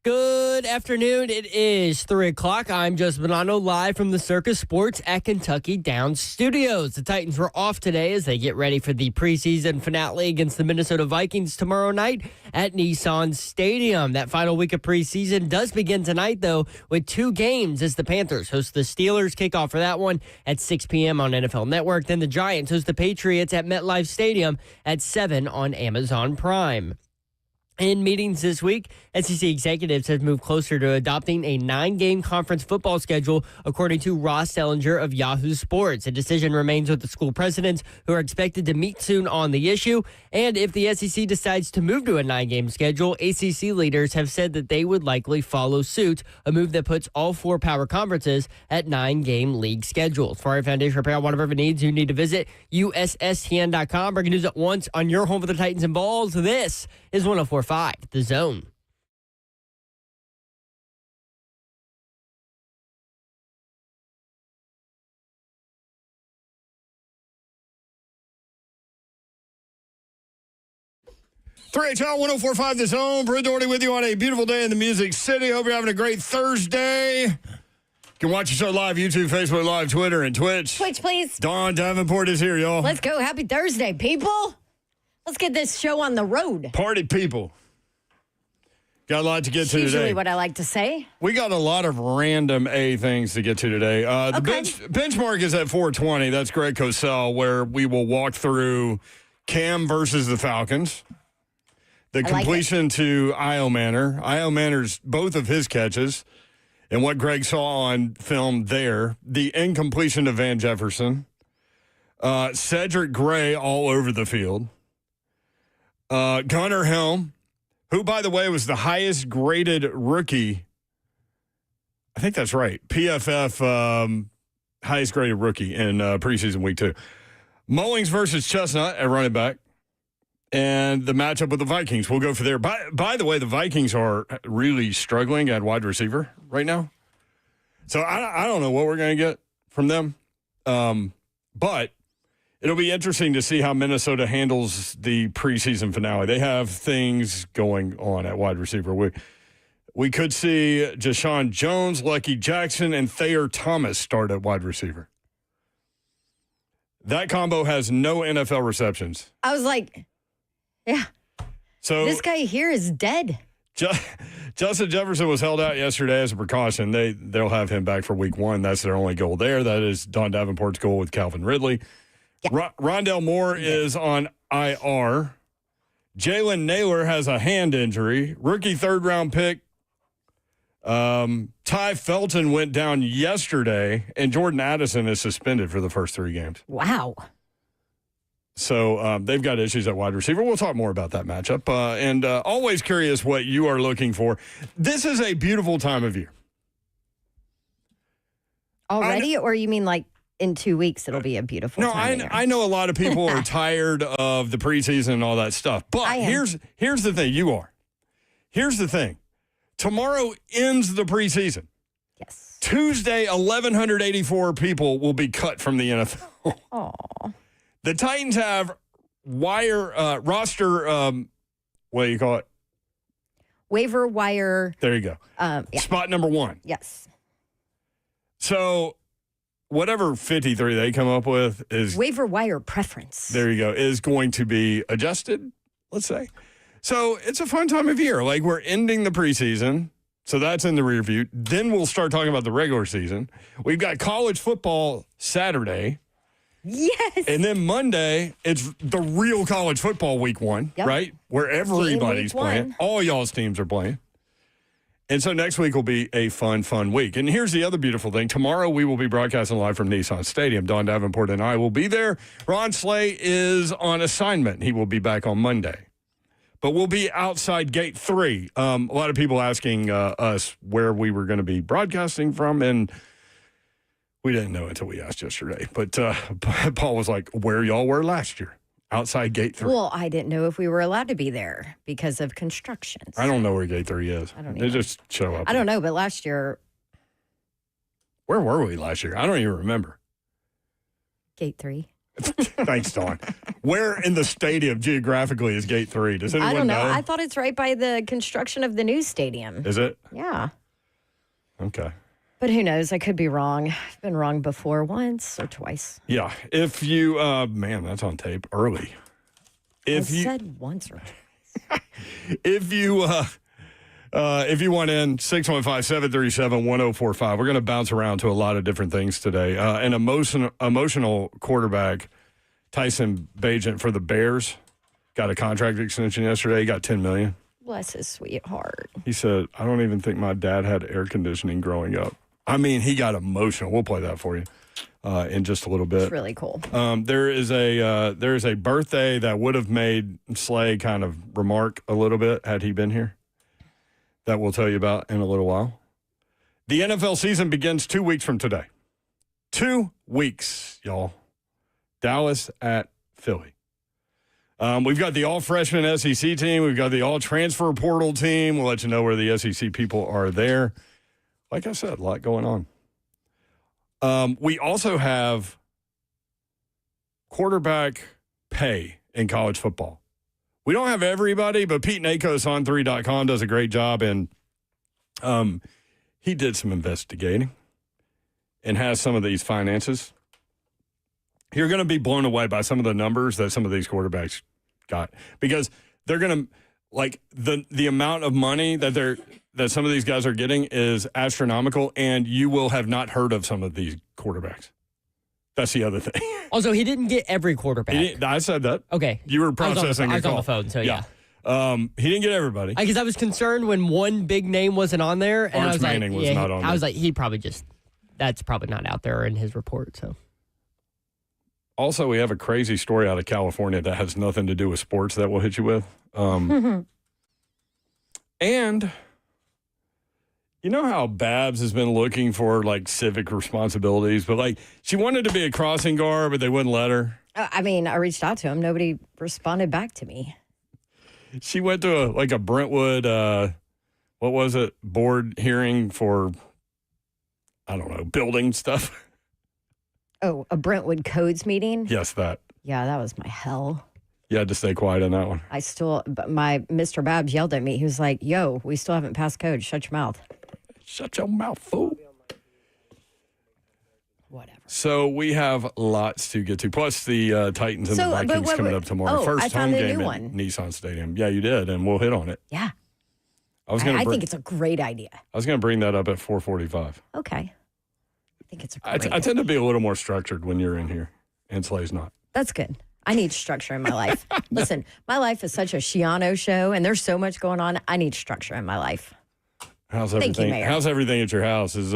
Good afternoon. It is 3 o'clock. I'm Joseph Bonanno, live from the Circus Sports at Kentucky Downs Studios. The Titans were off today as they get ready for the preseason finale against the Minnesota Vikings tomorrow night at Nissan Stadium. That final week of preseason does begin tonight, though, with two games as the Panthers host the Steelers. Kickoff for that one at 6 p.m. on NFL Network. Then the Giants host the Patriots at MetLife Stadium at 7 on Amazon Prime. In meetings this week, SEC executives have moved closer to adopting a 9-game conference football schedule, according to Ross Sellinger of Yahoo Sports. A decision remains with the school presidents, who are expected to meet soon on the issue. And if the SEC decides to move to a 9-game schedule, ACC leaders have said that they would likely follow suit, a move that puts all 4 power conferences at 9-game league schedules. For our foundation repair, whatever needs, you need to visit USSTN.com. Breaking news at once on your home for the Titans and Balls. This is 104.5 The Zone. HL 104.5 The Zone. Brent Doherty with you on a beautiful day in the Music City. Hope you're having a great Thursday. You can watch the show live, YouTube, Facebook Live, Twitter, and Twitch. Twitch, please. Dawn Davenport is here, y'all. Let's go. Happy Thursday, people. Let's get this show on the road. Party people. Got a lot to get to Usually today. what I like to say. We got a lot of random A things to get to today. The benchmark is at 420. That's Greg Cosell, where we will walk through Cam versus the Falcons. The completion to Io Manor. Io Manor's both of his catches and what Greg saw on film there. The incompletion to Van Jefferson. Cedric Gray all over the field. Gunnar Helm, who, by the way, was the highest graded rookie. I think that's right. PFF highest graded rookie in preseason week 2. Mullings versus Chestnut at running back. And the matchup with the Vikings. We'll go for there. By the way, the Vikings are really struggling at wide receiver right now. So I don't know what we're going to get from them. But it'll be interesting to see how Minnesota handles the preseason finale. They have things going on at wide receiver. We could see Jashawn Jones, Lucky Jackson, and Thayer Thomas start at wide receiver. That combo has no NFL receptions. I was like, yeah. So this guy here is dead. Justin Jefferson was held out yesterday as a precaution. They'll have him back for week 1. That's their only goal there. That is Don Davenport's goal with Calvin Ridley. Yeah. Rondell Moore is on IR. Jalen Naylor has a hand injury. Rookie third-round pick. Ty Felton went down yesterday, and Jordan Addison is suspended for the first 3 games. Wow. So they've got issues at wide receiver. We'll talk more about that matchup. And always curious what you are looking for. This is a beautiful time of year. Already? Or you mean like in 2 weeks it'll be a beautiful time of year? I know a lot of people are tired of the preseason and all that stuff. But here's the thing. You are. Here's the thing. Tomorrow ends the preseason. Yes. Tuesday, 1,184 people will be cut from the NFL. Aw. The Titans have roster, what do you call it? Waiver wire. There you go. Yeah. Spot number 1. Yes. So whatever 53 they come up with is... Waiver wire preference. There you go. Is going to be adjusted, let's say. So it's a fun time of year. Like, we're ending the preseason, so that's in the rear view. Then we'll start talking about the regular season. We've got college football Saturday. Yes. And then Monday, it's the real college football week 1, right? Where everybody's playing. All y'all's teams are playing. And so next week will be a fun week. And here's the other beautiful thing. Tomorrow we will be broadcasting live from Nissan Stadium. Don Davenport and I will be there. Ron Slay is on assignment. He will be back on Monday. But we'll be outside gate 3. A lot of people asking us where we were going to be broadcasting from, and we didn't know until we asked yesterday. But Paul was like, where y'all were last year, outside gate 3. Well, I didn't know if we were allowed to be there because of constructions. I don't know where gate 3 is. I don't They either. just show up. I don't know, but last year. Where were we last year? I don't even remember. Gate 3. Thanks, Dawn. Where in the stadium geographically is Gate 3? Does anyone I don't know. I thought it's right by the construction of the new stadium. Is it? Yeah. Okay. But who knows? I could be wrong. I've been wrong before once or twice. Yeah. If you, man, that's on tape early. I said once or twice. If you want in, 615-737-1045. We're going to bounce around to a lot of different things today. An emotional quarterback, Tyson Bagent for the Bears, got a contract extension yesterday. He got $10 million. Bless his sweet heart. He said, I don't even think my dad had air conditioning growing up. I mean, he got emotional. We'll play that for you in just a little bit. It's really cool. There is a birthday that would have made Slay kind of remark a little bit had he been here. That we'll tell you about in a little while. The NFL season begins 2 weeks from today. 2 weeks, y'all. Dallas at Philly. We've got the all-freshman SEC team. We've got the all-transfer portal team. We'll let you know where the SEC people are there. Like I said, a lot going on. We also have quarterback pay in college football. We don't have everybody, but Pete Nakos on 3.com does a great job, and he did some investigating and has some of these finances. You're going to be blown away by some of the numbers that some of these quarterbacks got, because they're going to, like, the amount of money that some of these guys are getting is astronomical, and you will have not heard of some of these quarterbacks. That's the other thing. Also, he didn't get every quarterback. I said that. Okay. You were processing your call. I was on the phone, so yeah. He didn't get everybody. Because I was concerned when one big name wasn't on there. And Arch I was Manning like, was not on there. I was like, that's probably not out there in his report. So. Also, we have a crazy story out of California that has nothing to do with sports that we'll hit you with. And you know how Babs has been looking for, like, civic responsibilities, but, like, she wanted to be a crossing guard, but they wouldn't let her. I mean, I reached out to him. Nobody responded back to me. She went to a Brentwood, what was it, board hearing for, I don't know, building stuff. Oh, a Brentwood Codes meeting? Yes, that. Yeah, that was my hell. You had to stay quiet on that one. But my Mr. Babs yelled at me. He was like, yo, we still haven't passed code. Shut your mouth. Shut your mouth, fool. Whatever. So we have lots to get to. Plus the Titans and the Vikings coming up tomorrow. Oh, First I found home a game new at one. Nissan Stadium. Yeah, you did, and we'll hit on it. Yeah. I think it's a great idea. I was going to bring that up at 4:45. Okay. I think it's a great I tend to be a little more structured when you're in here, and Slay's not. That's good. I need structure in my life. Listen, my life is such a Shiano show, and there's so much going on. I need structure in my life. How's everything? Thank you, Mayor. How's everything at your house? Is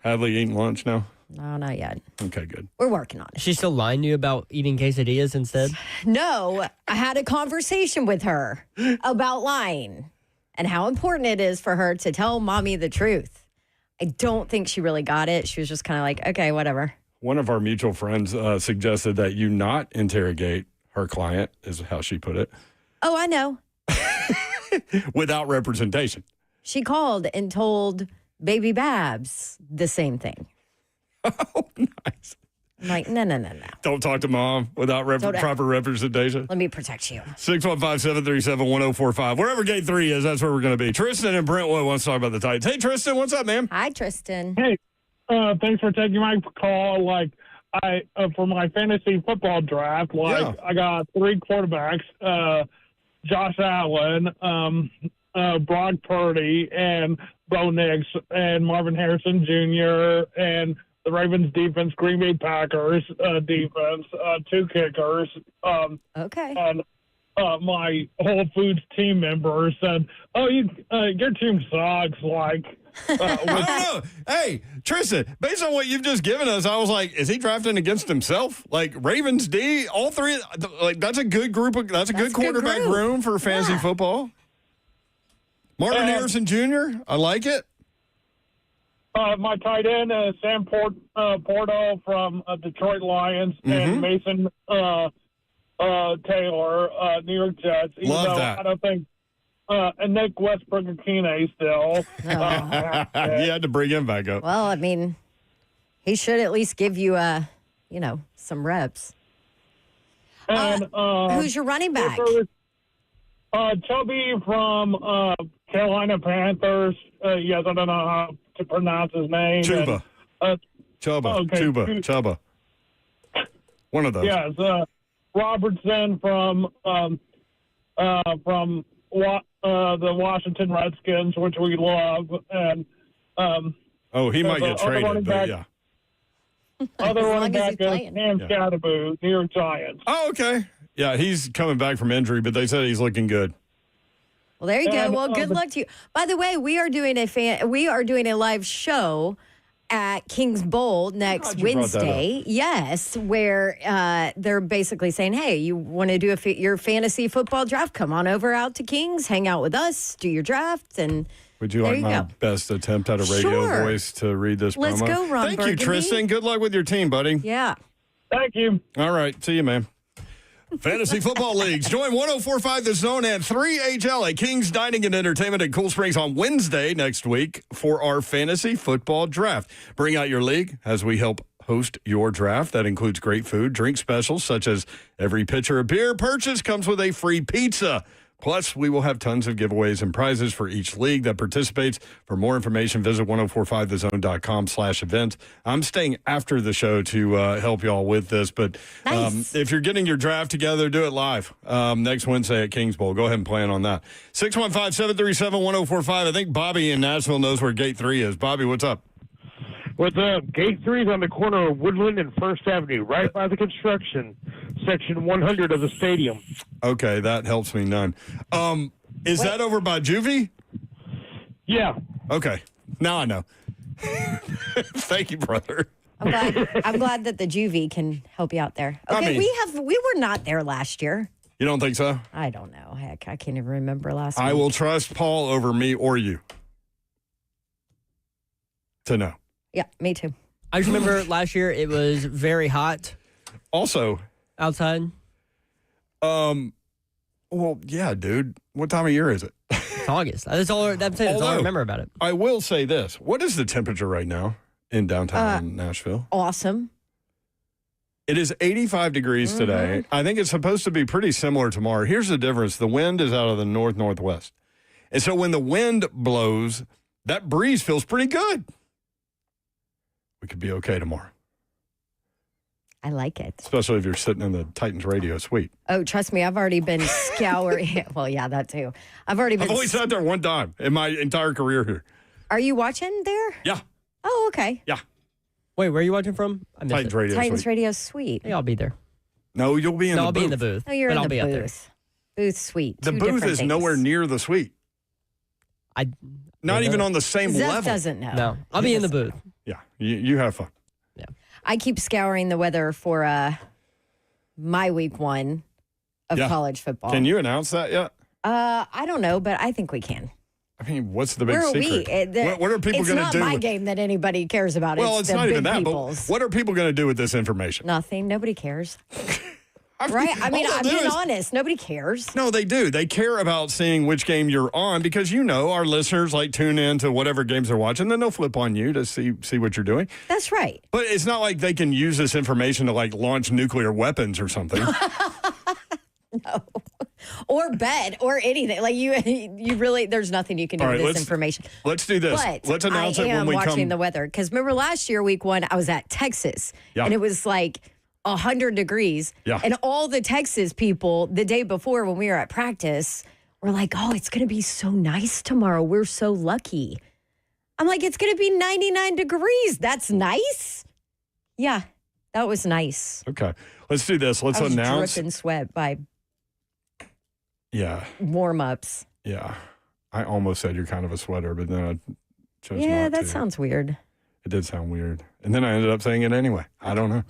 Hadley eating lunch now? No, not yet. Okay, good. We're working on it. Is she still lying to you about eating quesadillas instead? No, I had a conversation with her about lying and how important it is for her to tell mommy the truth. I don't think she really got it. She was just kind of like, okay, whatever. One of our mutual friends suggested that you not interrogate her client, is how she put it. Oh, I know. Without representation. She called and told baby Babs the same thing. Oh, nice. I'm like, no. Don't talk to mom without proper representation. Let me protect you. 615-737-1045. Wherever gate 3 is, that's where we're going to be. Tristan and Brentwood wants to talk about the Titans. Hey, Tristan, what's up, man? Hi, Tristan. Hey, thanks for taking my call. For my fantasy football draft, I got 3 quarterbacks, Josh Allen, Brock Purdy, and Bo Nix, and Marvin Harrison Jr., and the Ravens defense, Green Bay Packers defense, 2 kickers. Okay. And my Whole Foods team member said, "Oh, your team sucks." I don't know. Hey, Tristan, based on what you've just given us, I was like, is he drafting against himself? Like Ravens D, all 3, like that's a good group. That's a good quarterback room for fantasy football. Marvin Harrison Jr., I like it. My tight end, Sam Porto from Detroit Lions, and Mason Taylor, New York Jets. Love that. I don't think, and Nick Westbrook-Akine still. You had to bring him back up. Well, I mean, he should at least give you, some reps. And Who's your running back? Chubby from Carolina Panthers. Yes, I don't know how to pronounce his name. Chuba. Chuba. okay. Chuba. One of those. Yes, Robertson from the Washington Redskins, which we love, and he might get traded, but yeah. Other running as he's back is playing. Cam Scatterbo, New York Giants. Oh, okay. Yeah, he's coming back from injury, but they said he's looking good. Well, there you go. And, Well, good luck to you. By the way, we are doing a live show at Kings Bowl next Glad you brought that Wednesday. Yes, where they're basically saying, "Hey, you want to do your fantasy football draft? Come on over out to Kings, hang out with us, do your draft, and." Would you There like you my go. best attempt at a radio Sure. voice to read this Let's promo? go, Ron Thank Burgundy. you, Tristan. Good luck with your team, buddy. Yeah. Thank you. All right. See you, man. Fantasy Football Leagues. Join 104.5 The Zone and 3HL at Kings Dining and Entertainment in Cool Springs on Wednesday next week for our Fantasy Football Draft. Bring out your league as we help host your draft. That includes great food, drink specials, such as every pitcher of beer purchase comes with a free pizza. Plus, we will have tons of giveaways and prizes for each league that participates. For more information, visit 1045thezone.com/events. I'm staying after the show to help y'all with this, but Nice. if you're getting your draft together, do it live next Wednesday at Kings Bowl. Go ahead and plan on that. 615-737-1045. I think Bobby in Nashville knows where Gate 3 is. Bobby, what's up? What's up? Gate 3 is on the corner of Woodland and First Avenue, right by the construction, section 100 of the stadium. Okay, that helps me none. Is that over by Juvie? Yeah. Okay, now I know. Thank you, brother. I'm glad that the Juvie can help you out there. I Okay, mean- we were not there last year. You don't think so? I don't know. Heck, I can't even remember last I week. will trust Paul over me or you to know. Yeah, me too. I just remember last year it was very hot Also, outside. well, yeah, dude. What time of year is it? It's August. That's all I Although- remember about it. I will say this. What is the temperature right now in downtown Nashville? Awesome. It is 85 degrees today. I think it's supposed to be pretty similar tomorrow. Here's the difference. The wind is out of the northwest. And so when the wind blows, that breeze feels pretty good. We could be okay tomorrow, I like it. especially if you're sitting in the Titans radio suite. Oh, trust me, I've already been scouring. Well, yeah, that too. I've already I've been. only sat there one time in my entire career here. Are you watching there? Yeah, Oh, okay. yeah. Wait, where are you watching from? I missed Titans it. radio Titans suite. Radio Suite. Hey, I'll be there. No, you'll be in No, the I'll booth. be in the booth. Oh, you're but in I'll the be up there. booth. Booth suite. The Two booth different is things. nowhere near the suite. I Not even on the same Zeph level. doesn't know. no. I'll be in the booth. Yeah, you have fun. I keep scouring the weather for my week one of Yeah. college football. Can you announce that yet? I don't know, but I think we can. I mean, what's the big Where are secret? we? What are people It's going to not do? my with- game that anybody cares about. Well, it's it's the not big even that. people's. But what are people going to do with this information? Nothing. Nobody cares. I mean, Right? I mean, all I'm they'll do being is- honest. Nobody cares. No, they do. They care about seeing which game you're on because our listeners like tune in to whatever games they're watching. Then they'll flip on you to see what you're doing. That's right. But it's not like they can use this information to like launch nuclear weapons or something. Or bet or anything. Like you really, there's nothing you can do All with right, this let's- information. Let's do this. But Let's announce I it when am we watching come. the weather because remember last year, week one, I was at Texas Yeah. and it was like 100 degrees. Yeah. And all the Texas people the day before when we were at practice were like, "Oh, it's going to be so nice tomorrow. We're so lucky." I'm like, "It's going to be 99 degrees. That's nice." Yeah, that was nice. Okay, let's do this. Let's I was announce. dripping sweat by Yeah, warm ups. yeah. I almost said you're kind of a sweater, but then I chose Yeah, not that to. sounds weird. It did sound weird, and then I ended up saying it anyway. I don't know.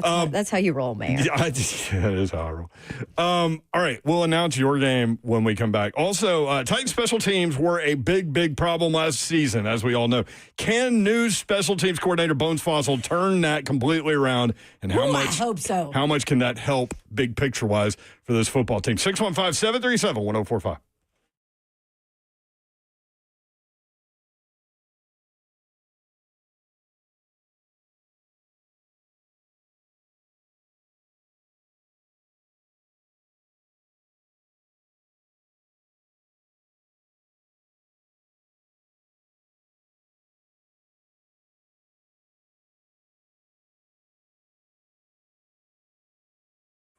Well, that's how you roll, man. Yeah, that is how I roll. All right, we'll announce your game when we come back. Also, Titan special teams were a big problem last season, as we all know. Can new special teams coordinator Bones Fossil turn that completely around? And how Ooh, much? I hope so. How much can that help, big picture wise, for this football team? 615-737-1045.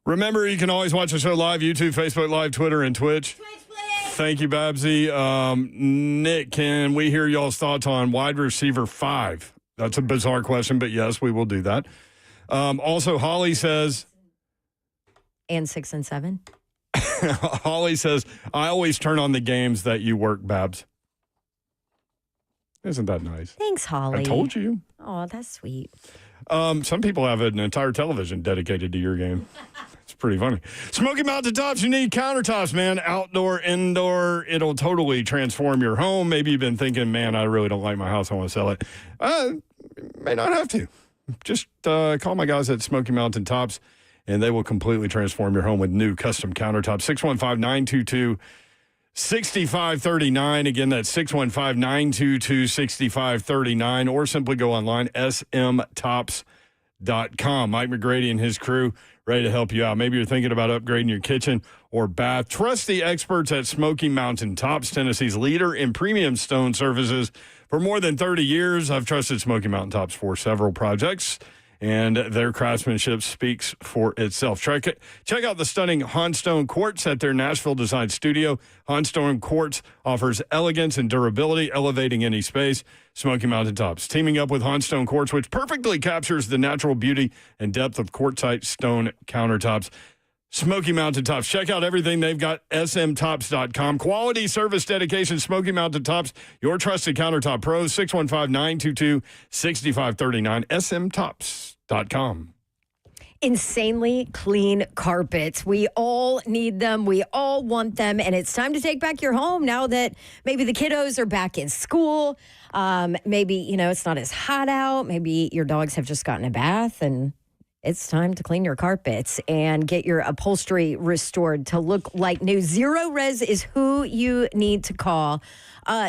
Remember, you can always watch the show live, YouTube, Facebook Live, Twitter, and Twitch. Thank you, Babsy. Nick, can we hear y'all's thoughts on wide receiver 5? That's a bizarre question, but yes, we will do that. Also, Holly says... And 6 and 7. Holly says, I always turn on the games that you work, Babs. Isn't that nice? Thanks, Holly. I told you. Oh, that's sweet. Some people have an entire television dedicated to your game. It's pretty funny. Smoky Mountain Tops, you need countertops, man. Outdoor, indoor, it'll totally transform your home. Maybe you've been thinking, man, I really don't like my house. I want to sell it. May not have to. Just call my guys at Smoky Mountain Tops, and they will completely transform your home with new custom countertops. 615-922-6539. Again, that's 615-922-6539, or simply go online, smtops.com. Mike McGrady and his crew ready to help you out. Maybe you're thinking about upgrading your kitchen or bath. Trust the experts at Smoky Mountain Tops, Tennessee's leader in premium stone services. For more than 30 years, I've trusted Smoky Mountain Tops for several projects, and their craftsmanship speaks for itself. Check out the stunning Honstone Quartz at their Nashville design studio. Honstone Quartz offers elegance and durability, elevating any space. Smoky Mountain Tops, teaming up with Honstone Quartz, which perfectly captures the natural beauty and depth of quartzite stone countertops. Smoky Mountain Tops. Check out everything they've got, smtops.com. Quality service dedication, Smoky Mountain Tops, your trusted countertop pros, 615-922-6539, smtops.com. Insanely clean carpets. We all need them. We all want them. And it's time to take back your home now that maybe the kiddos are back in school. Maybe, it's not as hot out. Maybe your dogs have just gotten a bath, and it's time to clean your carpets and get your upholstery restored to look like new. Zero Res is who you need to call.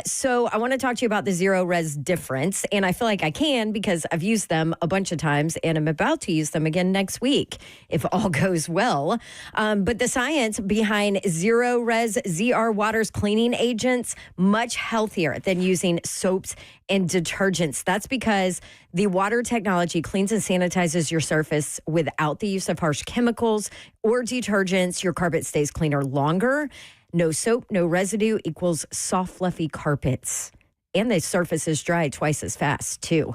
So I want to talk to you about the Zero Res difference. And I feel like I can because I've used them a bunch of times and I'm about to use them again next week if all goes well. But the science behind Zero Res ZR Water's cleaning agents, much healthier than using soaps and detergents. That's because the water technology cleans and sanitizes your surface without the use of harsh chemicals or detergents. Your carpet stays cleaner longer. No soap, no residue equals soft, fluffy carpets. And the surface is dry twice as fast, too.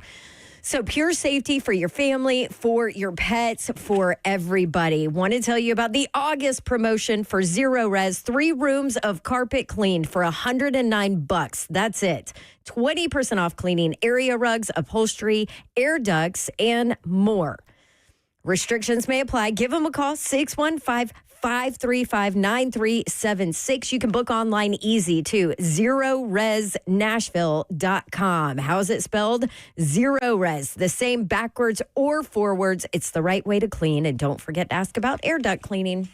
So pure safety for your family, for your pets, for everybody. Want to tell you about the August promotion for Zero Res. 3 rooms of carpet cleaned for $109. That's it. 20% off cleaning area rugs, upholstery, air ducts, and more. Restrictions may apply. Give them a call, 615-535-9376. You can book online easy too, ZeroResNashville.com. How's it spelled? Zero Res. The same backwards or forwards. It's the right way to clean. And don't forget to ask about air duct cleaning.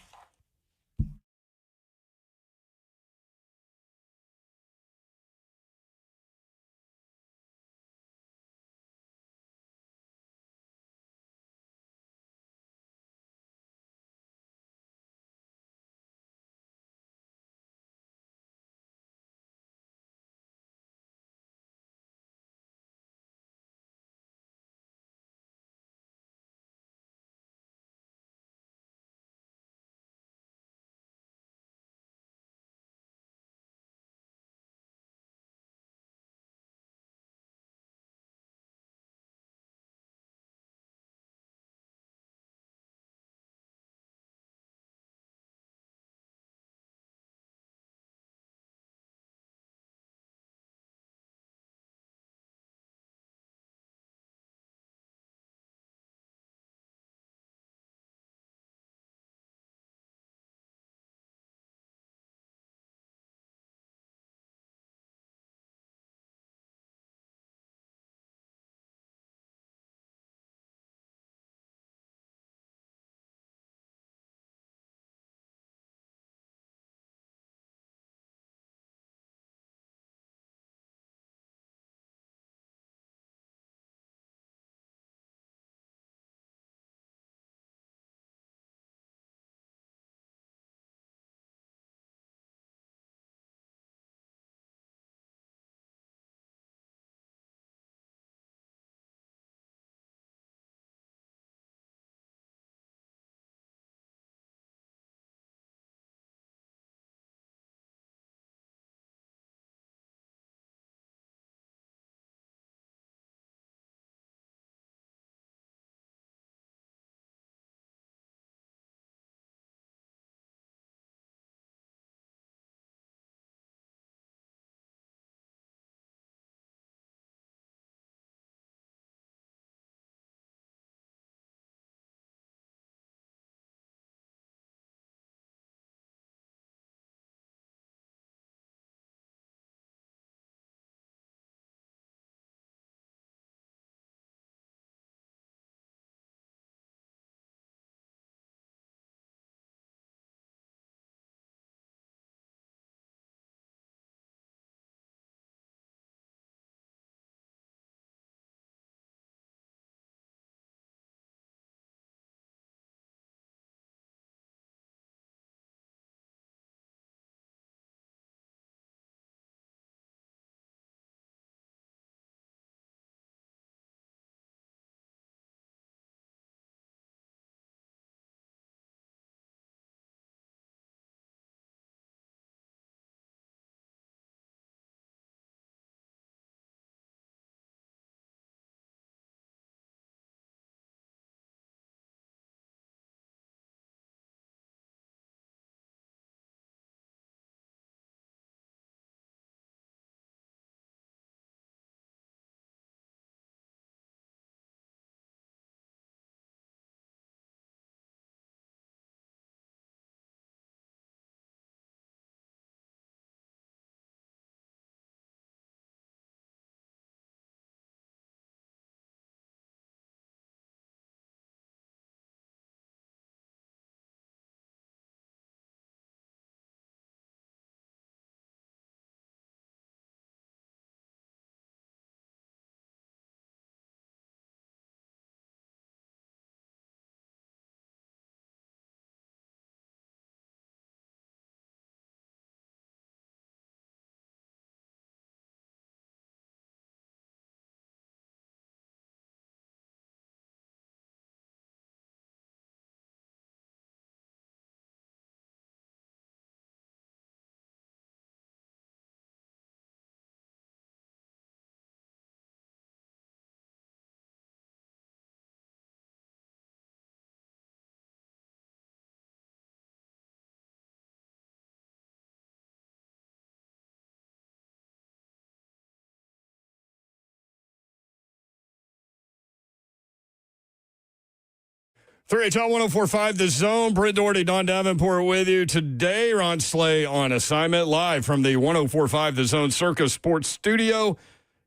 3HL 1045 The Zone. Brent Doherty, Don Davenport with you today. Ron Slay on assignment live from the 1045 The Zone Circus Sports Studio.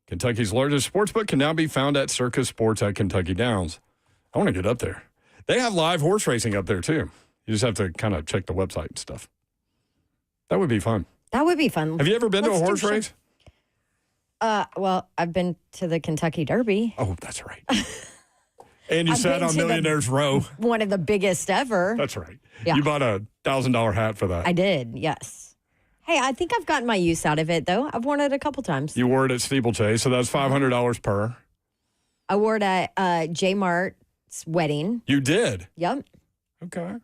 Kentucky's largest sportsbook can now be found at Circus Sports at Kentucky Downs. I want to get up there. They have live horse racing up there, too. You just have to kind of check the website and stuff. That would be fun. That would be fun. Have you ever been to a horse race? Well, I've been to the Kentucky Derby. Oh, that's right. And you I've sat been on to the- Millionaire's Row. One of the biggest ever. That's right. Yeah. You bought a $1,000 hat for that. I did, yes. Hey, I think I've gotten my use out of it, though. I've worn it a couple times. You wore it at Steeplechase, so that's $500 per. I wore it at J Mart's wedding. You did? Yep. Okay.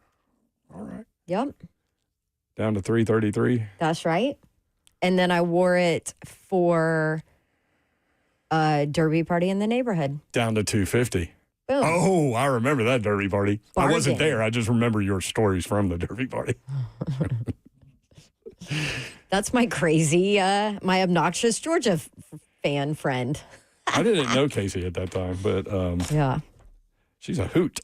All right. Yep. Down to $333. That's right. And then I wore it for a derby party in the neighborhood. Down to $250. Boom. Oh, I remember that derby party. I wasn't Bargain. there. I just remember your stories from the derby party. That's my crazy, my obnoxious Georgia fan friend. I didn't know Casey at that time, but Yeah. she's a hoot.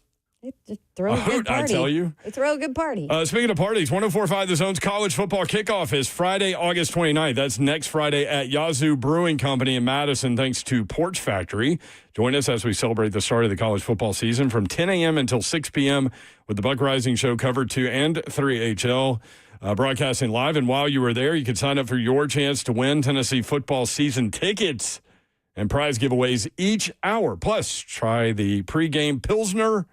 They throw a good hoot, party. I tell you. They throw a good party. Speaking of parties, 1045 The Zone's college football kickoff is Friday, August 29th. That's next Friday at Yazoo Brewing Company in Madison, thanks to Porch Factory. Join us as we celebrate the start of the college football season from 10 a.m. until 6 p.m. with the Buck Rising Show covered 2 and 3HL. Broadcasting live. And while you were there, you could sign up for your chance to win Tennessee football season tickets and prize giveaways each hour. Plus, try the pregame Pilsner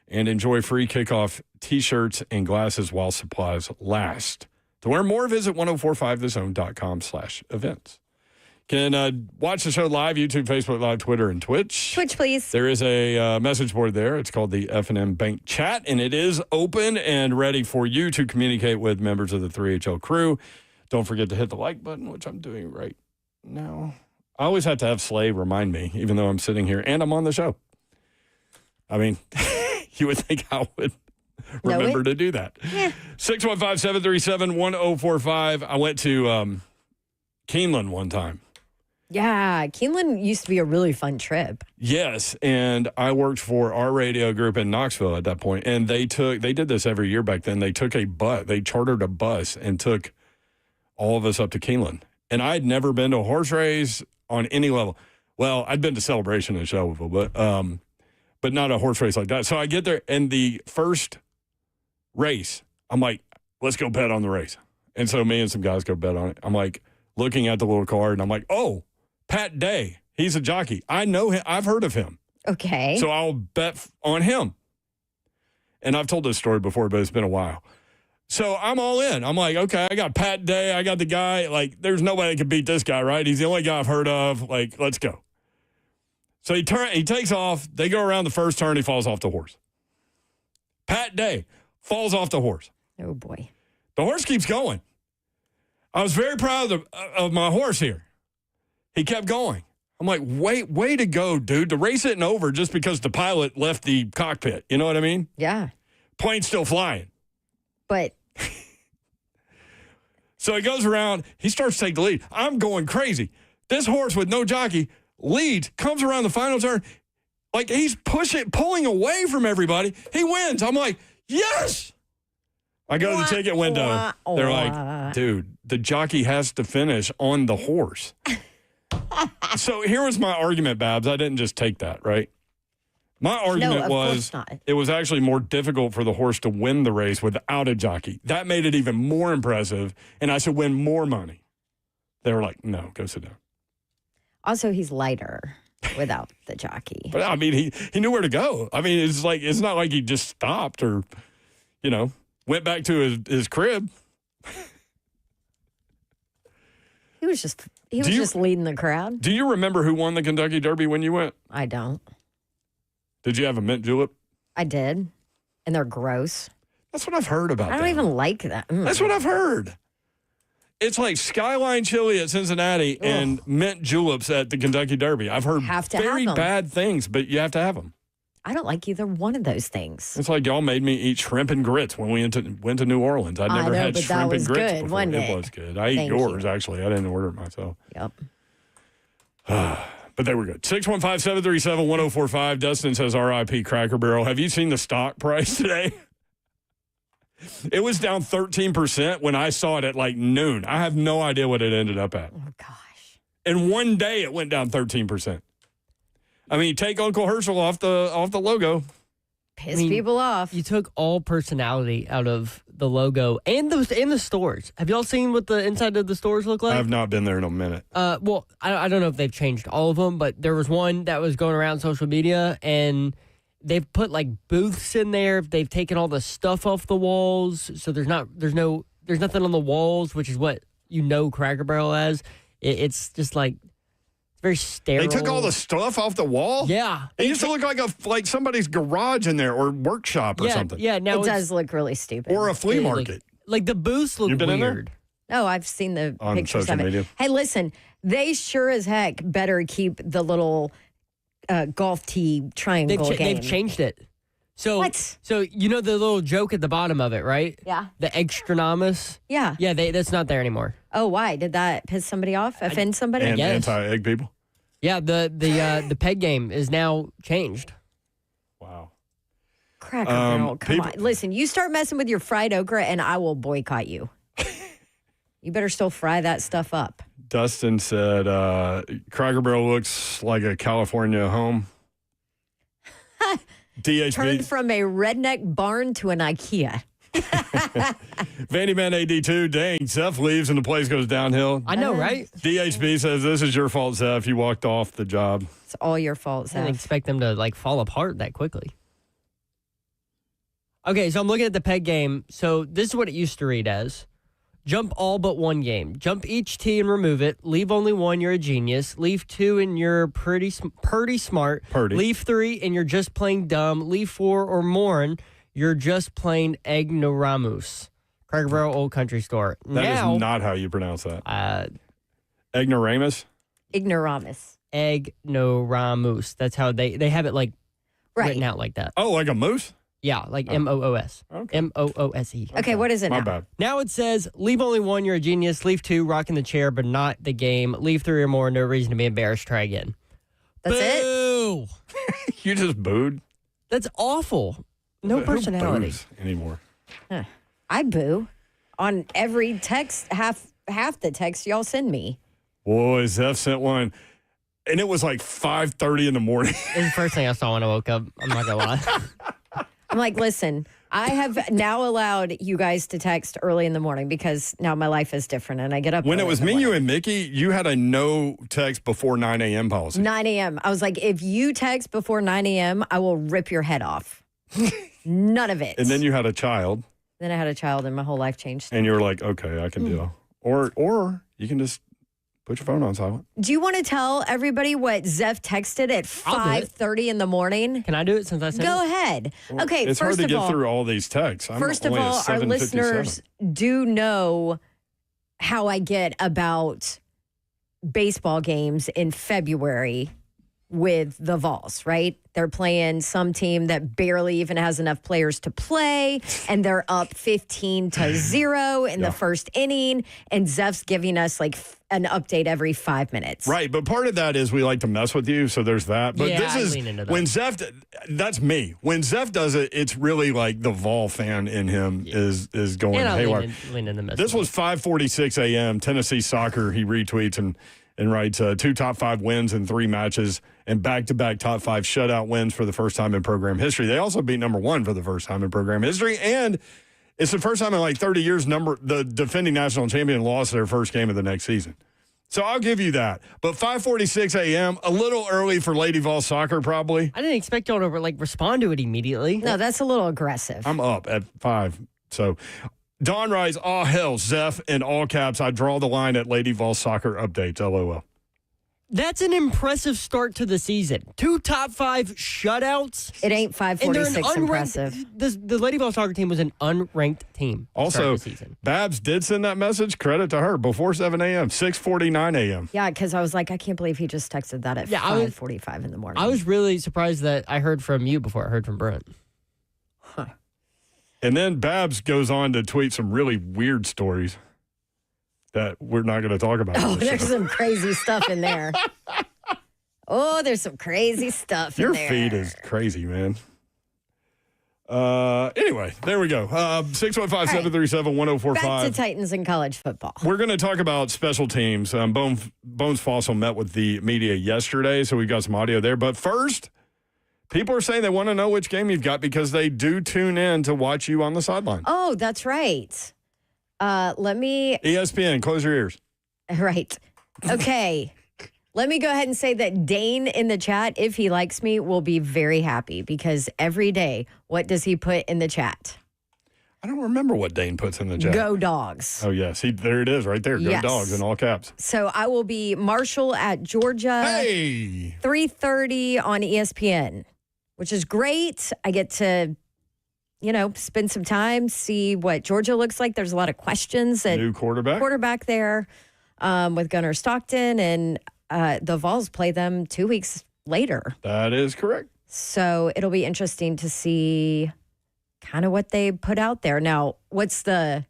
and enjoy free kickoff T-shirts and glasses while supplies last. To learn more, visit 1045thezone.com/events. Can watch the show live, YouTube, Facebook Live, Twitter, and Twitch. Twitch, please. There is a message board there. It's called the F&M Bank Chat, and it is open and ready for you to communicate with members of the 3HL crew. Don't forget to hit the like button, which I'm doing right now. I always have to have Slay remind me, even though I'm sitting here and I'm on the show. I mean, you would think I would remember to do that. 615-737-1045. I went to Keeneland one time. Yeah, Keeneland used to be a really fun trip. Yes, and I worked for our radio group in Knoxville at that point, and they did this every year back then. They chartered a bus and took all of us up to Keeneland. And I'd never been to a horse race on any level. Well, I'd been to Celebration in Shelbyville, but not a horse race like that. So I get there, and the first race, I'm like, let's go bet on the race. And so me and some guys go bet on it. I'm like looking at the little card, and I'm like, oh, Pat Day. He's a jockey. I know him. I've heard of him. Okay. So I'll bet on him. And I've told this story before, but it's been a while. So I'm all in. I'm like, okay, I got Pat Day. I got the guy. Like, there's nobody that can beat this guy, right? He's the only guy I've heard of. Like, let's go. So he takes off. They go around the first turn. He falls off the horse. Pat Day falls off the horse. Oh, boy. The horse keeps going. I was very proud of my horse here. He kept going. I'm like, way to go, dude. The race isn't over just because the pilot left the cockpit. You know what I mean? Yeah. Plane's still flying. But So he goes around. He starts to take the lead. I'm going crazy. This horse with no jockey leads, comes around the final turn. Like he's pulling away from everybody. He wins. I'm like, yes. I go to the ticket window. They're like, dude, the jockey has to finish on the horse. So here was my argument, Babs. I didn't just take that, right? My argument of was course not. it was actually more difficult for the horse to win the race without a jockey. That made it even more impressive, and I should win more money. They were like, no, go sit down. also, he's lighter without the jockey. But, I mean, he knew where to go. I mean, it's not like he just stopped or, went back to his crib. He was just leading the crowd. Do you remember who won the Kentucky Derby when you went? I don't. Did you have a mint julep? I did. And they're gross. That's what I've heard about I don't them. even like that. That's what I've heard. It's like Skyline Chili at Cincinnati and mint juleps at the Kentucky Derby. I've heard Have to very have 'em. bad things, but you have to have them. I don't like either one of those things. It's like y'all made me eat shrimp and grits when we went to New Orleans. I'd I never know, had but that shrimp was and grits good, before. wasn't it? was good. I ate Thank yours, you. actually. I didn't order it myself. Yep. But they were good. 615-737-1045. Dustin says RIP Cracker Barrel. Have you seen the stock price today? It was down 13% when I saw it at like noon. I have no idea what it ended up at. Oh, gosh. In one day, it went down 13%. I mean, take Uncle Herschel off the logo. Piss people off. You took all personality out of the logo and the stores. Have y'all seen what the inside of the stores look like? I have not been there in a minute. Well, I don't know if they've changed all of them, but there was one that was going around social media, and they've put like booths in there. They've taken all the stuff off the walls, so there's nothing on the walls, which is what Cracker Barrel as. It's just like very sterile. They took all the stuff off the wall? Yeah. It used to look like somebody's garage in there or workshop or something. Yeah, now it does look really stupid. Or a flea market. Like the booths look You've been in there? weird. Oh, I've seen the On pictures social of it. media. Hey, listen, they sure as heck better keep the little golf tee triangle game. They've changed it. So, What? So the little joke at the bottom of it, right? Yeah. The extronomus. Yeah. Yeah, that's not there anymore. Oh, why? Did that piss somebody off? Offend somebody? And Yes. anti-egg people? Yeah, the peg game is now changed. Wow. Cracker Barrel, come people- on. Listen, you start messing with your fried okra and I will boycott you. You better still fry that stuff up. Dustin said, Cracker Barrel looks like a California home. Turned DHB, from a redneck barn to an IKEA. Vandy Man AD2, dang, Zeph leaves and the place goes downhill. I know, right? DHB says, this is your fault, Zeph. You walked off the job. It's all your fault, I didn't Zeph. expect them to like fall apart that quickly. Okay, so I'm looking at the peg game. So this is what it used to read as. Jump all but one game. Jump each tee and remove it. Leave only one, you're a genius. Leave two and you're pretty smart. Purdy. Leave three and you're just plain dumb. Leave four or more and you're just plain ignoramus. Cracker Barrel Old Country Store. That now, is not how you pronounce that. Ignoramus? Ignoramus. ignoramus. That's how they have it like Right. written out like that. Oh, like a moose? Yeah, like MOOS. Okay. MOOSE. Okay, what is it My now? bad. Now it says, leave only one, you're a genius. Leave two, rocking the chair, but not the game. Leave three or more, no reason to be embarrassed. Try again. That's it? Boo! You just booed? That's awful. No Who personality. boos anymore? I boo on every text, half the text y'all send me. Boy, Zeph sent one. And it was like 5:30 in the morning. It was the first thing I saw when I woke up. I'm not going to lie. I'm like, listen, I have now allowed you guys to text early in the morning because now my life is different and I get up When it early was in the me, you, morning. and Mickey, you had a no text before 9 a.m. policy. 9 a.m. I was like, if you text before 9 a.m., I will rip your head off. None of it. And then you had a child, Then I had a child and my whole life changed. and you were like, okay, I can deal. Or you can just put your phone on silent. Do you want to tell everybody what Zeph texted at I'll do it. 5:30 in the morning? Can I do it since I said Go it? ahead. Okay, It's hard first to of get all, through all these texts. I'm first of only a all, our 757. listeners do know how I get about baseball games in February with the Vols, right? They're playing some team that barely even has enough players to play, and they're up 15-0 in the first inning, and Zeph's giving us like an update every 5 minutes. Right, but part of that is we like to mess with you, so there's that. But Yeah, this I is lean into that. when Zeph. That's me. When Zeph does it, it's really like the Vol fan in him is going And I haywire. lean in the mess. This was 5:46 a.m. Tennessee Soccer. He retweets and writes 2 top 5 wins in 3 matches and back-to-back top 5 shutout wins for the first time in program history. They also beat number 1 for the first time in program history, and it's the first time in like 30 years the defending national champion lost their first game of the next season. So I'll give you that. But 5:46 a.m., a little early for Lady Vol Soccer probably. I didn't expect y'all to like respond to it immediately. No, that's a little aggressive. I'm up at 5. So Don writes, all hell, Zeph, in all caps. I draw the line at Lady Vol Soccer updates, LOL. That's an impressive start to the season. 2 top 5 shutouts. It ain't And they're an 546 impressive. unranked. The Lady Ball soccer team was an unranked team. to start Also, the season. Babs did send that message. Credit to her. Before 7 a.m., 6:49 a.m. Yeah, because I was like, I can't believe he just texted that at Yeah, I was- 5:45 in the morning. I was really surprised that I heard from you before I heard from Brent. And then Babs goes on to tweet some really weird stories that we're not going to talk about. Oh, on the there's show. some crazy stuff in there. Oh, there's some crazy stuff Your in there. feed is crazy, man. Anyway, there we go. 615-737-1045. Back to Titans and college football. We're going to talk about special teams. Bones Fossil met with the media yesterday, so we've got some audio there. But first, people are saying they want to know which game you've got because they do tune in to watch you on the sideline. Oh, that's right. Let me. ESPN, close your ears. Right. Okay. Let me go ahead and say that Dane in the chat, if he likes me, will be very happy because every day, what does he put in the chat? I don't remember what Dane puts in the chat. Go Dogs. Oh, yes. There it is right there. Go Yes. Dogs in all caps. So I will be Marshall at Georgia, Hey! 3:30 on ESPN, which is great. I get to, spend some time, see what Georgia looks like. There's a lot of questions at New quarterback. there with Gunnar Stockton, and the Vols play them 2 weeks later. That is correct. So it'll be interesting to see kind of what they put out there. Now, what's the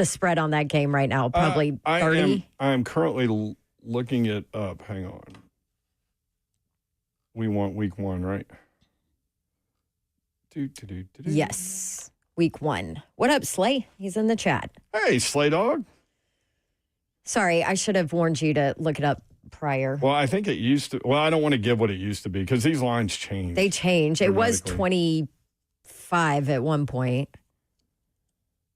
spread on that game right now? Probably 30? I am currently looking it up. Hang on. We want week 1, right? Yes. Week 1. What up, Slay? He's in the chat. Hey, Slay Dog. Sorry, I should have warned you to look it up prior. Well, I think it used to. Well, I don't want to give what it used to be because these lines change. They change. It was dramatically. 25 at one point.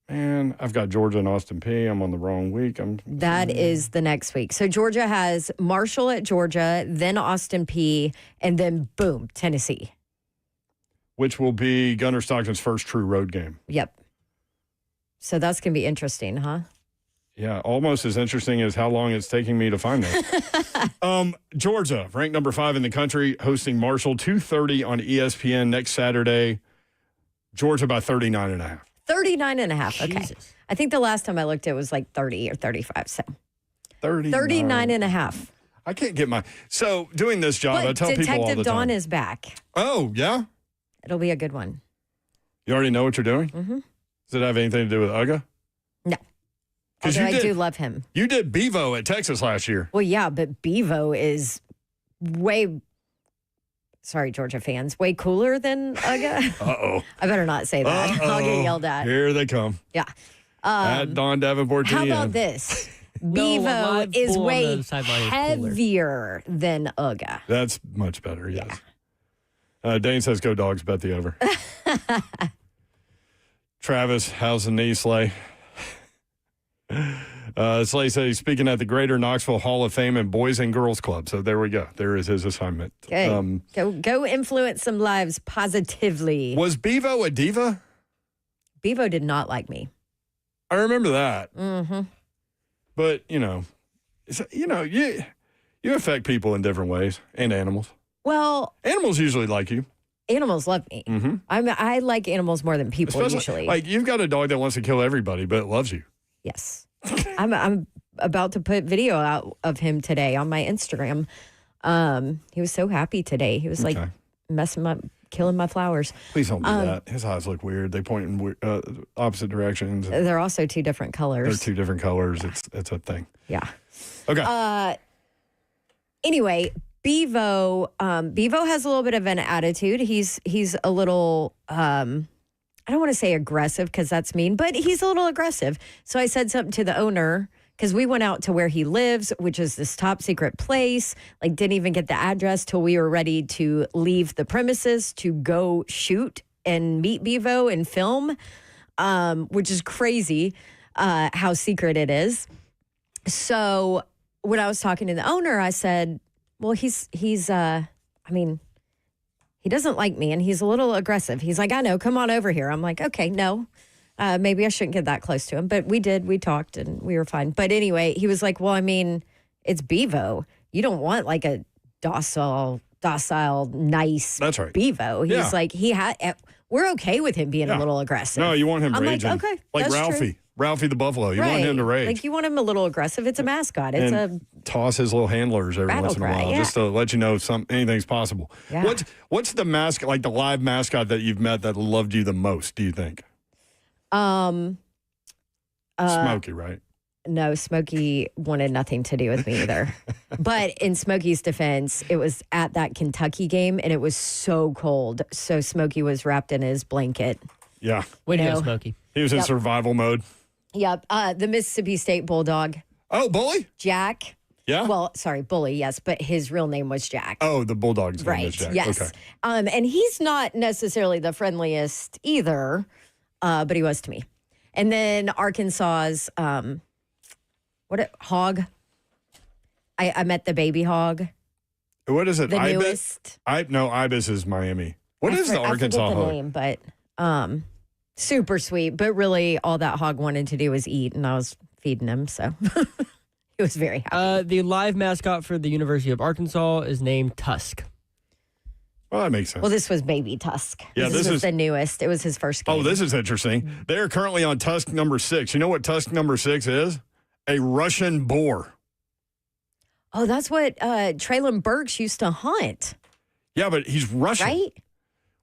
Man, I've got Georgia and Austin P. I'm on the wrong week. That is the next week. So Georgia has Marshall at Georgia, then Austin P, and then boom, Tennessee. Which will be Gunnar Stockton's first true road game. Yep. So that's going to be interesting, huh? Yeah, almost as interesting as how long it's taking me to find that. Georgia, ranked number 5 in the country, hosting Marshall, 2:30 on ESPN next Saturday. Georgia by 39.5. 39.5. Okay. Jesus. I think the last time I looked, it was like 30 or 35. So 39.5. I can't get my. So doing this job, I But tell people all Detective the Dawn time. is back. Oh, yeah? It'll be a good one. You already know what you're doing? Mm-hmm. Does it have anything to do with UGA? No. 'Cause Although you I did- do love him. You did Bevo at Texas last year. Well, yeah, but Bevo is way, sorry, Georgia fans, way cooler than Uga. Uh-oh. I better not say that. I'll get yelled at. Here they come. Yeah. At Don Davenport. How GM. about this? No, Bevo live is bull on way the sideline is cooler. heavier than Uga. That's much better, yes. Dane says, go Dogs, bet the over. Travis, how's the knee, Slay? Slay says he's speaking at the Greater Knoxville Hall of Fame and Boys and Girls Club. So there we go. There is his assignment. Okay. Go influence some lives positively. Was Bevo a diva? Bevo did not like me. I remember that. Mm-hmm. But, you affect people in different ways and animals. Well, Animals usually like you. animals love me. Mm-hmm. I like animals more than people Especially, usually. like, you've got a dog that wants to kill everybody, but it loves you. Yes. I'm about to put video out of him today on my Instagram. He was so happy today. He was like killing my flowers. Please don't do that. His eyes look weird. They point in opposite directions. They're also two different colors. They're 2 different colors. It's a thing. Yeah. Okay. Anyway, Bevo has a little bit of an attitude. He's a little I don't want to say aggressive because that's mean, but he's a little aggressive. So I said something to the owner because we went out to where he lives, which is this top secret place. Like, didn't even get the address till we were ready to leave the premises to go shoot and meet Bevo and film, which is crazy how secret it is. So when I was talking to the owner, I said, well, he doesn't like me and he's a little aggressive. He's like, I know, come on over here. I'm like, okay, no, maybe I shouldn't get that close to him. But we talked and we were fine. But anyway, he was like, well, I mean, it's Bevo. You don't want like a docile, nice That's right. Bevo. He's Yeah. like, we're okay with him being a little aggressive. No, you want him I'm like, raging. okay, Like that's Ralphie. true. Ralphie the Buffalo. You want him to rage. Like, you want him a little aggressive. It's a mascot. It's and toss his little handlers every Rattle once in a cry, while yeah. just to let you know anything's possible. Yeah. What's the mascot, like the live mascot that you've met that loved you the most, do you think? Smokey, right? No, Smokey wanted nothing to do with me either. But in Smokey's defense, it was at that Kentucky game, and it was so cold. So Smokey was wrapped in his blanket. Yeah. Way to No. go, Smokey. He was in survival mode. Yep. The Mississippi State Bulldog, Oh, Bully? Jack. Yeah. Well, sorry, Bully, yes, but his real name was Jack. Oh, the Bulldog's name right. is Jack. Yes. Okay. And he's not necessarily the friendliest either, but he was to me. And then Arkansas's hog. I met the baby hog, What is it? the Ibis? newest. No, Ibis is Miami. What is the I forget Arkansas the hog? name, but super sweet. But really, all that hog wanted to do was eat, and I was feeding him, so he was very happy. The live mascot for the University of Arkansas is named Tusk. Well, that makes sense. Well, this was Baby Tusk. Yeah, this this was is- the newest. It was his first game. Oh, this is interesting. They are currently on tusk number 6. You know what tusk number 6 is? A Russian boar. Oh, that's what Traylon Burks used to hunt, Yeah, but he's Russian. right?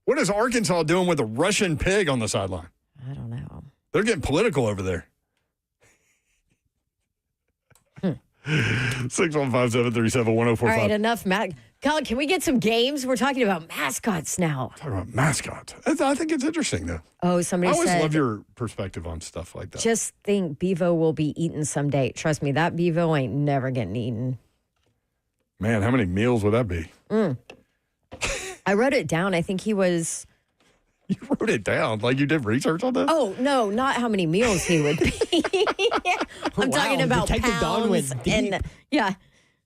What is Arkansas doing with a Russian pig on the sideline? I don't know. They're getting political over there. 615-737-1045. All right, enough. Colin, can we get some games? We're talking about mascots now. Talk about mascots. I think it's interesting, though. Oh, I somebody always said, love your perspective on stuff like that. just think Bevo will be eaten someday. Trust me, that Bevo ain't never getting eaten. Man, how many meals would that be? I wrote it down. I think he was, You wrote it down like you did research on this? oh, no, not how many meals he would be. I'm Wow, talking about Detective Dawn went pounds. deep. And, yeah.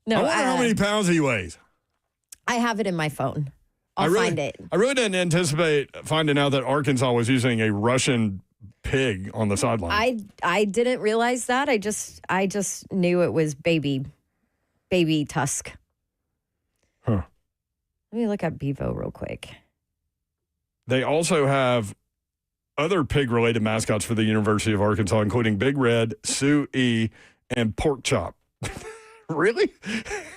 No, I wonder how many pounds he weighs. I have it in my phone. I'll find it. I really didn't anticipate finding out that Arkansas was using a Russian pig on the sideline. I didn't realize that. I just knew it was baby Tusk. Huh. Let me look up Bevo real quick. They also have other pig-related mascots for the University of Arkansas, including Big Red, Sue E, and Pork Chop. Really?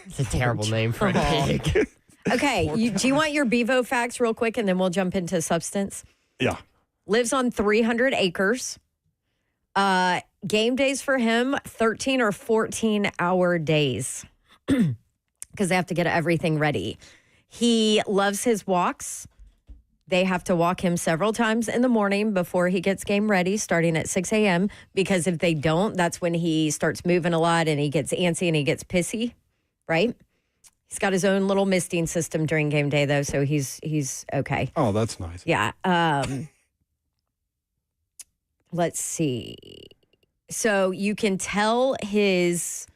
It's a terrible name for a Oh. pig. Okay, do you want your Bevo facts real quick, and then we'll jump into substance? Yeah. Lives on 300 acres. Game days for him, 13 or 14-hour days because they have to get everything ready. He loves his walks. They have to walk him several times in the morning before he gets game ready, starting at 6 a.m. Because if they don't, that's when he starts moving a lot and he gets antsy and he gets pissy, right? He's got his own little misting system during game day, though, so he's okay. Oh, that's nice. Yeah. Let's see. So you can tell his.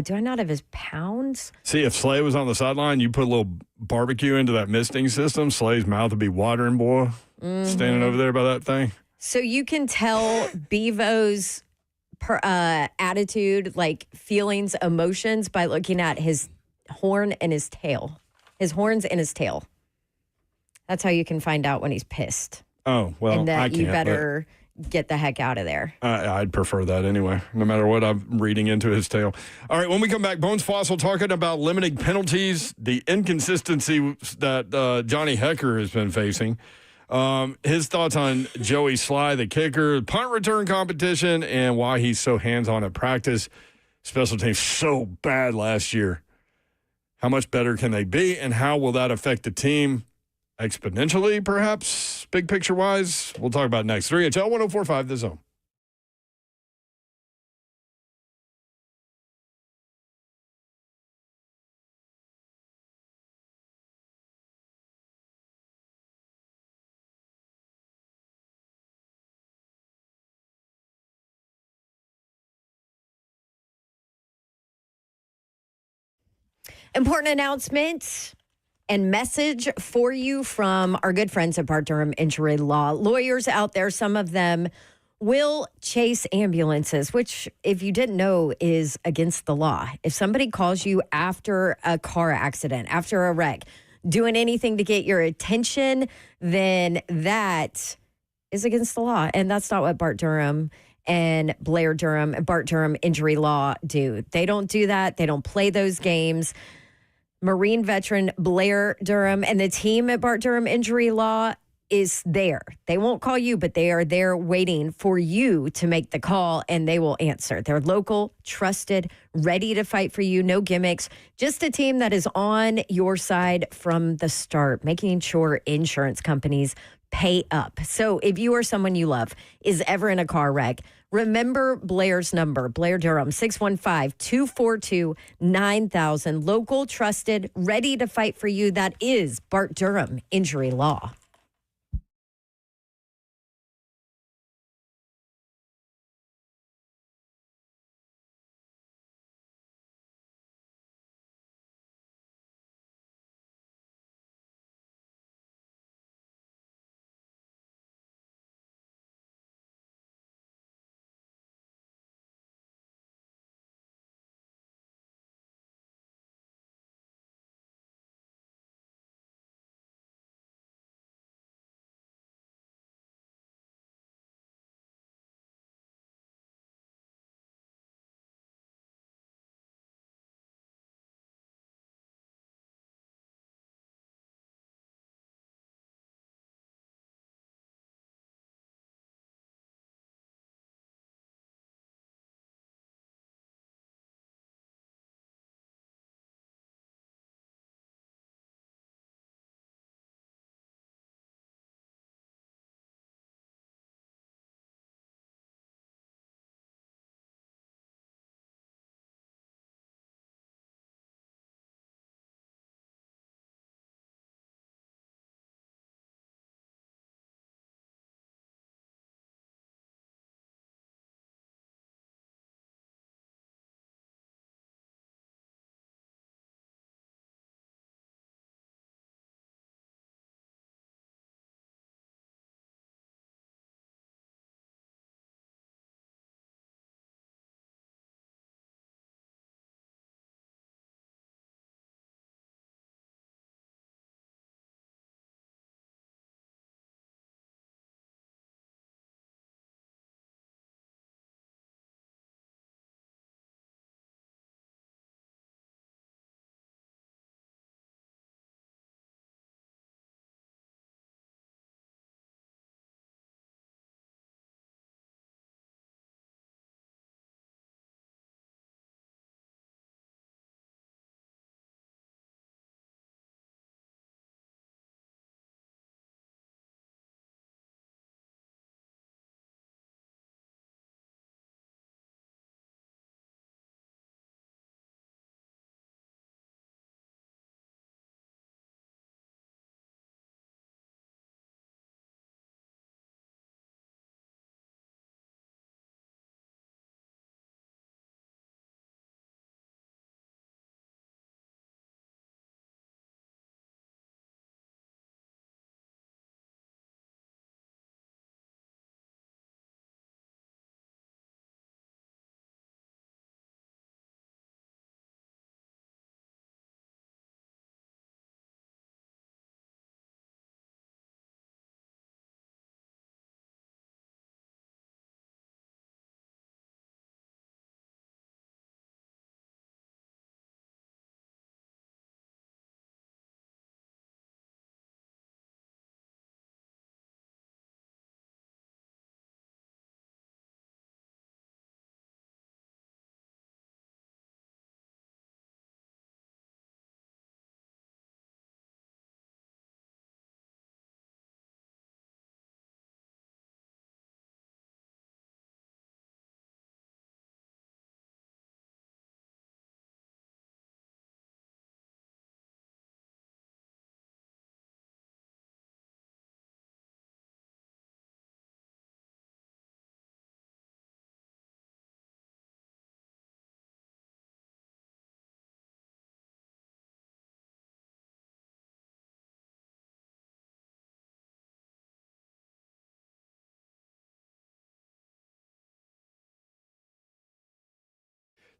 Do I not have his pounds? See, if Slay was on the sideline, you put a little barbecue into that misting system, Slay's mouth would be watering, boy, standing over there by that thing. So you can tell Bevo's attitude, like feelings, emotions, by looking at his horn and his tail. His horns and his tail. That's how you can find out when he's pissed. Oh, well, And that I can't. you better get the heck out of there. I'd prefer that anyway, no matter what I'm reading into his tail. All right, when we come back, Bones Fossil talking about limiting penalties, the inconsistency that Johnny Hecker has been facing, his thoughts on Joey Sly, the kicker, punt return competition, and why he's so hands-on at practice. Special teams so bad last year. How much better can they be, and how will that affect the team exponentially, perhaps, big picture-wise? We'll talk about it next. 3HL 1045, The Zone. Important announcement and message for you from our good friends at Bart Durham Injury Law. Lawyers out there, some of them will chase ambulances, which, if you didn't know, is against the law. If somebody calls you after a car accident, after a wreck, doing anything to get your attention, then that is against the law. And that's not what Bart Durham and Blair Durham and Bart Durham Injury Law do. They don't do that. They don't play those games. Marine veteran Blair Durham and the team at Bart Durham Injury Law is there. They won't call you, but they are there waiting for you to make the call, and they will answer. They're local, trusted, ready to fight for you. No gimmicks. Just a team that is on your side from the start, making sure insurance companies pay up. So if you or someone you love is ever in a car wreck, remember Blair's number, Blair Durham, 615-242-9000. Local, trusted, ready to fight for you. That is Bart Durham Injury Law.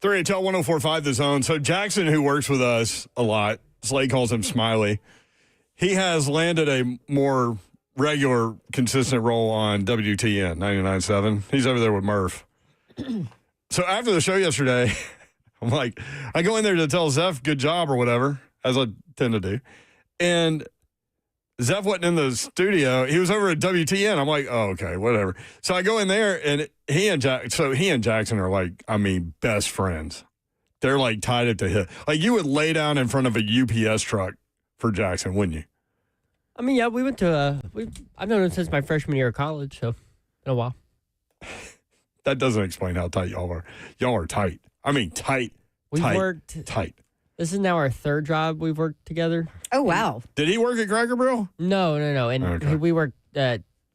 Three HL 1045 The Zone. So Jackson, who works with us a lot, Slade calls him Smiley. He has landed a more regular, consistent role on WTN 99.7. He's over there with Murph. So after the show yesterday, I'm like, I go in there to tell Zeph good job or whatever, as I tend to do. And Zeph wasn't in the studio. He was over at WTN. I'm like, oh, okay, whatever. So I go in there, and he and Jackson are like, I mean, best friends. They're like tied at the hip. Like you would lay down in front of a UPS truck for Jackson, wouldn't you? I mean, yeah, we went to. I've known him since my freshman year of college, so in a while. That doesn't explain how tight y'all are. Y'all are tight. I mean, tight. We've tight, worked. Tight. This is now our third job we've worked together. Oh, wow. Did he work at Cracker Barrel? No. And Okay. we worked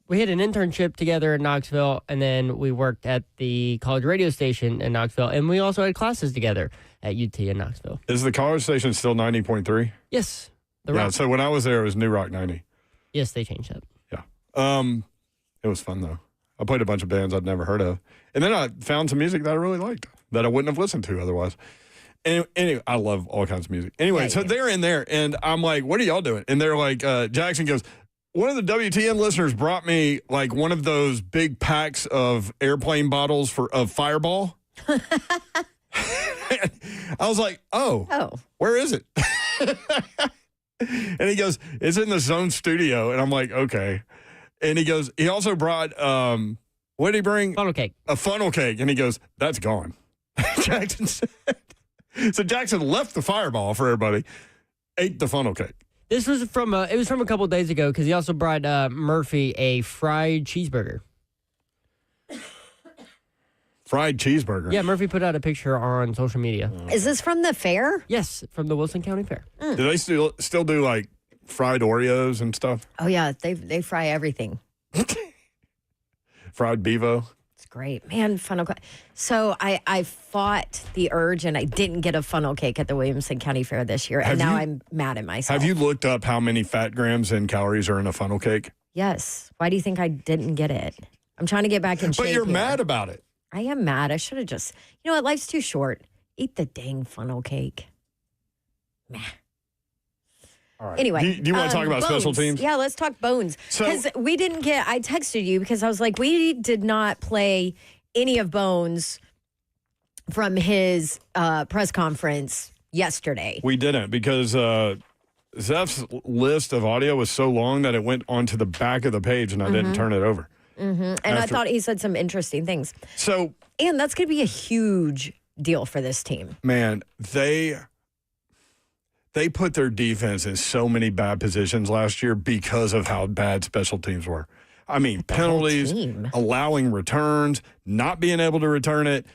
we had an internship together in Knoxville, and then we worked at the college radio station in Knoxville, and we also had classes together at UT in Knoxville. Is the college station still 90.3? Yes. The Yeah, Rock. so when I was there, it was New Rock 90. Yes, they changed that. Yeah. It was fun, though. I played a bunch of bands I'd never heard of. And then I found some music that I really liked that I wouldn't have listened to otherwise. Anyway, I love all kinds of music. Anyway, so they're in there, and I'm like, what are y'all doing? And they're like, Jackson goes, one of the WTN listeners brought me like one of those big packs of airplane bottles of Fireball. I was like, oh, where is it? And he goes, it's in the Zone studio. And I'm like, okay. And he goes, he also brought, what did he bring? Funnel cake. A funnel cake. And he goes, that's gone. Jackson said. So Jackson left the Fireball for everybody, ate the funnel cake. This was from it was from a couple days ago because he also brought Murphy a fried cheeseburger. Fried cheeseburger. Yeah, Murphy put out a picture on social media. Is this from the fair? Yes, from the Wilson County Fair. Do they still do like fried Oreos and stuff? Oh, yeah. They fry everything. Fried Bevo. It's great. Man, funnel cake. So I fought the urge, and I didn't get a funnel cake at the Williamson County Fair this year, and now I'm mad at myself. Have you looked up how many fat grams and calories are in a funnel cake? Yes. Why do you think I didn't get it? I'm trying to get back in shape. But you're here. mad about it. I am mad. I should have just, you know what? Life's too short. Eat the dang funnel cake. Meh. All right. Anyway. Do you want to talk about Bones. special teams? Yeah, let's talk Bones. Because we didn't get, I texted you because I was like, we did not play any of Bones from his press conference yesterday. We didn't because Zeph's list of audio was so long that it went onto the back of the page and I didn't turn it over. And I thought he said some interesting things. So, And that's going to be a huge deal for this team. man, they put their defense in so many bad positions last year because of how bad special teams were. I mean, penalties, allowing returns, not being able to return it,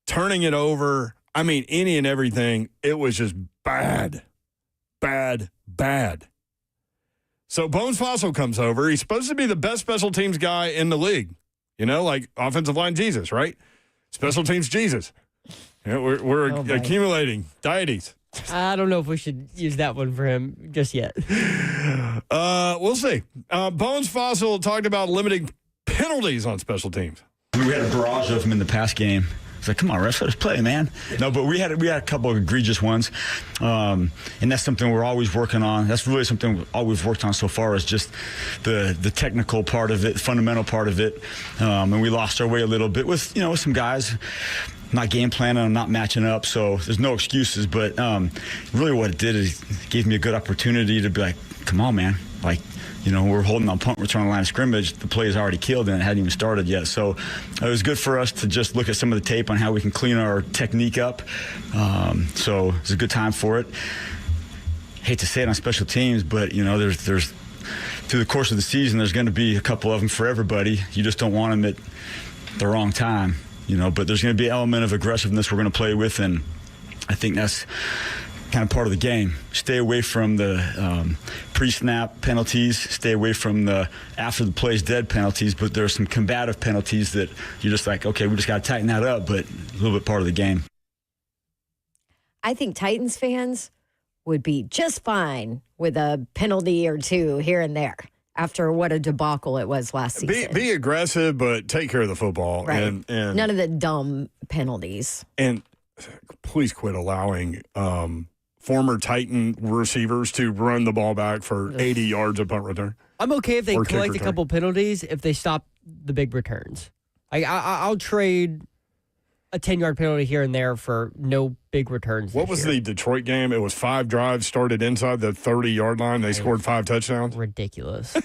turning it over. I mean, any and everything. It was just bad, bad, bad. So Bones Fossil comes over. He's supposed to be the best special teams guy in the league. You know, like offensive line Jesus, right? Special teams Jesus. You know, we're accumulating deities. I don't know if we should use that one for him just yet. We'll see. Bones Fossil talked about limiting penalties on special teams. We had a barrage of them in the past game. It's like, come on, refs, let us play, man. No, but we had a couple of egregious ones, and that's something we're always working on. That's really something all we've worked on so far is just the technical part of it, the fundamental part of it, and we lost our way a little bit with some guys not game planning and not matching up. So there's no excuses, but really what it did is it gave me a good opportunity to be like, come on, man, like. We're holding on punt return line of scrimmage. The play is already killed and it hadn't even started yet. So it was good for us to just look at some of the tape on how we can clean our technique up. So it's a good time for it. Hate to say it on special teams, but there's through the course of the season, there's going to be a couple of them for everybody. You just don't want them at the wrong time, But there's going to be an element of aggressiveness we're going to play with, and I think that's kind of part of the game. Stay away from the pre-snap penalties. Stay away from the after the play's dead penalties. But there's some combative penalties that you're just like, okay, we just got to tighten that up. But a little bit part of the game. I think Titans fans would be just fine with a penalty or two here and there after what a debacle it was last season. Be aggressive, but take care of the football. Right. And none of the dumb penalties. And please quit allowing former Titan receivers to run the ball back for 80 yards of punt return. I'm okay if they Or kick collect a return. couple penalties if they stop the big returns. I'll trade a 10-yard penalty here and there for no big returns. What was the Detroit game? It was 5 drives started inside the 30-yard line. They scored 5 touchdowns. Ridiculous.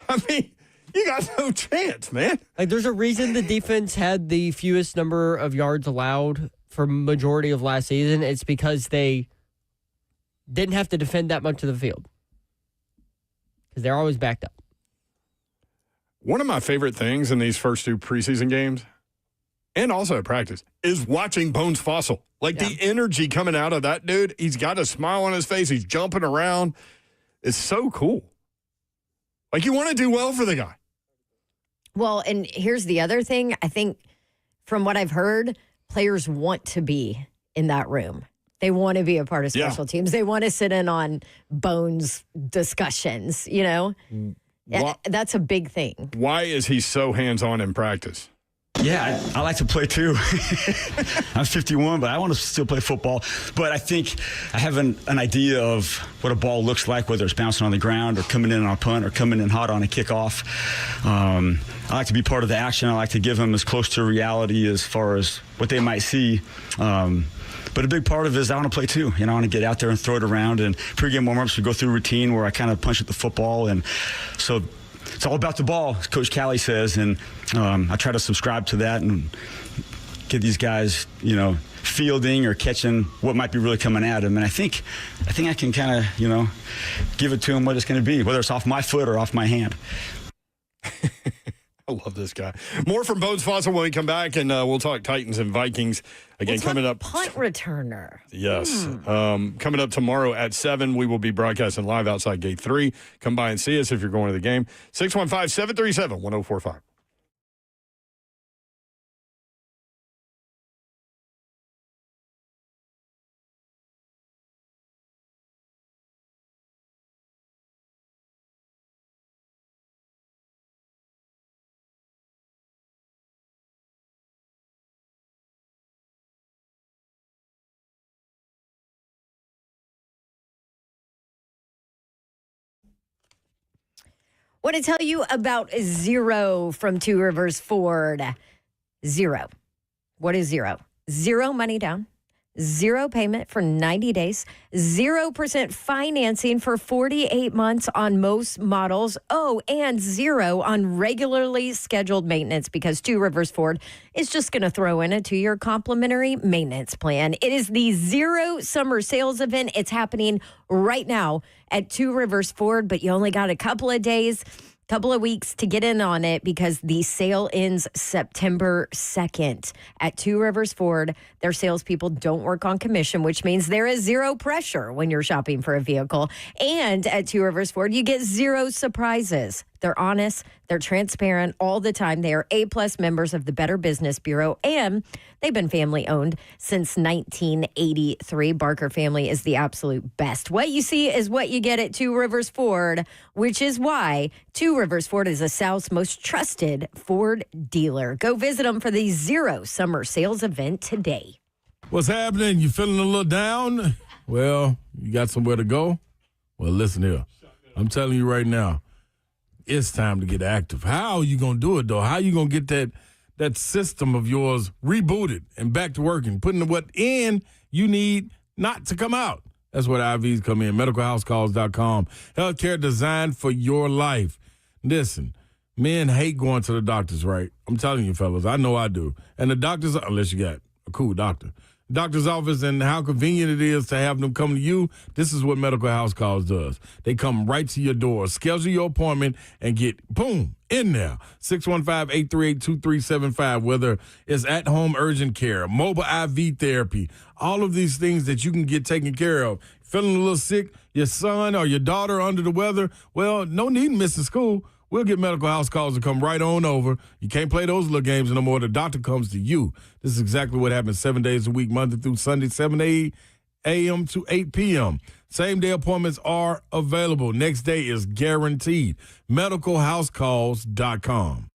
I mean, you got no chance, man. Like, there's a reason the defense had the fewest number of yards allowed for majority of last season. It's because they didn't have to defend that much of the field because they're always backed up. One of my favorite things in these first 2 preseason games, and also at practice, is watching Bones Fossil. Like, the energy coming out of that dude, he's got a smile on his face. He's jumping around. It's so cool. Like, you want to do well for the guy. Well, and here's the other thing. I think from what I've heard, players want to be in that room. They want to be a part of special teams. They want to sit in on Bones discussions, you know? That's a big thing. Why is he so hands-on in practice? Yeah, I like to play too. I'm 51, but I want to still play football. But I think I have an idea of what a ball looks like, whether it's bouncing on the ground or coming in on a punt or coming in hot on a kickoff. I like to be part of the action. I like to give them as close to reality as far as what they might see. But a big part of it is I want to play too. You know, I want to get out there and throw it around. And pregame warm-ups, we go through a routine where I kind of punch at the football. And so it's all about the ball, as Coach Callie says. And I try to subscribe to that and get these guys, you know, fielding or catching what might be really coming at them. And I think I can kind of, you know, give it to them what it's going to be, whether it's off my foot or off my hand. I love this guy. More from Bones Fossil when we come back, and we'll talk Titans and Vikings again coming up. Punt returner. Yes. Coming up tomorrow at 7, we will be broadcasting live outside Gate 3. Come by and see us if you're going to the game. 615-737-1045. Want to tell you about Zero from Two Rivers Ford. Zero. What is Zero? Zero money down, zero payment for 90 days, 0% financing for 48 months on most models. Oh, and zero on regularly scheduled maintenance because Two Rivers Ford is just going to throw in a 2-year complimentary maintenance plan. It is the Zero Summer Sales Event. It's happening right now at Two Rivers Ford, but you only got a couple of days, couple of weeks to get in on it because the sale ends September 2nd at Two Rivers Ford. Their salespeople don't work on commission, which means there is zero pressure when you're shopping for a vehicle. And at Two Rivers Ford, you get zero surprises. They're honest. They're transparent all the time. They are A-plus members of the Better Business Bureau, and they've been family-owned since 1983. Barker family is the absolute best. What you see is what you get at Two Rivers Ford, which is why Two Rivers Ford is the South's most trusted Ford dealer. Go visit them for the Zero Summer Sales Event today. What's happening? You feeling a little down? Well, you got somewhere to go? Well, listen here. I'm telling you right now, it's time to get active. How are you going to do it, though? How are you going to get that system of yours rebooted and back to working, putting what in you need not to come out? That's where the IVs come in. MedicalHouseCalls.com. Healthcare designed for your life. Listen, men hate going to the doctors, right? I'm telling you, fellas, I know I do. And the doctors, unless you got a cool doctor, doctor's office and how convenient it is to have them come to you, this is what Medical House Calls does. They come right to your door, schedule your appointment, and get, boom, in there. 615-838-2375, whether it's at-home urgent care, mobile IV therapy, all of these things that you can get taken care of. Feeling a little sick, your son or your daughter under the weather, well, no need missing school. We'll get Medical House Calls to come right on over. You can't play those little games no more. The doctor comes to you. This is exactly what happens 7 days a week, Monday through Sunday, 7 a.m. to 8 p.m. Same-day appointments are available. Next day is guaranteed. MedicalHouseCalls.com.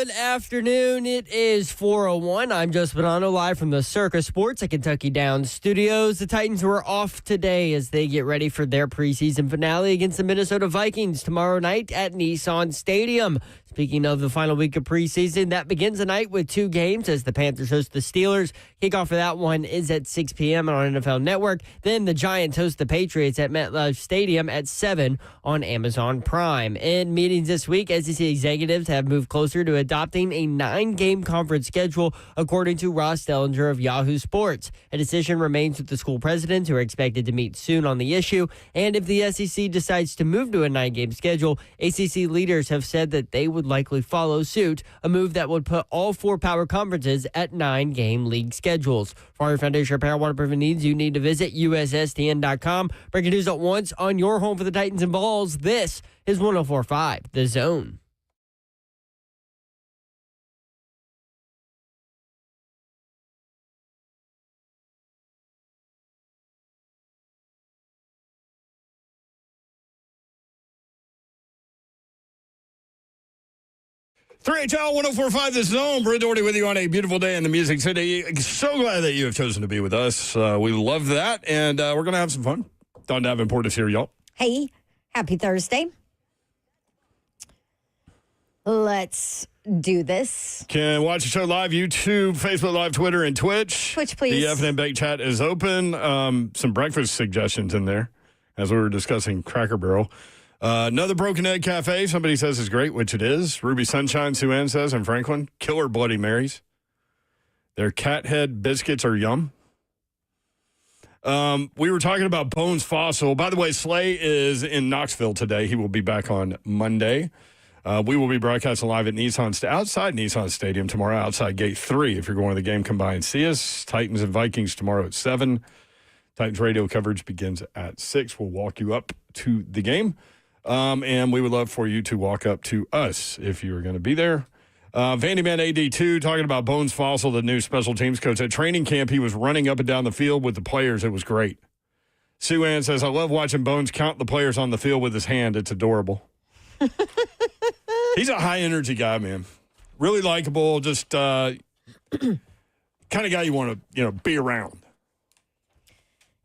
Good afternoon. It is 4:01. I'm Joe Spadano, live from the Circa Sports at Kentucky Downs Studios. The Titans were off today as they get ready for their preseason finale against the Minnesota Vikings tomorrow night at Nissan Stadium. Speaking of the final week of preseason, that begins tonight with 2 games as the Panthers host the Steelers. Kickoff for that one is at 6 p.m. on NFL Network. Then the Giants host the Patriots at MetLife Stadium at 7 on Amazon Prime. In meetings this week, SEC executives have moved closer to adopting a 9-game conference schedule, according to Ross Dellinger of Yahoo Sports. A decision remains with the school presidents, who are expected to meet soon on the issue. And if the SEC decides to move to a 9-game schedule, ACC leaders have said that they would likely follow suit, a move that would put all 4 power conferences at 9-game league schedules. For your foundation repair waterproofing needs, you need to visit USSTN.com. Breaking news at once on your home for the Titans and Balls. This is 104.5 The Zone. HL 104.5 The Zone. Brent Doherty with you on a beautiful day in the Music City. So glad that you have chosen to be with us. We love that, and we're going to have some fun. Don Davenport is here, y'all. Hey, happy Thursday. Let's do this. Can watch the show live, YouTube, Facebook Live, Twitter, and Twitch. Twitch, please. The F&M Bake Chat is open. Some breakfast suggestions in there, as we were discussing Cracker Barrel. Another Broken Egg Cafe, somebody says is great, which it is. Ruby Sunshine, Sue Ann says, in Franklin. Killer Bloody Marys. Their cat head biscuits are yum. We were talking about Bones Fossil. By the way, Slay is in Knoxville today. He will be back on Monday. We will be broadcasting live at outside Nissan Stadium tomorrow, outside Gate 3. If you're going to the game, come by and see us. Titans and Vikings tomorrow at 7. Titans radio coverage begins at 6. We'll walk you up to the game. And we would love for you to walk up to us if you're going to be there. Vandyman AD2 talking about Bones Fossil, the new special teams coach. At training camp, he was running up and down the field with the players. It was great. Sue Ann says, I love watching Bones count the players on the field with his hand. It's adorable. He's a high-energy guy, man. Really likable, just kind of guy you want to be around.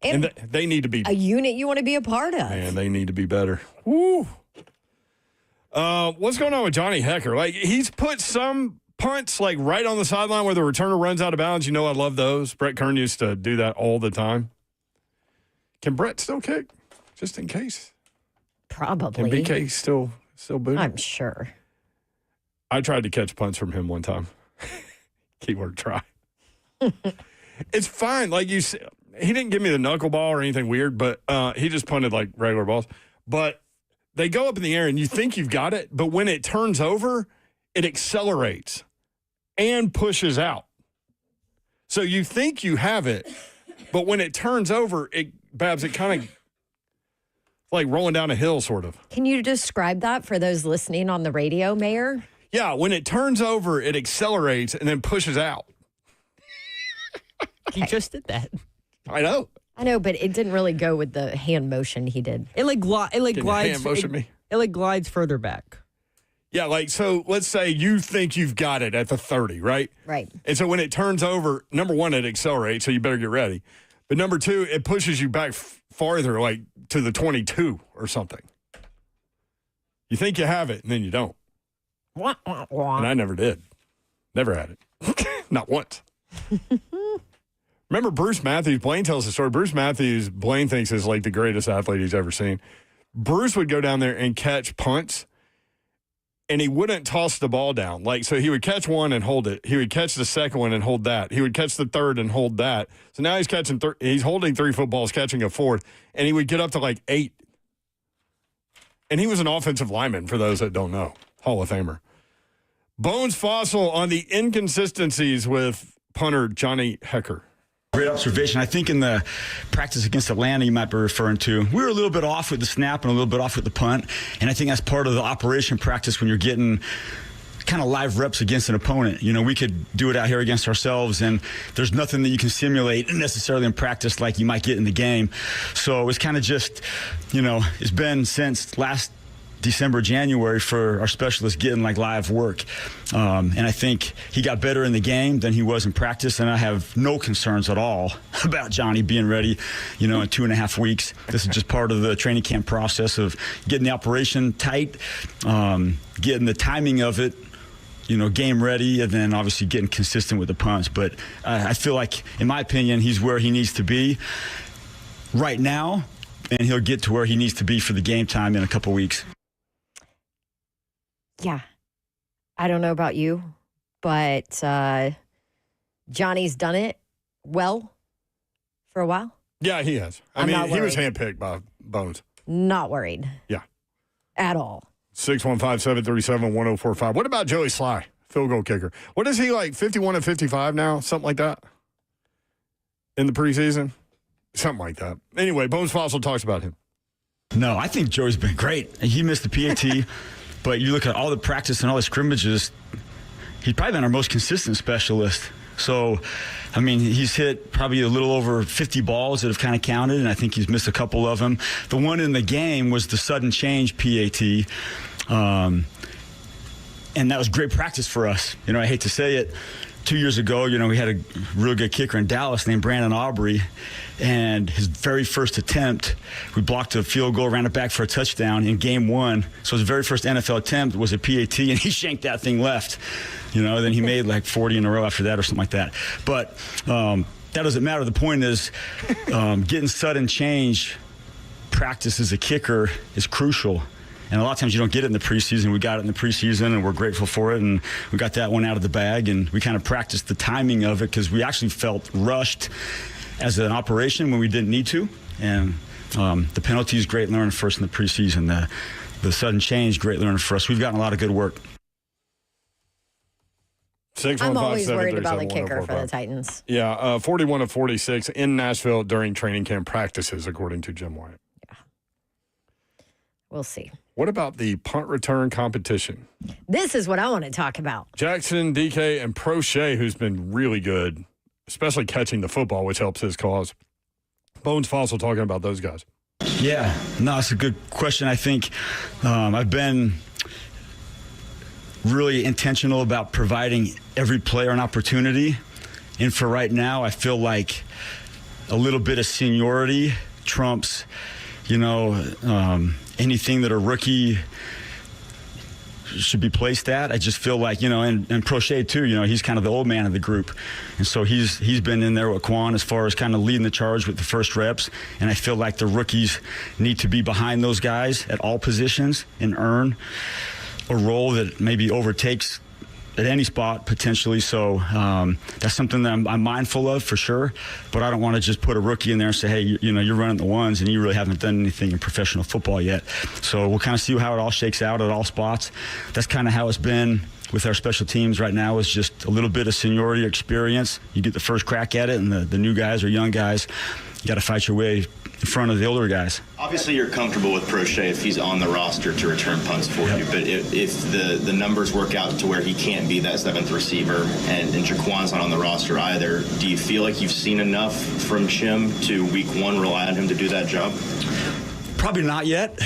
And they need to be a unit you want to be a part of. Man, they need to be better. Woo. What's going on with Johnny Hekker? Like, he's put some punts like right on the sideline where the returner runs out of bounds. You know, I love those. Brett Kern used to do that all the time. Can Brett still kick? Just in case. Probably. Can BK still boot? I'm sure. I tried to catch punts from him one time. Keyword try. It's fine. Like you said, he didn't give me the knuckleball or anything weird, but he just punted like regular balls. But they go up in the air, and you think you've got it, but when it turns over, it accelerates and pushes out. So you think you have it, but when it turns over, it kind of like rolling down a hill, sort of. Can you describe that for those listening on the radio, Mayor? Yeah, when it turns over, it accelerates and then pushes out. He just did that. I know, but it didn't really go with the hand motion he did. It glides. Hand motion me. It glides further back. Yeah, so let's say you think you've got it at the 30, right? Right. And so when it turns over, number one, it accelerates, so you better get ready. But number two, it pushes you back farther, like to the 22 or something. You think you have it, and then you don't. Wah, wah, wah. And I never did. Never had it. Not once. Remember Bruce Matthews? Blaine tells the story. Bruce Matthews, Blaine thinks is like the greatest athlete he's ever seen. Bruce would go down there and catch punts, and he wouldn't toss the ball down. So he would catch one and hold it. He would catch the second one and hold that. He would catch the third and hold that. So now he's catching. He's holding 3 footballs, catching a fourth, and he would get up to like 8. And he was an offensive lineman, for those that don't know. Hall of Famer. Bones Fossil on the inconsistencies with punter Johnny Hekker. Great observation. I think in the practice against Atlanta you might be referring to, we were a little bit off with the snap and a little bit off with the punt. And I think that's part of the operation practice when you're getting kind of live reps against an opponent. We could do it out here against ourselves, and there's nothing that you can simulate necessarily in practice like you might get in the game. So it's kind of just, it's been since last December, January for our specialists getting like live work. And I think he got better in the game than he was in practice. And I have no concerns at all about Johnny being ready, in 2.5 weeks. This is just part of the training camp process of getting the operation tight, getting the timing of it, game ready, and then obviously getting consistent with the punch. But I feel like, in my opinion, he's where he needs to be right now, and he'll get to where he needs to be for the game time in a couple weeks. Yeah. I don't know about you, but Johnny's done it well for a while. Yeah, he has. I mean, he was handpicked by Bones. Not worried. Yeah. At all. 615-737-1045. What about Joey Sly, field goal kicker? What is he like, 51 and 55 now? Something like that? In the preseason? Something like that. Anyway, Bones Fossil talks about him. No, I think Joey's been great. He missed the PAT, but you look at all the practice and all the scrimmages, he's probably been our most consistent specialist. So, I mean, he's hit probably a little over 50 balls that have kind of counted, and I think he's missed a couple of them. The one in the game was the sudden change PAT, and that was great practice for us. I hate to say it. 2 years ago, we had a real good kicker in Dallas named Brandon Aubrey, and his very first attempt, we blocked a field goal, ran it back for a touchdown in game 1. So his very first NFL attempt was a PAT, and he shanked that thing left. Then he made like 40 in a row after that or something like that. But that doesn't matter. The point is getting sudden change practice as a kicker is crucial. And a lot of times you don't get it in the preseason. We got it in the preseason, and we're grateful for it. And we got that one out of the bag, and we kind of practiced the timing of it because we actually felt rushed as an operation when we didn't need to. And the penalty is great learning for us in the preseason. The sudden change, great learning for us. We've gotten a lot of good work. I'm always worried about the kicker for the Titans. Yeah, 41 of 46 in Nashville during training camp practices, according to Jim Wyatt. Yeah. We'll see. What about the punt return competition? This is what I want to talk about. Jackson, DK, and Prochet, who's been really good, especially catching the football, which helps his cause. Bones Fossil talking about those guys. Yeah, no, it's a good question. I think I've been really intentional about providing every player an opportunity. And for right now, I feel like a little bit of seniority trumps, anything that a rookie should be placed at. I just feel like, and Prochet too, he's kind of the old man of the group. And so he's been in there with Quan as far as kind of leading the charge with the first reps. And I feel like the rookies need to be behind those guys at all positions and earn a role that maybe overtakes at any spot potentially. So that's something that I'm mindful of for sure. But I don't want to just put a rookie in there and say, hey, you're running the ones and you really haven't done anything in professional football yet. So we'll kind of see how it all shakes out at all spots. That's kind of how it's been with our special teams right now, is just a little bit of seniority experience. You get the first crack at it, and the new guys or young guys, you got to fight your way in front of the older guys. Obviously, you're comfortable with Prochet if he's on the roster to return punts for you, but if the numbers work out to where he can't be that seventh receiver and Jaquan's not on the roster either, do you feel like you've seen enough from Chim to week 1 rely on him to do that job? Probably not yet.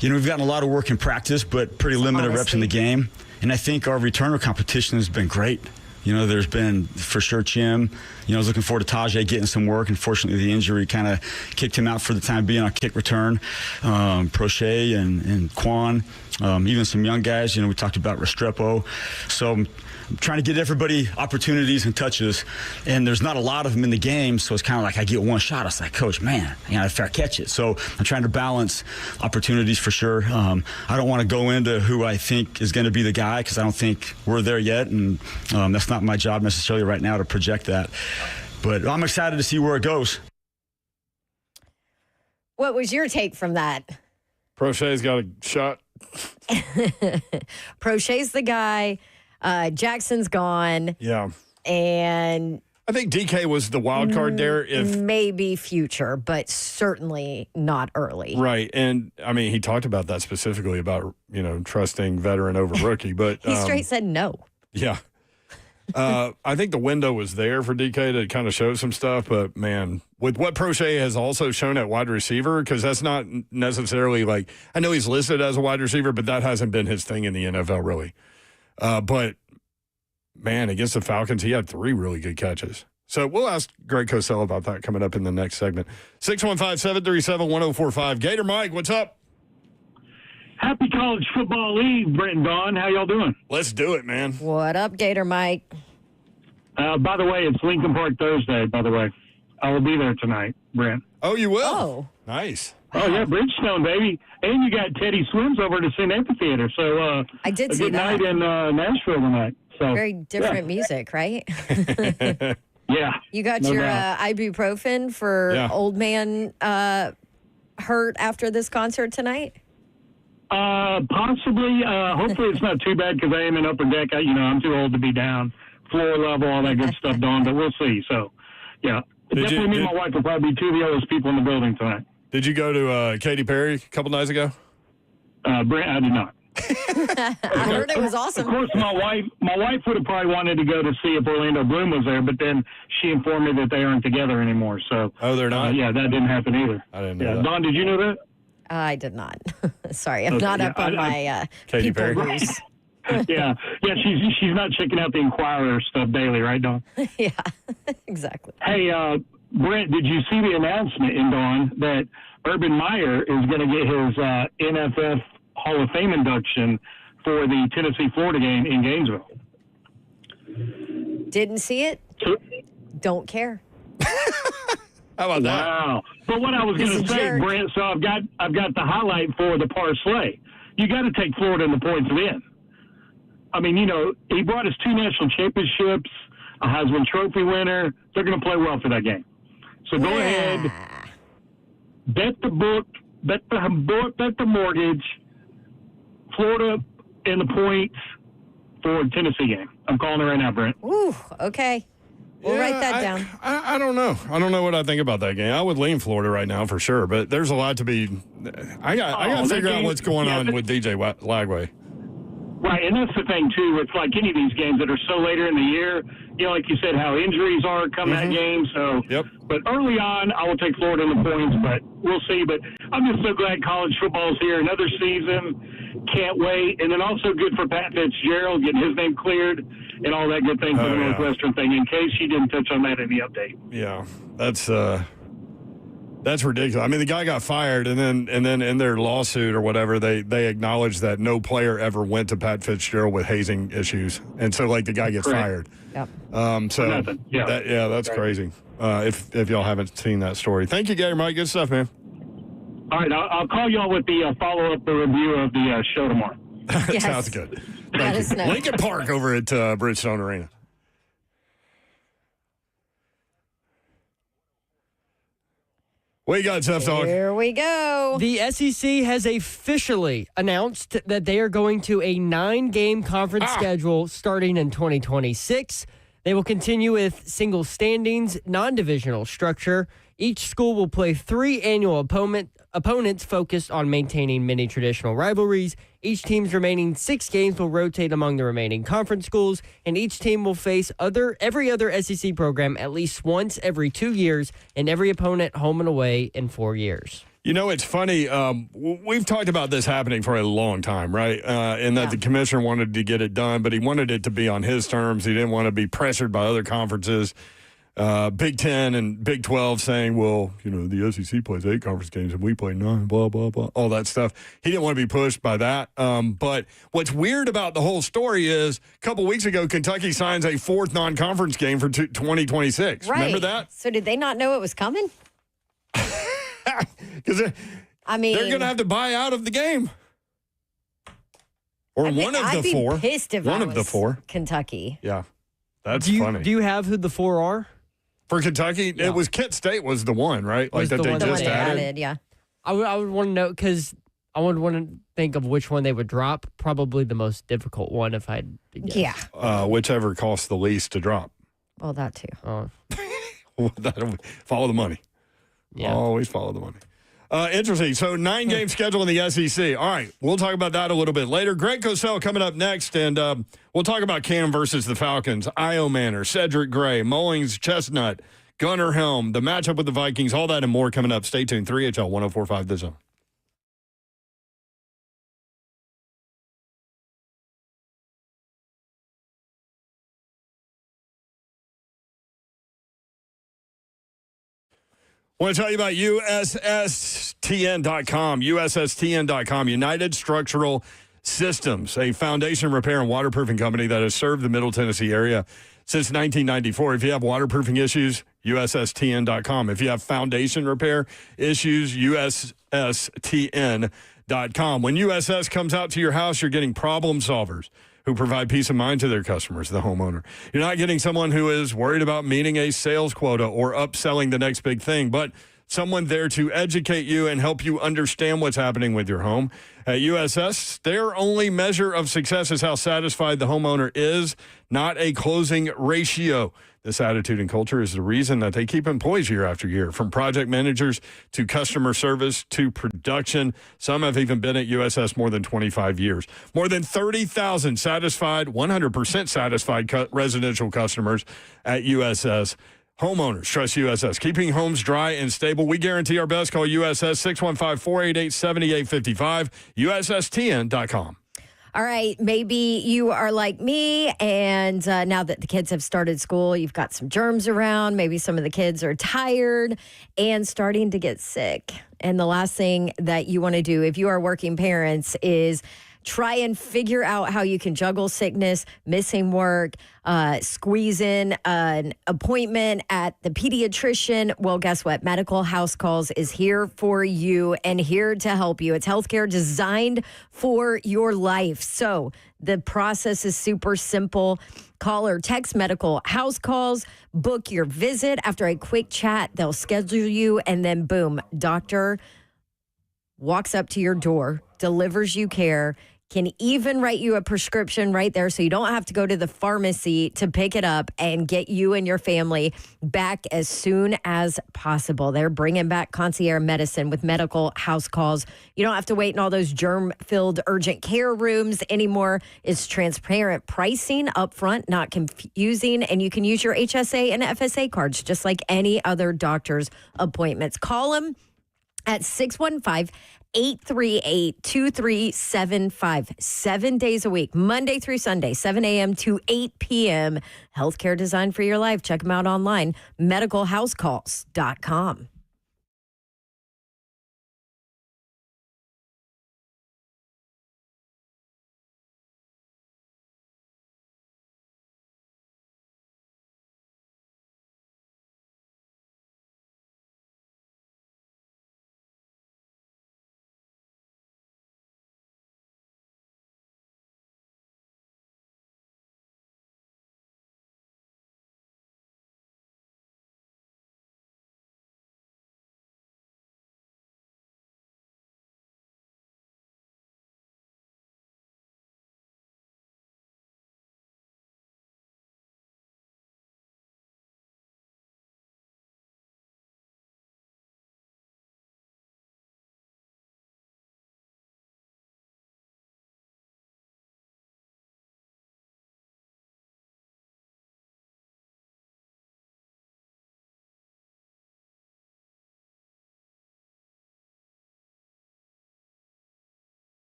We've gotten a lot of work in practice, but pretty limited reps in the game. And I think our returner competition has been great. There's been, for sure, Chim. I was looking forward to Tajay getting some work. Unfortunately, the injury kind of kicked him out for the time being on kick return. Prochet and Quan, even some young guys. We talked about Restrepo. So I'm trying to get everybody opportunities and touches. And there's not a lot of them in the game, so it's kind of like I get one shot. I was like, Coach, man, I got to fair catch it. So I'm trying to balance opportunities for sure. I don't want to go into who I think is going to be the guy because I don't think we're there yet. And that's not my job necessarily right now to project that. But I'm excited to see where it goes. What was your take from that? Prochet's got a shot. Prochet's the guy. Jackson's gone. Yeah. And I think DK was the wild card there. If maybe future, but certainly not early. Right. And I mean, he talked about that specifically about, trusting veteran over rookie, but he straight said no. Yeah. I think the window was there for DK to kind of show some stuff, but man, with what Prochet has also shown at wide receiver, because that's not necessarily like, I know he's listed as a wide receiver, but that hasn't been his thing in the NFL really. But man, against the Falcons, he had 3 really good catches. So we'll ask Greg Cosell about that coming up in the next segment. 615-737-1045. Gator Mike, what's up? Happy College Football Eve, Brent and Don. How y'all doing? Let's do it, man. What up, Gator Mike? By the way, it's Lincoln Park Thursday, by the way. I will be there tonight, Brent. Oh, you will? Oh. Nice. Oh, yeah, Bridgestone, baby. And you got Teddy Swims over to St. Amphitheater. So I did a see good that. night in Nashville tonight. So Very different music, right? Yeah. You got No your doubt. ibuprofen for Yeah. old man hurt after this concert tonight? Possibly. Hopefully it's not too bad because I am in upper deck. I'm too old to be down. Floor level, all that good stuff, Don, but we'll see. So, yeah. Definitely me and my wife will probably be 2 of the oldest people in the building tonight. Did you go to Katy Perry a couple nights ago? Brent, I did not. I heard it was awesome. Of course, my wife would have probably wanted to go to see if Orlando Bloom was there, but then she informed me that they aren't together anymore. So, Oh, they're not? yeah, that didn't happen either. I didn't know that. Don, did you know that? I did not. Sorry, I'm Okay, not yeah, up on my Katy people Perry. news. Yeah, she's not checking out the Inquirer stuff daily, right, Don? Yeah, exactly. Hey, Brent, did you see the announcement in Dawn that Urban Meyer is going to get his NFF Hall of Fame induction for the Tennessee-Florida game in Gainesville? Didn't see it. Don't care. How about that? Wow. But what I was going He's a to say, jerk. Brent, so I've got the highlight for the parlay. You got to take Florida in the points win. I mean, he brought us 2 national championships, a Heisman Trophy winner. They're going to play well for that game. So go ahead, bet the book, bet the mortgage, Florida in the points for Tennessee game. I'm calling it right now, Brent. Ooh, okay. We'll write that down. I don't know. I don't know what I think about that game. I would lean Florida right now for sure, but there's a lot to be. I got to figure out what's going on with DJ Lagway. Right, and that's the thing, too. It's like any of these games that are so later in the year, like you said, how injuries are come that game. So, Yep. But early on, I will take Florida in the points, but we'll see. But I'm just so glad college football's here. Another season. Can't wait. And then also good for Pat Fitzgerald getting his name cleared and all that good thing for the yeah. Northwestern thing, in case you didn't touch on that in the update. Yeah, that's ridiculous. I mean, the guy got fired, and then in their lawsuit or whatever, they acknowledged that no player ever went to Pat Fitzgerald with hazing issues, and so the guy gets Correct. fired. Yep. So Nothing. Yeah. that's crazy. If y'all haven't seen that story, thank you, Gator Mike. Good stuff, man. All right, I'll call y'all with the follow-up review of the show tomorrow. Yes. Sounds good. Let Thank us you. know. Lincoln Park over at Bridgestone Arena. What you got, Tough Dog? Here we go. The SEC has officially announced that they are going to a 9-game conference schedule starting in 2026. They will continue with single standings, non-divisional structure. Each school will play 3 annual opponents focused on maintaining many traditional rivalries. Each team's remaining 6 games will rotate among the remaining conference schools, and each team will face every other SEC program at least once every 2 years, and every opponent home and away in 4 years. It's funny. We've talked about this happening for a long time, right? And that the commissioner wanted to get it done, but he wanted it to be on his terms. He didn't want to be pressured by other conferences. Big 10 and Big 12 saying, well, the SEC plays 8 conference games and we play 9, blah, blah, blah, all that stuff. He didn't want to be pushed by that. But what's weird about the whole story is a couple weeks ago, Kentucky signs a 4th non-conference game for 2026. Right. Remember that? So did they not know it was coming? Because they're going to have to buy out of the game. Or one of I'd the 4. be pissed if One I of the was 4. Kentucky. Yeah. That's Do funny. you have who the 4 are? For Kentucky, Yeah. it was Kent State was the one, right? Was the they one The one just they added. added, yeah. I would want to know because I would want to think of which one they would drop. Probably the most difficult one if I had to guess. Yeah. Whichever costs the least to drop. Well, that too. Oh, Follow the money. yeah. Always follow the money. Interesting. So 9-game schedule in the SEC. All right, we'll talk about that a little bit later. Greg Cosell coming up next, and we'll talk about Cam versus the Falcons, Io Manor, Cedric Gray, Mullings, Chestnut, Gunnar Helm, the matchup with the Vikings, all that and more coming up. Stay tuned. 3HL 104.5 The Zone. I want to tell you about USSTN.com. USSTN.com, United Structural Systems, a foundation repair and waterproofing company that has served the Middle Tennessee area since 1994. If you have waterproofing issues, USSTN.com. If you have foundation repair issues, USSTN.com. When USS comes out to your house, you're getting problem solvers who provide peace of mind to their customers, the homeowner. You're not getting someone who is worried about meeting a sales quota or upselling the next big thing, but someone there to educate you and help you understand what's happening with your home. At USS, their only measure of success is how satisfied the homeowner is, not a closing ratio. This attitude and culture is the reason that they keep employees year after year, from project managers to customer service to production. Some have even been at USS more than 25 years. More than 30,000 satisfied, 100% satisfied residential customers at USS. Homeowners trust USS. Keeping homes dry and stable. We guarantee our best. Call USS 615-488-7855. USSTN.com. All right, maybe you are like me, and now that the kids have started school, you've got some germs around. Maybe some of the kids are tired and starting to get sick. And the last thing that you want to do if you are working parents is try and figure out how you can juggle sickness, missing work, squeeze in an appointment at the pediatrician. Well, guess what? Medical House Calls is here for you and here to help you. It's healthcare designed for your life. So the process is super simple. Call or text Medical House Calls, book your visit. After a quick chat, they'll schedule you, and then boom, doctor walks up to your door, delivers you care, can even write you a prescription right there so you don't have to go to the pharmacy to pick it up, and get you and your family back as soon as possible. They're bringing back concierge medicine with Medical House Calls. You don't have to wait in all those germ-filled urgent care rooms anymore. It's transparent pricing up front, not confusing, and you can use your HSA and FSA cards just like any other doctor's appointments. Call them at 615-838-2375. 7 days a week, Monday through Sunday, 7 a.m. to 8 p.m. Healthcare designed for your life. Check them out online, medicalhousecalls.com.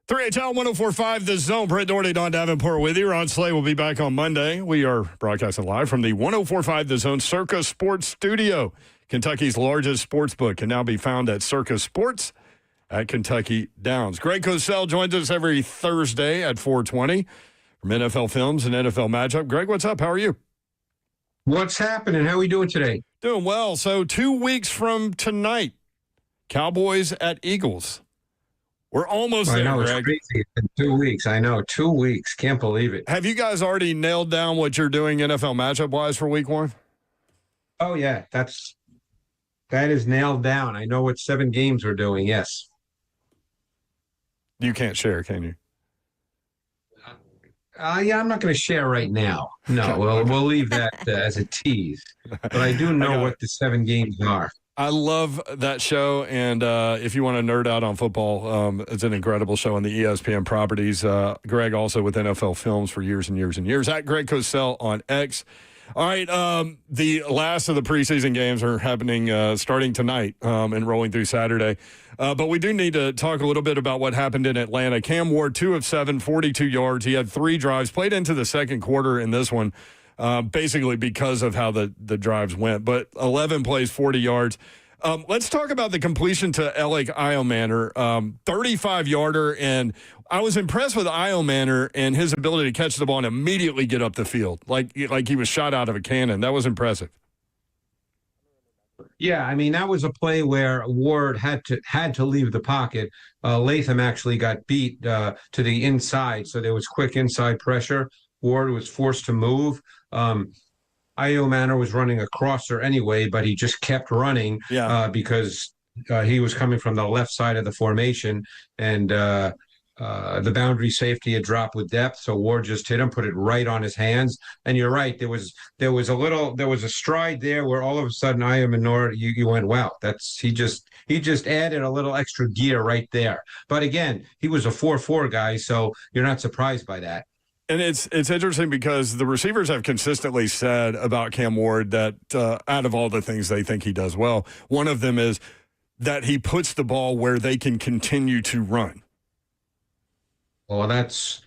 3HL 104.5 The Zone. Brett Doherty, Don Davenport with you. Ron Slay will be back on Monday. We are broadcasting live from the 104.5 The Zone Circa Sports Studio. Kentucky's largest sports book can now be found at Circa Sports at Kentucky Downs. Greg Cosell joins us every Thursday at 4:20 from NFL Films and NFL Matchup. Greg, what's up? How are you? What's happening? How are we doing today? Doing well. So 2 weeks from tonight, Cowboys at Eagles. We're almost there, I know, Greg. it's crazy. It's been 2 weeks. I know, 2 weeks. Can't believe it. Have you guys already nailed down what you're doing NFL matchup-wise for week one? Oh, yeah. That is nailed down. I know what 7 games we're doing, yes. You can't share, can you? Yeah, I'm not going to share right now. No, we'll leave that as a tease. But I do know what the 7 games are. I love that show, and if you want to nerd out on football, it's an incredible show on the ESPN properties. Greg also with NFL Films for years and years and years. At Greg Cosell on X. All right, the last of the preseason games are happening starting tonight and rolling through Saturday. But we do need to talk a little bit about what happened in Atlanta. Cam Ward, 2 of 7, 42 yards. He had 3 drives, played into the second quarter in this one. Basically because of how the drives went. But 11 plays, 40 yards. Let's talk about the completion to Alec Iomanner, 35-yarder. And I was impressed with Iomanner and his ability to catch the ball and immediately get up the field, like he was shot out of a cannon. That was impressive. Yeah, I mean, that was a play where Ward had to leave the pocket. Latham actually got beat to the inside, so there was quick inside pressure. Ward was forced to move. Iomanner was running a crosser anyway, but he just kept running because he was coming from the left side of the formation, and the boundary safety had dropped with depth, so Ward just hit him, put it right on his hands. And you're right, there was a stride there where all of a sudden Iomanner, you went, wow, he just added a little extra gear right there. But again, he was a 4-4 guy, so you're not surprised by that. And it's interesting because the receivers have consistently said about Cam Ward that out of all the things they think he does well, one of them is that he puts the ball where they can continue to run. Well, that's,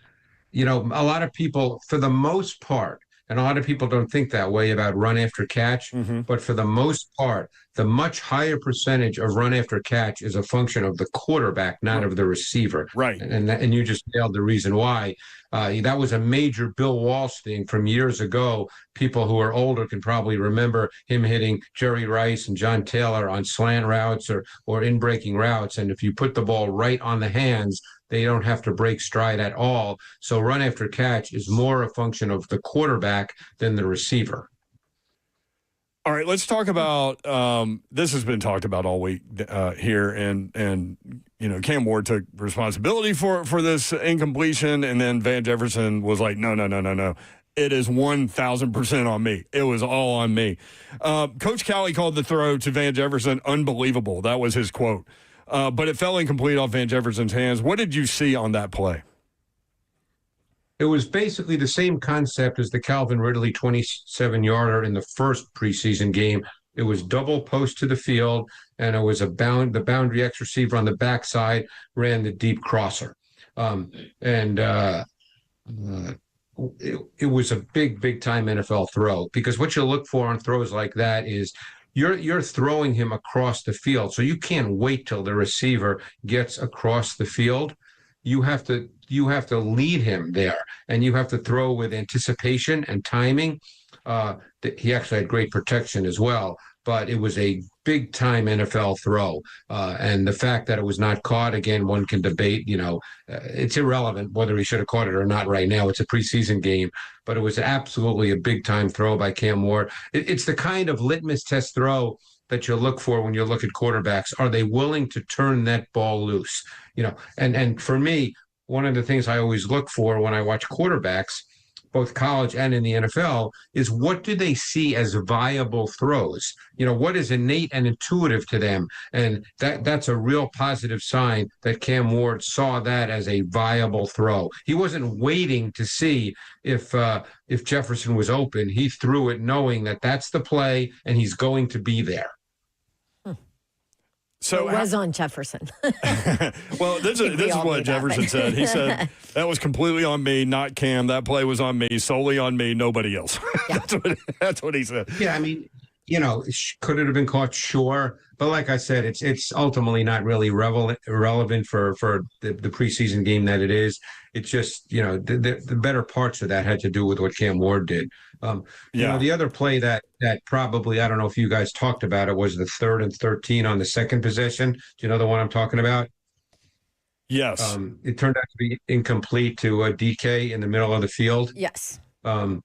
a lot of people, for the most part, and a lot of people don't think that way about run after catch, but for the most part, the much higher percentage of run after catch is a function of the quarterback, not of the receiver. Right. And you just nailed the reason why. That was a major Bill Walsh thing from years ago. People who are older can probably remember him hitting Jerry Rice and John Taylor on slant routes or in breaking routes. And if you put the ball right on the hands, they don't have to break stride at all. So run after catch is more a function of the quarterback than the receiver. All right, let's talk about this has been talked about all week here, and Cam Ward took responsibility for this incompletion, and then Van Jefferson was like, no. It is 1,000% on me. It was all on me. Coach Cowley called the throw to Van Jefferson unbelievable. That was his quote. But it fell incomplete off Van Jefferson's hands. What did you see on that play? It was basically the same concept as the Calvin Ridley 27-yarder in the first preseason game. It was double post to the field, and it was the boundary X receiver on the backside ran the deep crosser. It was a big time NFL throw, because what you look for on throws like that is you're throwing him across the field. So you can't wait till the receiver gets across the field. You have to lead him there, and you have to throw with anticipation and timing. He actually had great protection as well, but it was a big time NFL throw. And the fact that it was not caught, again, one can debate, it's irrelevant whether he should have caught it or not right now. It's a preseason game, but it was absolutely a big time throw by Cam Ward. It's the kind of litmus test throw that you look for when you look at quarterbacks. Are they willing to turn that ball loose? And for me, one of the things I always look for when I watch quarterbacks, both college and in the NFL, is what do they see as viable throws? What is innate and intuitive to them? And that's a real positive sign that Cam Ward saw that as a viable throw. He wasn't waiting to see if Jefferson was open. He threw it knowing that that's the play and he's going to be there. So It was on Jefferson. well, this is all what knew that, Jefferson but- said. He said, that was completely on me, not Cam. That play was on me, solely on me, nobody else. Yeah. That's what he said. Yeah, I mean, could it have been caught? Sure, but like I said, it's ultimately not really relevant for the preseason game that it is. It's just the better parts of that had to do with what Cam Ward did. The other play that probably, I don't know if you guys talked about it, was the 3rd and 13 on the second possession. Do you know the one I'm talking about? Yes. It turned out to be incomplete to DK in the middle of the field. Yes. That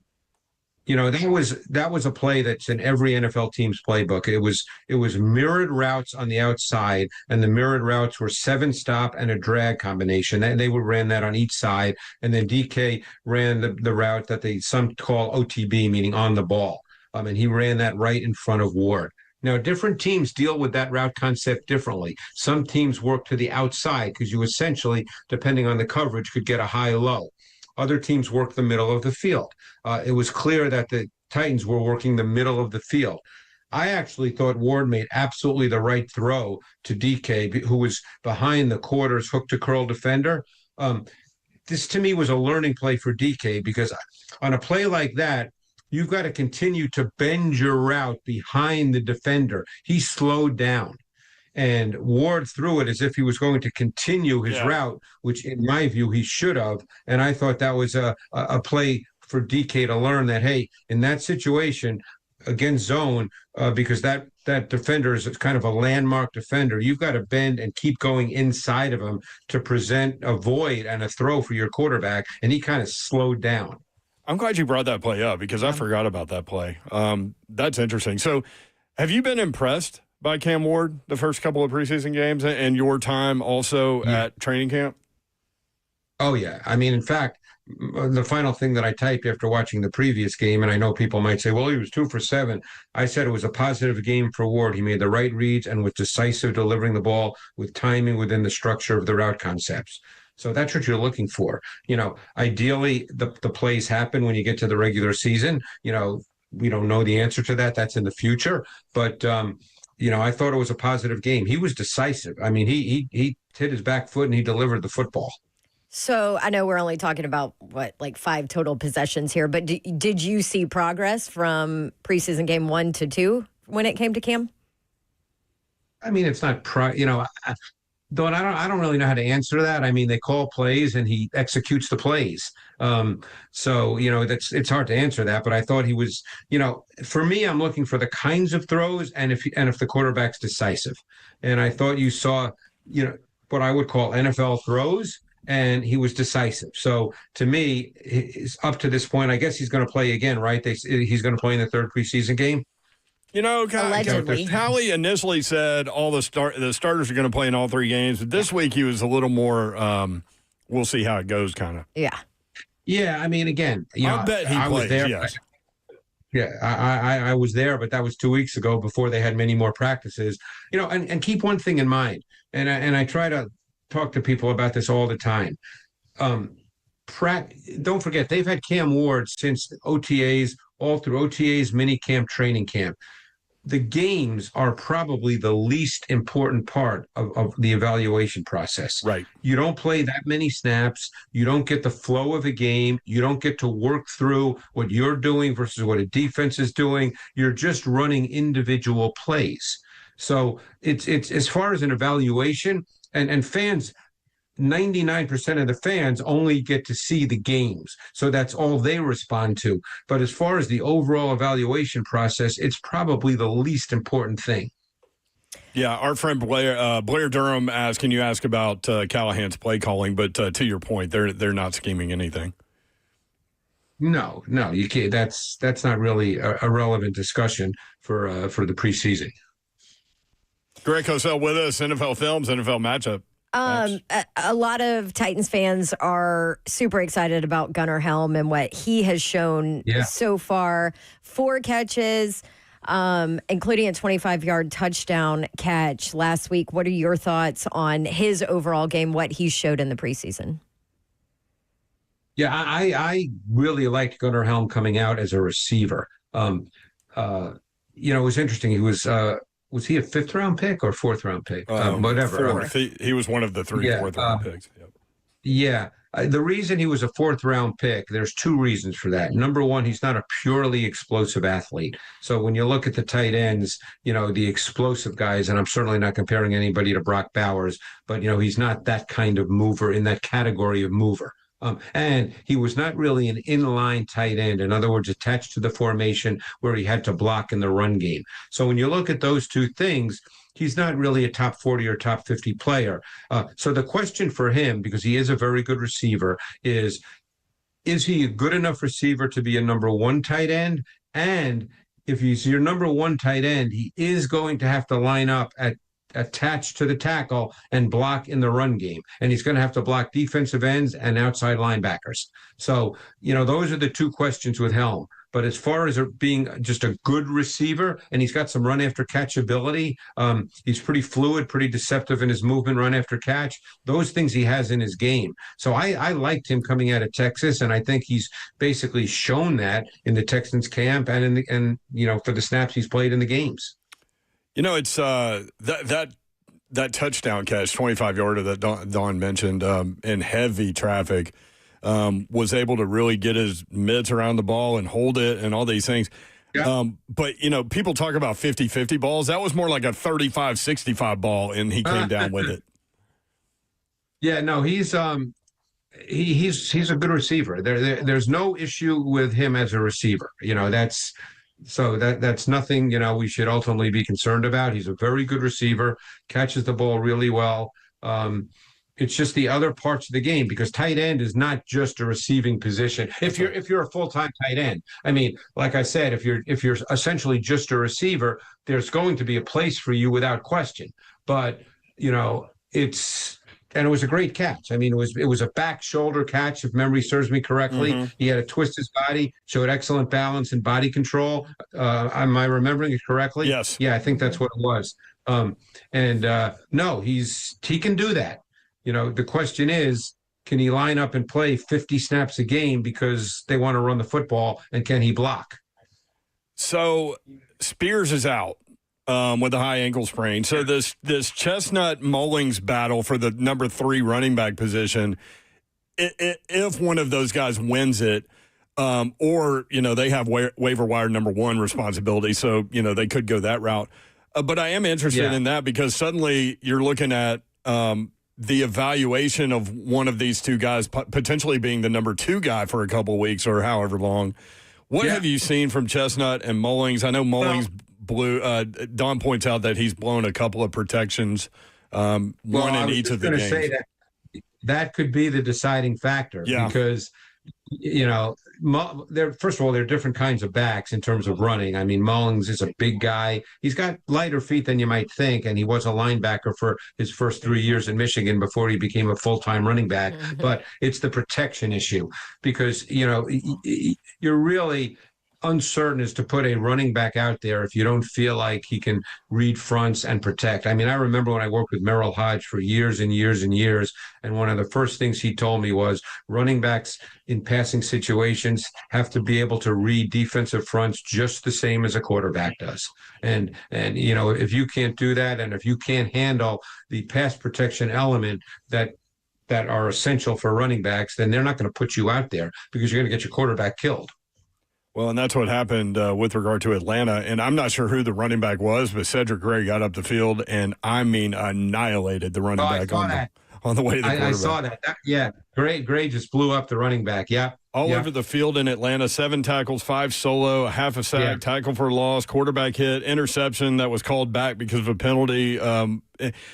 was a play that's in every NFL team's playbook. It was mirrored routes on the outside, and the mirrored routes were 7-stop and a drag combination. They ran that on each side, and then DK ran the route that some call OTB, meaning on the ball. And he ran that right in front of Ward. Now, different teams deal with that route concept differently. Some teams work to the outside because you essentially, depending on the coverage, could get a high-low. Other teams work the middle of the field. It was clear that the Titans were working the middle of the field. I actually thought Ward made absolutely the right throw to DK, who was behind the quarters hook to curl defender. This to me was a learning play for DK, because on a play like that, you've got to continue to bend your route behind the defender. He slowed down. And Ward threw it as if he was going to continue his route, which in my view, he should have. And I thought that was a play for DK to learn that, hey, in that situation against zone, because that defender is kind of a landmark defender, you've got to bend and keep going inside of him to present a void and a throw for your quarterback. And he kind of slowed down. I'm glad you brought that play up, because I forgot about that play. That's interesting. So have you been impressed by Cam Ward the first couple of preseason games and your time also at training camp? Oh, yeah. I mean, in fact, the final thing that I typed after watching the previous game, and I know people might say, well, he was 2 for 7. I said it was a positive game for Ward. He made the right reads and was decisive delivering the ball with timing within the structure of the route concepts. So that's what you're looking for. Ideally, the plays happen when you get to the regular season. We don't know the answer to that. That's in the future. But, I thought it was a positive game. He was decisive. I mean, he hit his back foot and he delivered the football. So I know we're only talking about, 5 total possessions here, but did you see progress from preseason game 1 to 2 when it came to Cam? I mean, it's not Dawn, I don't really know how to answer that. I mean, they call plays and he executes the plays. So it's hard to answer that. But I thought he was, for me, I'm looking for the kinds of throws and if the quarterback's decisive. And I thought you saw, what I would call NFL throws, and he was decisive. So to me, up to this point, I guess he's going to play again, right? He's going to play in the 3rd preseason game. Allegedly. Howie initially said all the starters are going to play in all 3 games, but this week he was a little more, we'll see how it goes kind of. Yeah. Yeah, I mean, again, I bet he plays, was there. yes. I was there, but that was 2 weeks ago before they had many more practices. And keep one thing in mind, and I try to talk to people about this all the time. Don't forget, they've had Cam Ward since OTAs, all through OTAs, mini camp, training camp. The games are probably the least important part of the evaluation process. Right. You don't play that many snaps. You don't get the flow of a game. You don't get to work through what you're doing versus what a defense is doing. You're just running individual plays. So it's as far as an evaluation, and fans, 99% of the fans only get to see the games. So that's all they respond to. But as far as the overall evaluation process, it's probably the least important thing. Yeah, our friend Blair Durham asked, can you ask about Callahan's play calling? But to your point, they're not scheming anything. No, you can't. That's not really a relevant discussion for the preseason. Greg Cosell with us, NFL Films, NFL Matchup. A lot of Titans fans are super excited about Gunnar Helm and what he has shown so far. 4 catches, including a 25-yard touchdown catch last week. What are your thoughts on his overall game, what he showed in the preseason? Yeah, I really liked Gunnar Helm coming out as a receiver. It was interesting. He was was he a 5th round pick or 4th round pick? Whatever. Fourth. He was one of the 3 4th round picks. Yep. Yeah. The reason he was a 4th round pick, there's 2 reasons for that. Number one, he's not a purely explosive athlete. So when you look at the tight ends, the explosive guys, and I'm certainly not comparing anybody to Brock Bowers, but, he's not that kind of mover, in that category of mover. And he was not really an inline tight end. In other words, attached to the formation where he had to block in the run game. So when you look at those 2 things, he's not really a top 40 or top 50 player. So the question for him, because he is a very good receiver, is he a good enough receiver to be a number 1 tight end? And if he's your number 1 tight end, he is going to have to line up attached to the tackle and block in the run game. And he's going to have to block defensive ends and outside linebackers. So, those are the 2 questions with Helm. But as far as being just a good receiver, and he's got some run after catch ability, he's pretty fluid, pretty deceptive in his movement, run after catch. Those things he has in his game. So I liked him coming out of Texas, and I think he's basically shown that in the Texans camp and for the snaps he's played in the games. It's that touchdown catch, 25-yarder that Don mentioned, in heavy traffic. Was able to really get his mitts around the ball and hold it and all these things. Yeah. But, people talk about 50-50 balls. That was more like a 35-65 ball, and he came down with it. Yeah, no, he's a good receiver. There's no issue with him as a receiver. That's nothing, we should ultimately be concerned about. He's a very good receiver, catches the ball really well. It's just the other parts of the game, because tight end is not just a receiving position. If you're a full-time tight end, I mean, like I said, if you're essentially just a receiver, there's going to be a place for you without question. But it was a great catch. I mean, it was a back shoulder catch, if memory serves me correctly. Mm-hmm. He had to twist his body, showed excellent balance and body control. Am I remembering it correctly? Yes. Yeah, I think that's what it was. No, he can do that. The question is, can he line up and play 50 snaps a game because they want to run the football, and can he block? So Spears is out with a high ankle sprain. So this Chestnut-Mullings battle for the number 3 running back position, if one of those guys wins it, or, they have waiver wire number 1 responsibility, so, they could go that route. But I am interested in that, because suddenly you're looking at the evaluation of one of these 2 guys potentially being the number 2 guy for a couple of weeks or however long. What have you seen from Chestnut and Mullings? I know Mullings blew. Don points out that he's blown a couple of protections, one in each of the games. Say that could be the deciding factor, because first of all, there are different kinds of backs in terms of running. I mean, Mullings is a big guy. He's got lighter feet than you might think, and he was a linebacker for his first 3 years in Michigan before he became a full-time running back. Mm-hmm. But it's the protection issue, because, you're really uncertain as to put a running back out there if you don't feel like he can read fronts and protect. I mean, I remember when I worked with Merrill Hodge for years and years and years, and one of the first things he told me was running backs in passing situations have to be able to read defensive fronts just the same as a quarterback does. And if you can't do that, and if you can't handle the pass protection element that are essential for running backs, then they're not going to put you out there, because you're going to get your quarterback killed. Well, and that's what happened with regard to Atlanta. And I'm not sure who the running back was, but Cedric Gray got up the field and, annihilated the running back on the way to the quarterback. I saw that. Gray just blew up the running back. Yeah. All over the field in Atlanta, 7 tackles, 5 solo, a half a sack, tackle for loss, quarterback hit, interception that was called back because of a penalty. A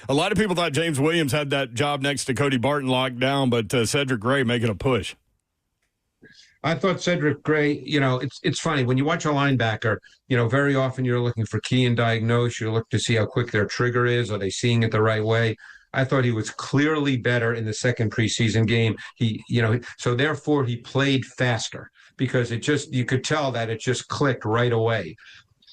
lot of people thought James Williams had that job next to Cody Barton locked down, but Cedric Gray making a push. I thought Cedric Gray, it's funny. When you watch a linebacker, very often you're looking for key and diagnose. You look to see how quick their trigger is. Are they seeing it the right way? I thought he was clearly better in the second preseason game. So therefore he played faster, because you could tell that it just clicked right away.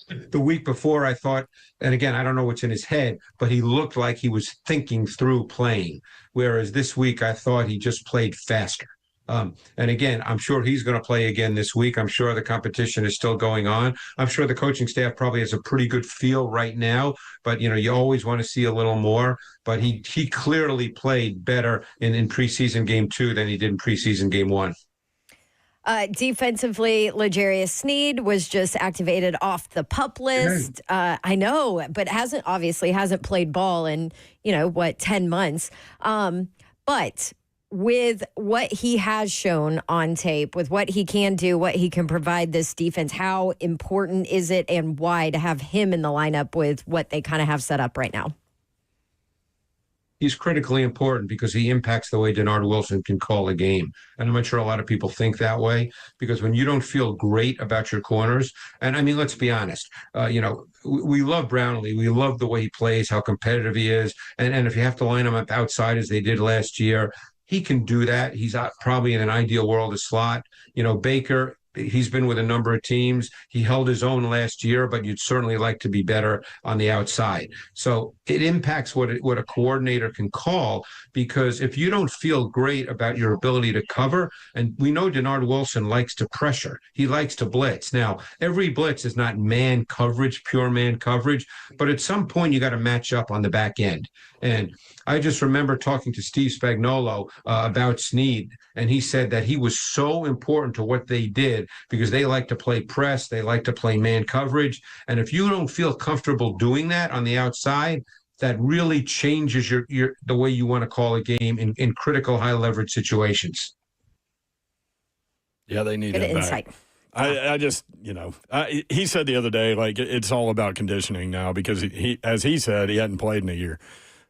The week before, I thought, and again, I don't know what's in his head, but he looked like he was thinking through playing. Whereas this week, I thought he just played faster. And again, I'm sure he's going to play again this week. I'm sure the competition is still going on. I'm sure the coaching staff probably has a pretty good feel right now, but you always want to see a little more. But he clearly played better in preseason game 2 than he did in preseason game 1. Defensively, L'Jarius Sneed was just activated off the PUP list. I know, but hasn't played ball in 10 months. But with what he has shown on tape, with what he can do, what he can provide this defense, how important is it and why to have him in the lineup with what they kind of have set up right now? He's critically important because he impacts the way Denard Wilson can call a game. And I'm not sure a lot of people think that way, because when you don't feel great about your corners, and I mean, let's be honest, we love Brownlee. We love the way he plays, how competitive he is. And if you have to line him up outside as they did last year, he can do that. He's probably in an ideal world a slot. Baker, he's been with a number of teams. He held his own last year, but you'd certainly like to be better on the outside. So it impacts what a coordinator can call, because if you don't feel great about your ability to cover, and we know Denard Wilson likes to pressure, he likes to blitz. Now, every blitz is not man coverage, pure man coverage, but at some point you got to match up on the back end. And I just remember talking to Steve Spagnuolo about Sneed, and he said that he was so important to what they did because they like to play press, they like to play man coverage. And if you don't feel comfortable doing that on the outside, that really changes the way you want to call a game in critical high leverage situations. Yeah, they need Good him insight. back. I just, he said the other day, like, it's all about conditioning now, because he, as he said, he hadn't played in a year.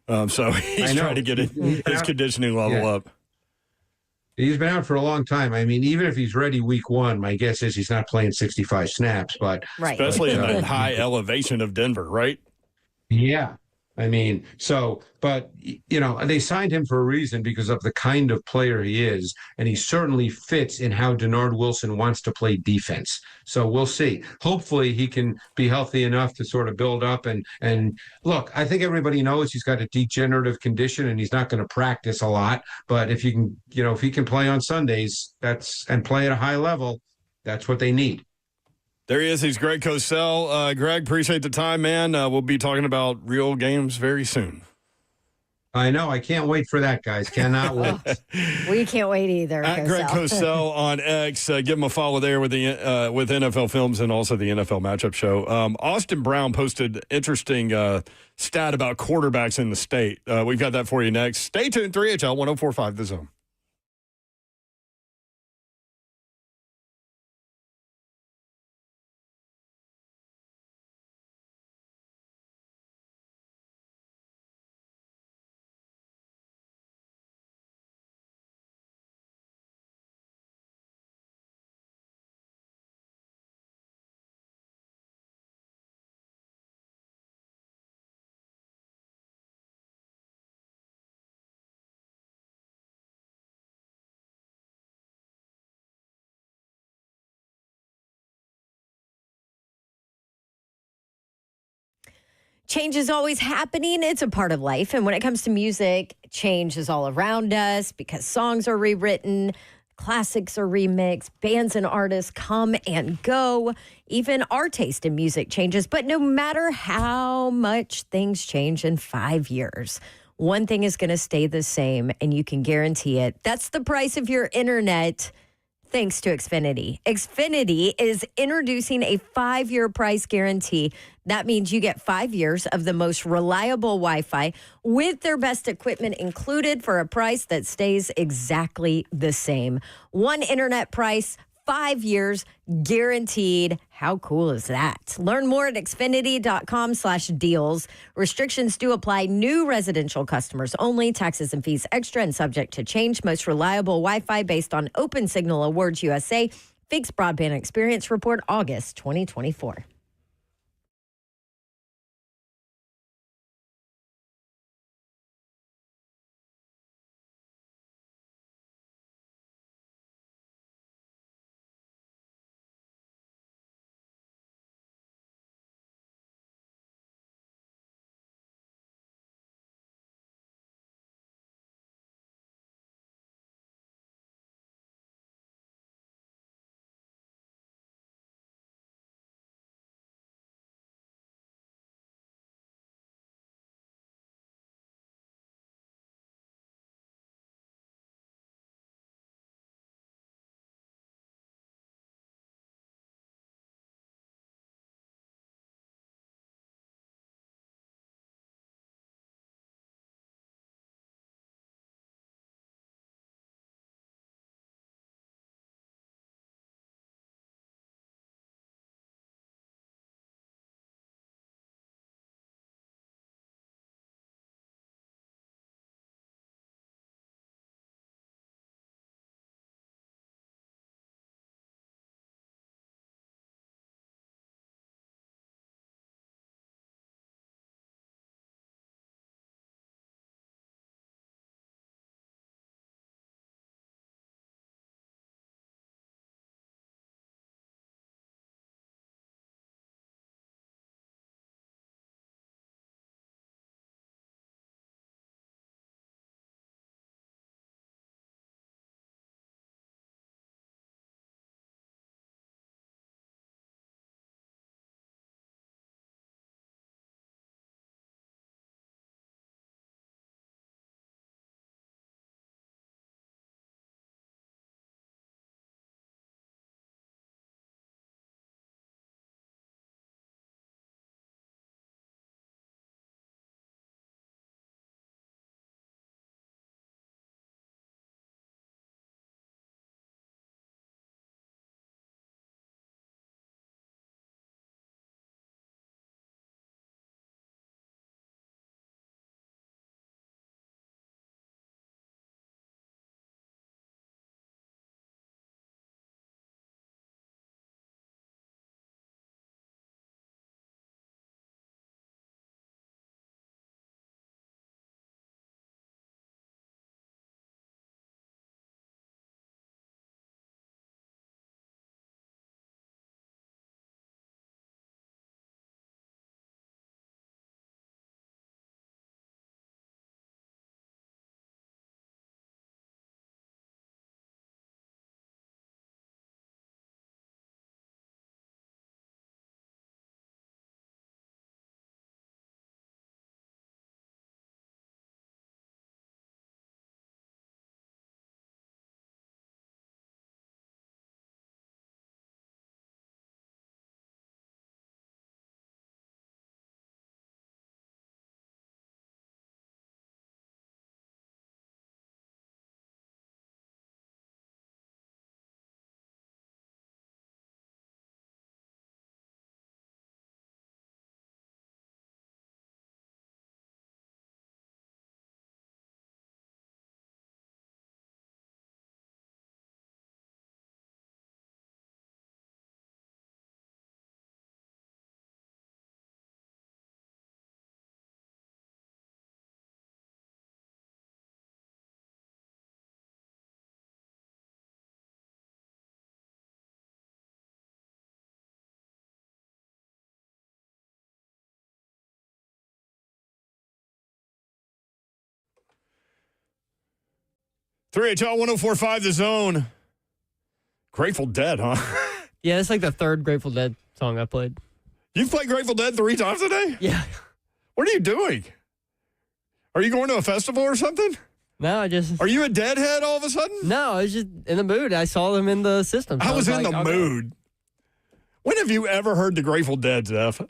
So he's trying to get his conditioning level up. He's been out for a long time. I mean, even if he's ready week 1, my guess is he's not playing 65 snaps. But especially in that high elevation of Denver, right? Yeah. I mean, but they signed him for a reason, because of the kind of player he is, and he certainly fits in how Denard Wilson wants to play defense. So we'll see. Hopefully he can be healthy enough to sort of build up and look, I think everybody knows he's got a degenerative condition and he's not going to practice a lot, but if he can play on Sundays, and play at a high level, that's what they need. There he is. He's Greg Cosell. Greg, appreciate the time, man. We'll be talking about real games very soon. I know. I can't wait for that, guys. Cannot wait. We can't wait either. At Greg Cosell on X. Give him a follow there with with NFL Films and also the NFL Matchup Show. Austin Brown posted interesting stat about quarterbacks in the state. We've got that for you next. Stay tuned. 3HL 104.5 The Zone. Change is always happening. It's a part of life. And when it comes to music, change is all around us because songs are rewritten, classics are remixed, bands and artists come and go. Even our taste in music changes. But no matter how much things change in 5 years, one thing is going to stay the same, and you can guarantee it. That's the price of your internet. Thanks to Xfinity. Xfinity is introducing a 5-year price guarantee. That means you get 5 years of the most reliable Wi-Fi with their best equipment included for a price that stays exactly the same. One internet price, 5 years guaranteed. How cool is that? Learn more at Xfinity.com/deals. Restrictions do apply. New residential customers only. Taxes and fees extra and subject to change. Most reliable Wi-Fi based on Open Signal Awards USA. Fixed Broadband Experience Report, August 2024. 3HL 1045 The Zone. Grateful Dead, huh? Yeah, it's like the third Grateful Dead song I played. You've played Grateful Dead 3 times today? Yeah. What are you doing? Are you going to a festival or something? No, I just. Are you a Deadhead all of a sudden? No, I was just in the mood. I saw them in the system. So I was in like, the I'll go. mood. When have you ever heard the Grateful Dead, Zeph?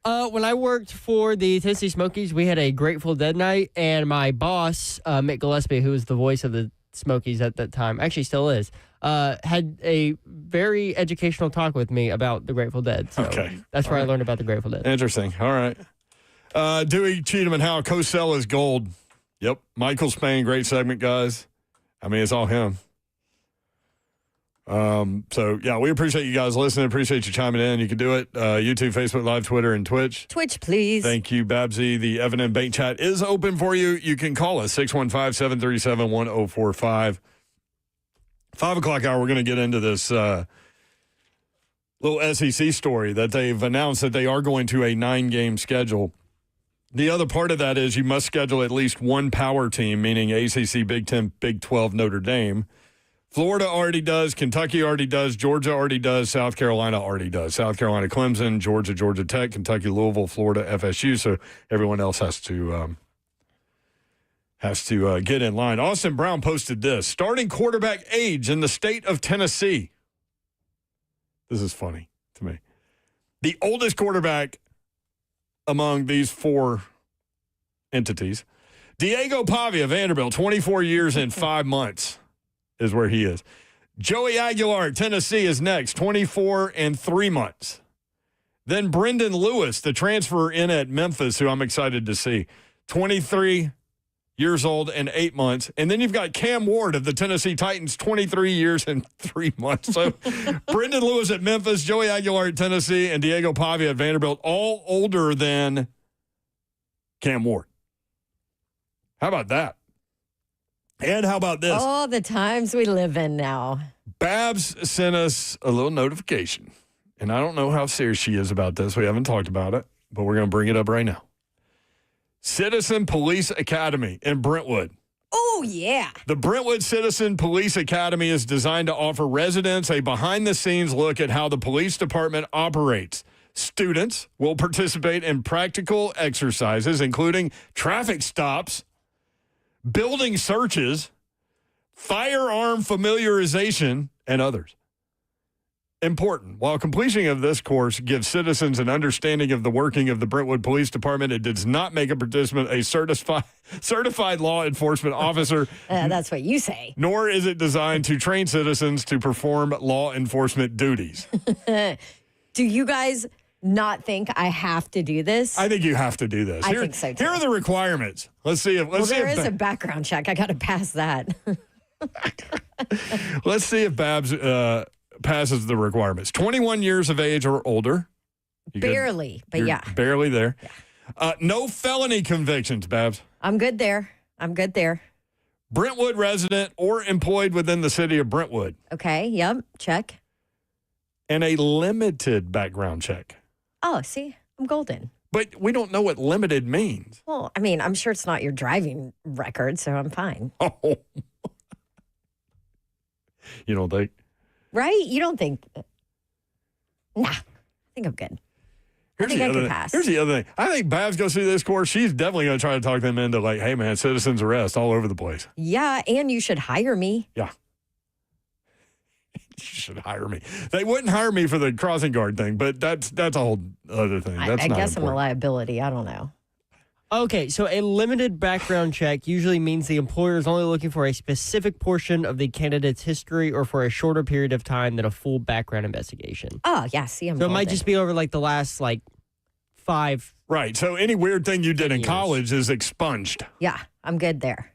When I worked for the Tennessee Smokies, we had a Grateful Dead night, and my boss, Mick Gillespie, who was the voice of the Smokies at that time, actually still is, had a very educational talk with me about the Grateful Dead. So that's where I learned about the Grateful Dead. Interesting. All right. Dewey, Cheatham, and Howe, Cosell is gold. Yep. Michael Spain, great segment, guys. I mean, it's all him. So, yeah, we appreciate you guys listening. Appreciate you chiming in. You can do it. YouTube, Facebook Live, Twitter, and Twitch. Twitch, please. Thank you, Babsy. The Evan and Bank chat is open for you. You can call us, 615-737-1045. 5 o'clock hour, we're going to get into this little SEC story that they've announced that they are going to a 9-game schedule. The other part of that is you must schedule at least one power team, meaning ACC, Big 10, Big 12, Notre Dame. Florida already does. Kentucky already does. Georgia already does. South Carolina already does. South Carolina, Clemson, Georgia, Georgia Tech, Kentucky, Louisville, Florida, FSU. So everyone else has to get in line. Austin Brown posted this. Starting quarterback age in the state of Tennessee. This is funny to me. The oldest quarterback among these 4 entities, Diego Pavia, Vanderbilt, 24 years and 5 months is where he is. Joey Aguilar, Tennessee, is next, 24 and 3 months. Then Brendan Lewis, the transfer in at Memphis, who I'm excited to see, 23 years old and 8 months. And then you've got Cam Ward of the Tennessee Titans, 23 years and 3 months. So Brendan Lewis at Memphis, Joey Aguilar at Tennessee, and Diego Pavia at Vanderbilt, all older than Cam Ward. How about that? And how about this? All the times we live in now. Babs sent us a little notification, and I don't know how serious she is about this. We haven't talked about it, but we're going to bring it up right now. Citizen Police Academy in Brentwood. Oh, yeah. The Brentwood Citizen Police Academy is designed to offer residents a behind-the-scenes look at how the police department operates. Students will participate in practical exercises, including traffic stops, building searches, firearm familiarization, and others. Important. While completion of this course gives citizens an understanding of the working of the Brentwood Police Department, it does not make a participant a certified law enforcement officer. That's what you say. Nor is it designed to train citizens to perform law enforcement duties. Do you guys not think I have to do this? I think you have to do this. I think so, too. Here are the requirements. Let's see if there is a background check. I got to pass that. Let's see if Babs passes the requirements. 21 years of age or older. Barely, but yeah. Barely there. Yeah. No felony convictions, Babs. I'm good there. Brentwood resident or employed within the city of Brentwood. Okay, yep, check. And a limited background check. Oh, see, I'm golden. But we don't know what limited means. Well, I mean, I'm sure it's not your driving record, so I'm fine. Oh. You don't think? Right? You don't think? Nah, I think I'm good. I think I can pass. Here's the other thing. I think Babs goes through this course. She's definitely going to try to talk them into like, hey, man, citizens arrest all over the place. Yeah, and you should hire me. Yeah. You should hire me. They wouldn't hire me for the crossing guard thing, but that's a whole other thing. That's I not guess important. I'm a liability. I don't know. Okay, so a limited background check usually means the employer is only looking for a specific portion of the candidate's history or for a shorter period of time than a full background investigation. Oh, yeah, see, I'm So it might just be over like the last 5. Right. So any weird thing you did in years. college is expunged. Yeah, I'm good there.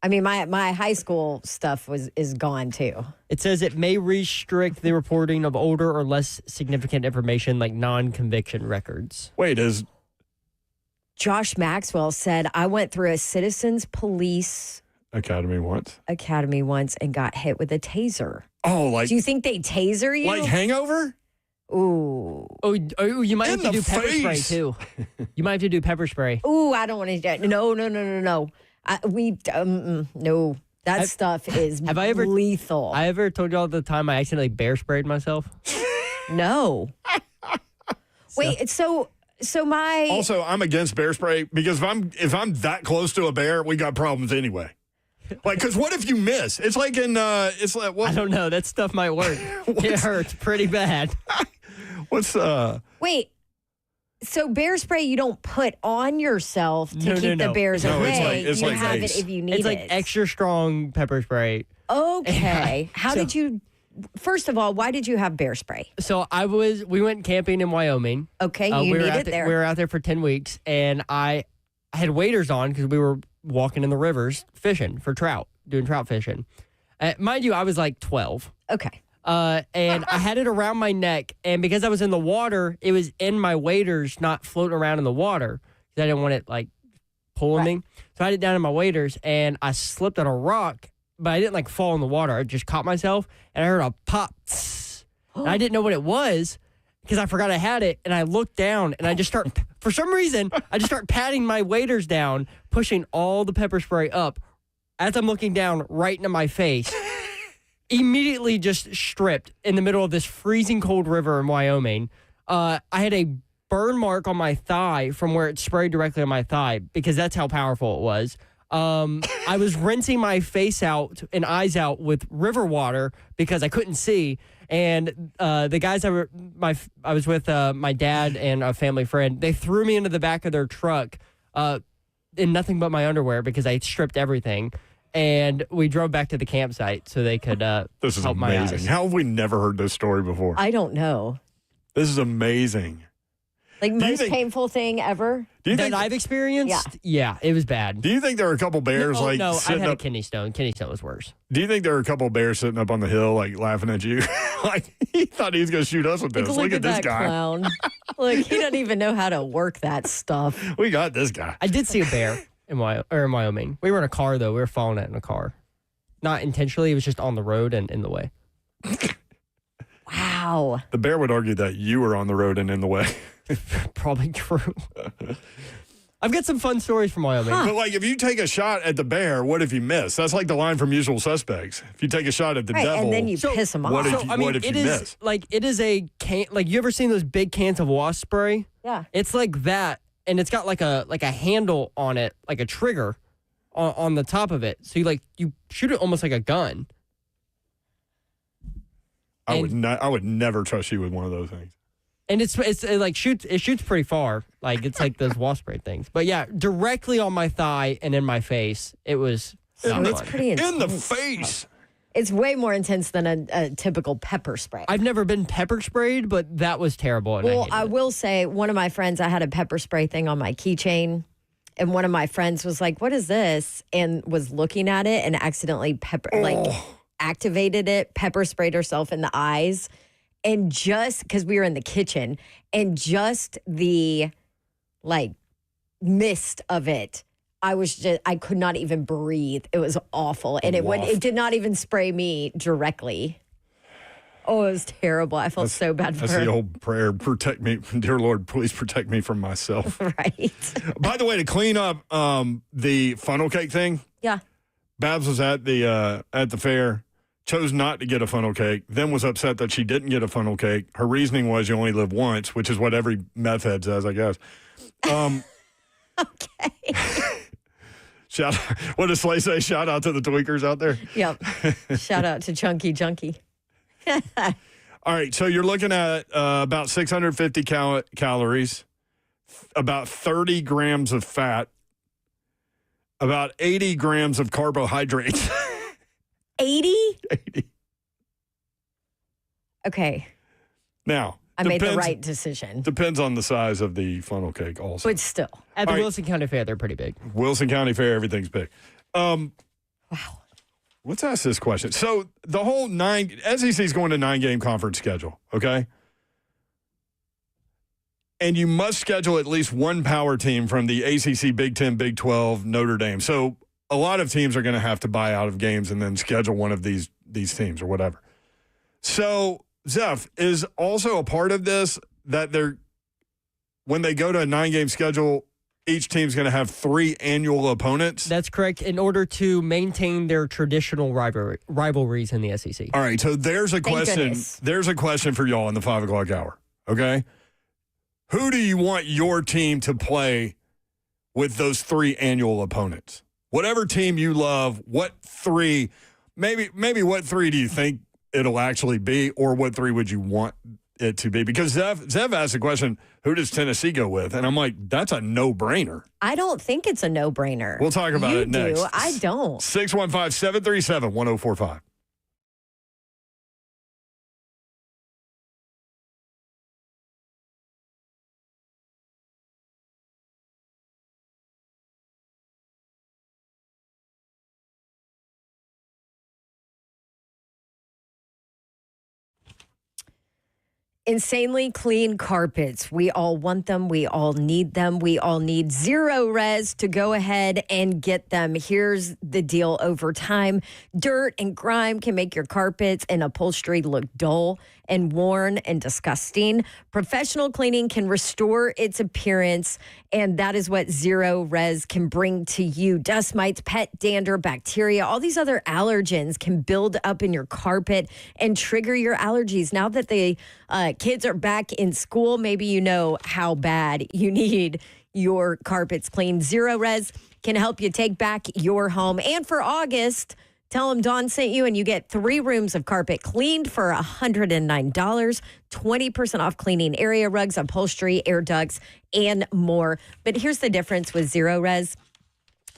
I mean, my high school stuff is gone too. It says it may restrict the reporting of older or less significant information like non-conviction records. Wait, is Josh Maxwell said, I went through a Citizens Police Academy once and got hit with a taser. Oh, like do you think they taser you? like Hangover? Ooh. Oh, you might have to do pepper spray too. You might have to do pepper spray. Ooh, I don't want to do that. No. No, that stuff is lethal. I ever told you all the time I accidentally bear sprayed myself? No. Wait, so my Also, I'm against bear spray because if I'm that close to a bear, we got problems anyway. Like, because what if you miss? It's like it's like what? I don't know. That stuff might work. It hurts pretty bad. Wait. So bear spray you don't put on yourself to keep the bears away. It's you like have Ace. it if you need it. It's like extra strong pepper spray. Okay. How did you? First of all, why did you have bear spray? So we went camping in Wyoming. Okay, you need it there. We were out there for 10 weeks, and I had waders on because we were walking in the rivers fishing for trout, doing trout fishing. Mind you, I was like 12. Okay. And I had it around my neck, and because I was in the water, it was in my waders, not floating around in the water because I didn't want it like pulling me. So I had it down in my waders, and I slipped on a rock, but I didn't like fall in the water. I just caught myself, and I heard a pop. And I didn't know what it was because I forgot I had it, and I looked down, and I just start for some reason I just start patting my waders down, pushing all the pepper spray up as I'm looking down right into my face. Immediately just stripped in the middle of this freezing cold river in Wyoming. I had a burn mark on my thigh from where it sprayed directly on my thigh because that's how powerful it was. I was rinsing my face out and eyes out with river water because I couldn't see. And the guys I was with, my dad and a family friend, they threw me into the back of their truck in nothing but my underwear because I stripped everything. And we drove back to the campsite so they could This is help amazing. my eyes. How have we never heard this story before? I don't know. This is amazing. Like most painful thing ever? Do you think I've experienced? Yeah, it was bad. Do you think there are a couple bears No, I sitting had a up? kidney stone. Kidney stone was worse. Do you think there are a couple bears sitting up on the hill like laughing at you? Like he thought he was going to shoot us with this. Look at this that guy. clown. Look, he doesn't even know how to work that stuff. We got this guy. I did see a bear in Wyoming. We were in a car though. We were following it in a car. Not intentionally. It was just on the road and in the way. Wow. The bear would argue that you were on the road and in the way. Probably true. I've got some fun stories from Wyoming. But like if you take a shot at the bear, what if you miss? That's like the line from Usual Suspects. If you take a shot at the devil, and then you piss him off. what if you miss? It is a can. Like you ever seen those big cans of wasp spray? Yeah. It's like that, and it's got like a handle on it, like a trigger on the top of it. So you shoot it almost like a gun. I would never trust you with one of those things. And it shoots pretty far. Like it's like those wasp spray things. But yeah, directly on my thigh and in my face. It was it's pretty intense. In the face. It's way more intense than a typical pepper spray. I've never been pepper sprayed, but that was terrible. And I will say, one of my friends, I had a pepper spray thing on my keychain. And one of my friends was like, "What is this?" And was looking at it and accidentally activated it, pepper sprayed herself in the eyes. And just because we were in the kitchen and just the mist of it, I could not even breathe. It was awful. And it did not even spray me directly. Oh, it was terrible. I felt so bad for her. That's the old prayer, protect me. Dear Lord, please protect me from myself. Right. By the way, to clean up the funnel cake thing. Yeah. Babs was at the fair, chose not to get a funnel cake, then was upset that she didn't get a funnel cake. Her reasoning was you only live once, which is what every meth head says, I guess. Okay. What does Slay say? Shout out to the tweakers out there. Yep. Shout out to Chunky Junkie. All right, so you're looking at about 650 calories, about 30 grams of fat, about 80 grams of carbohydrates. 80? 80. Okay. Now, I made the right decision. Depends on the size of the funnel cake also. But still. At the Wilson County Fair, they're pretty big. Wilson County Fair, everything's big. Wow. Let's ask this question. So the whole SEC is going to 9-game conference schedule, okay? And you must schedule at least one power team from the ACC, Big 10, Big 12, Notre Dame. So a lot of teams are going to have to buy out of games and then schedule one of these teams or whatever. So Zeph is also a part of this that when they go to a 9-game schedule, each team's going to have 3 annual opponents? That's correct. In order to maintain their traditional rivalries in the SEC. All right, so there's a question. goodness. There's a question for y'all in the 5 o'clock hour. Okay, who do you want your team to play with those 3 annual opponents? Whatever team you love, what 3? Maybe what 3 do you think it'll actually be, or what 3 would you want it to be? Because Zev asked the question, who does Tennessee go with? And I'm like, that's a no-brainer. I don't think it's a no-brainer. We'll talk about it next. You do. I don't. 615-737-1045. Insanely clean carpets. We all want them. We all need them. We all need Zero Res to go ahead and get them. Here's the deal. Over time, dirt and grime can make your carpets and upholstery look dull and worn and disgusting. Professional cleaning can restore its appearance, and that is what Zero Res can bring to you. Dust mites, pet dander, bacteria, all these other allergens can build up in your carpet and trigger your allergies. Now that the kids are back in school, maybe you know how bad you need your carpets cleaned. Zero Res can help you take back your home. And for August, tell them Dawn sent you, and you get 3 rooms of carpet cleaned for $109, 20% off cleaning area rugs, upholstery, air ducts, and more. But here's the difference with Zero Res.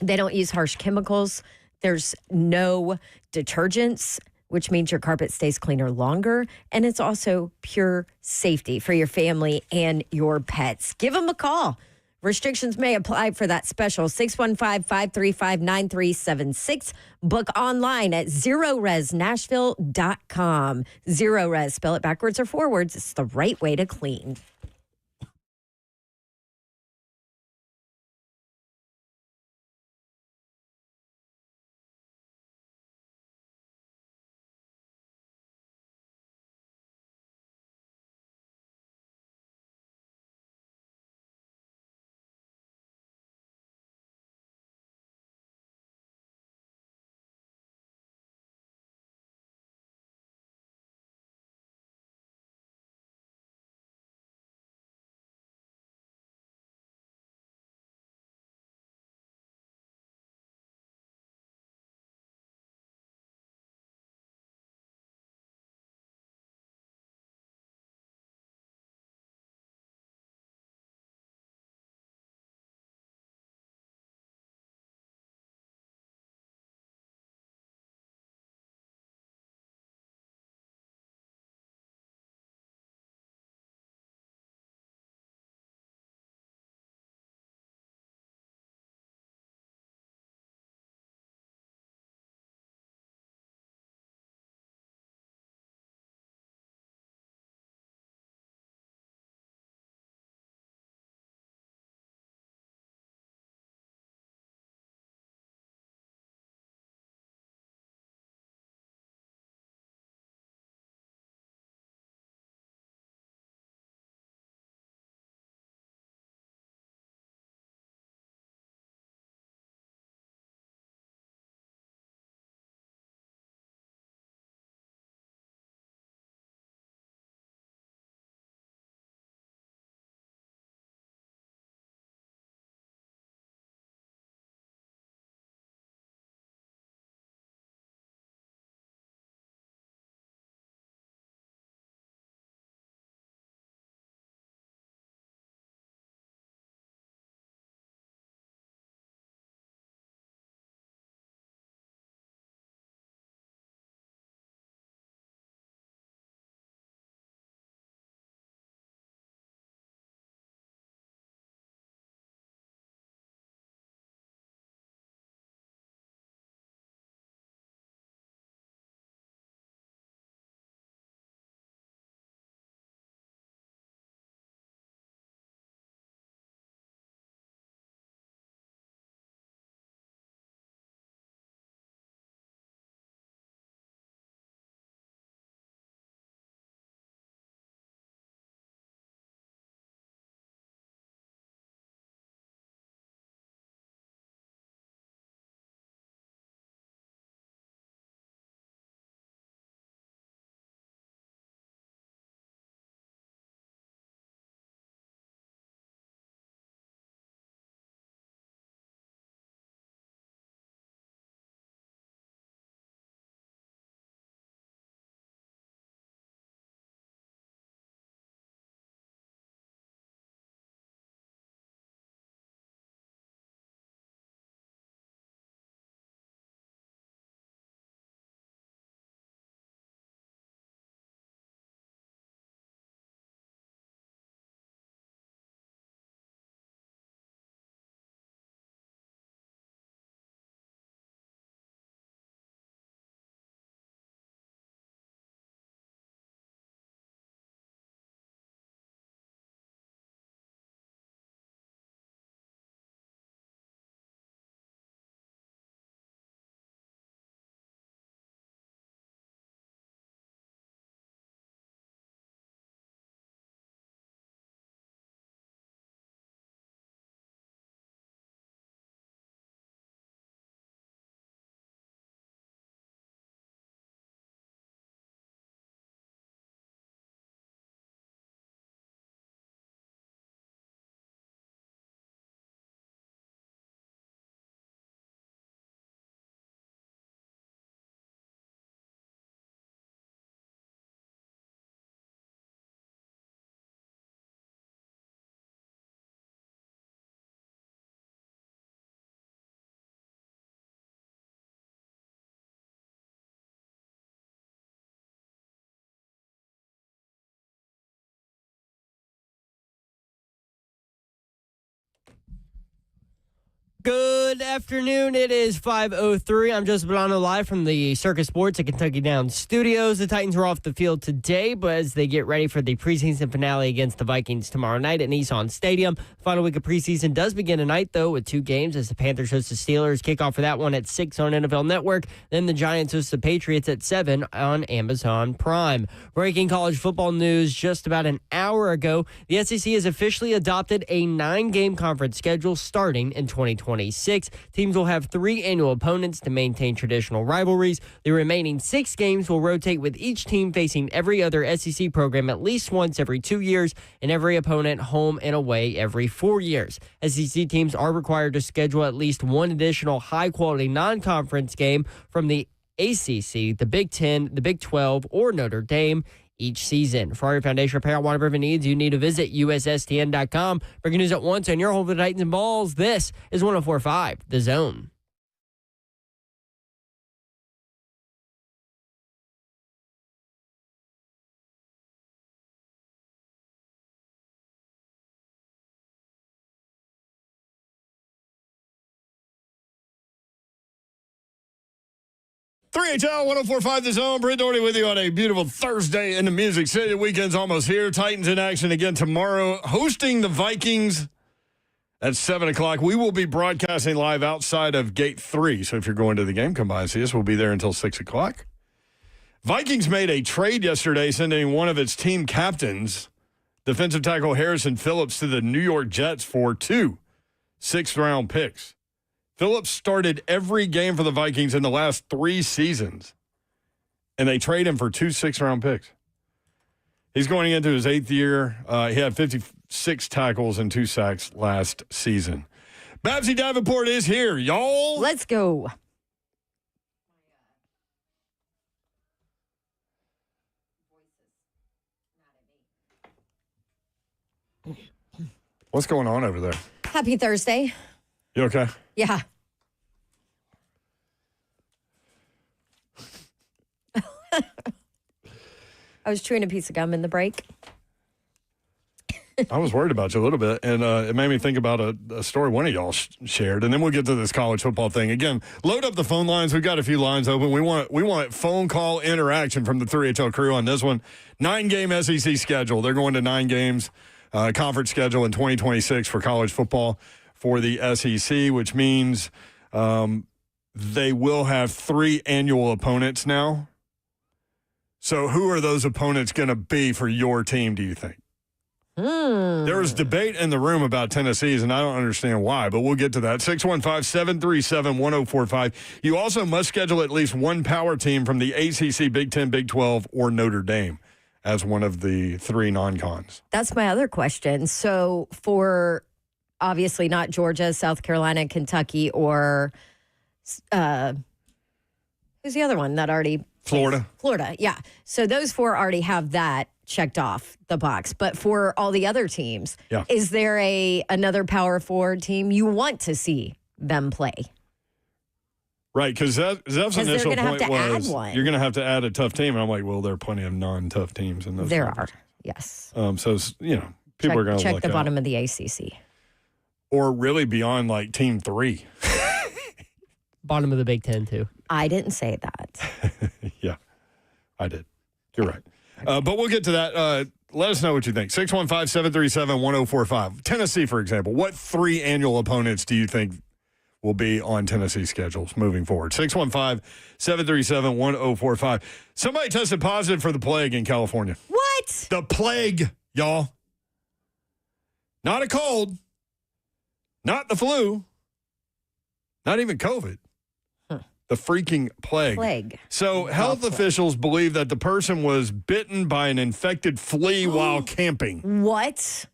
They don't use harsh chemicals. There's no detergents, which means your carpet stays cleaner longer. And it's also pure safety for your family and your pets. Give them a call. Restrictions may apply for that special 615-535-9376. Book online at ZeroResNashville.com. Zero Res, spell it backwards or forwards. It's the right way to clean. Good afternoon. It is 5:03. I'm Joseph Bonanno live from the Circus Sports at Kentucky Downs Studios. The Titans are off the field today, but as they get ready for the preseason finale against the Vikings tomorrow night at Nissan Stadium. The final week of preseason does begin tonight, though, with 2 games as the Panthers host the Steelers. Kickoff for that one at 6 on NFL Network. Then the Giants host the Patriots at 7 on Amazon Prime. Breaking college football news just about an hour ago. The SEC has officially adopted a 9-game conference schedule starting in 2026. Teams will have 3 annual opponents to maintain traditional rivalries. The remaining 6 games will rotate, with each team facing every other SEC program at least once every 2 years and every opponent home and away every 4 years. SEC teams are required to schedule at least one additional high-quality non-conference game from the ACC, the Big Ten, the Big 12, or Notre Dame each season. For your foundation repair, water river needs, you need to visit USSTN.com. Breaking news at once on your home for the Titans and Balls. This is 104.5 The Zone. HL 104.5 The Zone. Brent Doherty with you on a beautiful Thursday in the Music City. The weekend's almost here. Titans in action again tomorrow, hosting the Vikings at 7 o'clock. We will be broadcasting live outside of Gate 3. So if you're going to the game, come by and see us. We'll be there until 6 o'clock. Vikings made a trade yesterday, sending one of its team captains, defensive tackle Harrison Phillips, to the New York Jets for 2 sixth-round picks. Phillips started every game for the Vikings in the last 3 seasons, and they trade him for 2 sixth-round picks. He's going into his 8th year. He had 56 tackles and 2 sacks last season. Babsy Davenport is here, y'all. Let's go. What's going on over there? Happy Thursday. You okay? Yeah. I was chewing a piece of gum in the break. I was worried about you a little bit, and it made me think about a story one of y'all shared, and then we'll get to this college football thing. Again, load up the phone lines. We've got a few lines open. We want phone call interaction from the 3HL crew on this one. 9-game SEC schedule. They're going to 9 games conference schedule in 2026 for college football for the SEC, which means they will have 3 annual opponents now. So who are those opponents going to be for your team, do you think? There was debate in the room about Tennessee's, and I don't understand why, but we'll get to that. 615-737-1045. You also must schedule at least one power team from the ACC, Big 10, Big 12, or Notre Dame as one of the 3 non-cons. That's my other question. So for obviously not Georgia, South Carolina, Kentucky, or who's the other one that already? Florida. Florida, yeah. So those 4 already have that checked off the box. But for all the other teams, is there another Power 4 team you want to see them play? Right, because Zev's initial point was you're going to have to add a tough team. And I'm like, well, there are plenty of non-tough teams in those. There are, yes. So, people are going to check the bottom of the ACC. Or really beyond like Team 3. Bottom of the Big Ten, too. I didn't say that. Yeah, I did. You're right. But we'll get to that. Let us know what you think. 615-737-1045. Tennessee, for example. What 3 annual opponents do you think will be on Tennessee schedules moving forward? 615-737-1045. Somebody tested positive for the plague in California. What? The plague, y'all. Not a cold. Not the flu. Not even COVID. The freaking plague. So health officials believe that the person was bitten by an infected flea while camping. What?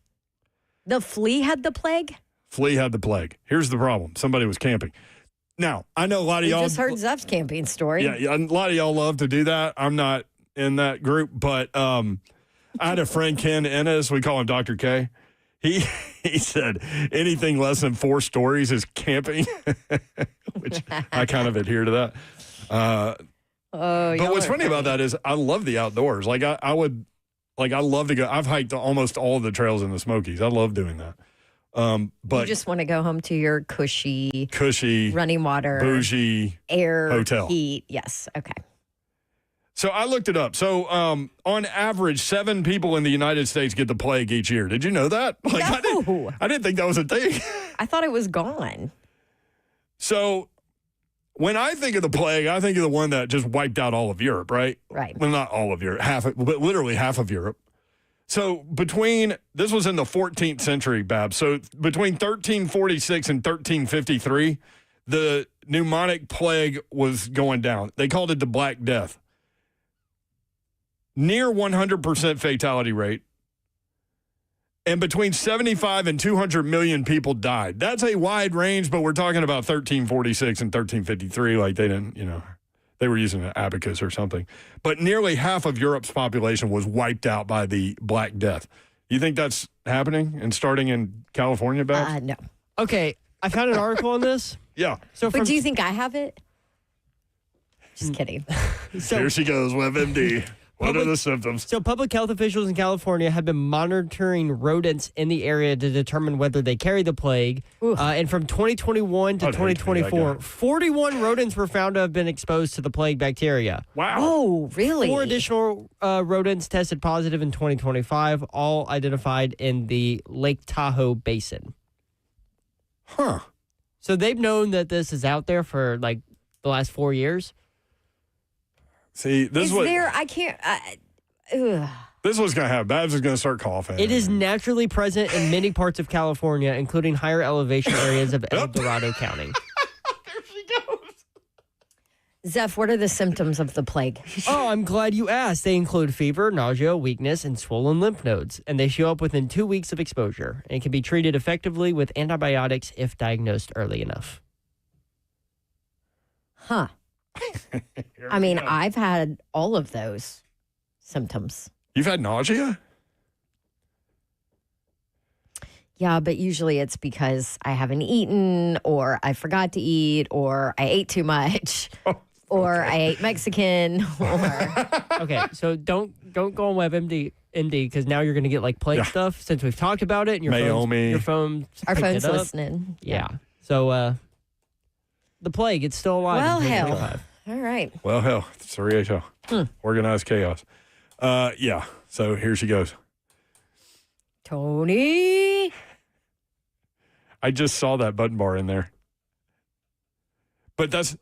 The flea had the plague? Flea had the plague. Here's the problem. Somebody was camping. Now, I know a lot of y'all. just heard Zev's camping story. Yeah, a lot of y'all love to do that. I'm not in that group, but I had a friend, Ken Ennis. We call him Dr. K. He said anything less than 4 stories is camping, which I kind of adhere to that. But what's funny about that is I love the outdoors. Like I love to go. I've hiked almost all of the trails in the Smokies. I love doing that. But you just want to go home to your cushy running water, bougie air, hotel. heat. Yes. Okay. So I looked it up. So on average, 7 people in the United States get the plague each year. Did you know that? No. I didn't think that was a thing. I thought it was gone. So when I think of the plague, I think of the one that just wiped out all of Europe, right? Right. Well, not all of Europe, but literally half of Europe. So this was in the 14th century, Babs. So between 1346 and 1353, the pneumonic plague was going down. They called it the Black Death. Near 100% fatality rate. And between 75 and 200 million people died. That's a wide range, but we're talking about 1346 and 1353. Like they didn't, they were using an abacus or something. But nearly half of Europe's population was wiped out by the Black Death. You think that's happening and starting in California, Babs? No. Okay, I found an article on this. Yeah. But do you think I have it? Just kidding. Here she goes, WebMD. What are the symptoms? So public health officials in California have been monitoring rodents in the area to determine whether they carry the plague. And from 2021 to 2024, 41 rodents were found to have been exposed to the plague bacteria. Wow. Oh, really? 4 additional rodents tested positive in 2025, all identified in the Lake Tahoe Basin. Huh. So they've known that this is out there for like the last 4 years. See, this is what I can't. this is what's going to happen. Babs is going to start coughing. It is naturally present in many parts of California, including higher elevation areas of El Dorado County. There she goes. Zeph, what are the symptoms of the plague? Oh, I'm glad you asked. They include fever, nausea, weakness, and swollen lymph nodes, and they show up within 2 weeks of exposure and can be treated effectively with antibiotics if diagnosed early enough. Huh. I mean, I've had all of those symptoms. You've had nausea? Yeah, but usually it's because I haven't eaten, or I forgot to eat, or I ate too much, or I ate Mexican, or... Okay, so don't go on WebMD because now you're going to get like plague stuff since we've talked about it and your phone our phone's listening. Yeah. So the plague, it's still alive. Well, hell. All right. Well, hell. It's 3HO. Organized chaos. Yeah. So here she goes. Tony. I just saw that button bar in there. But that's...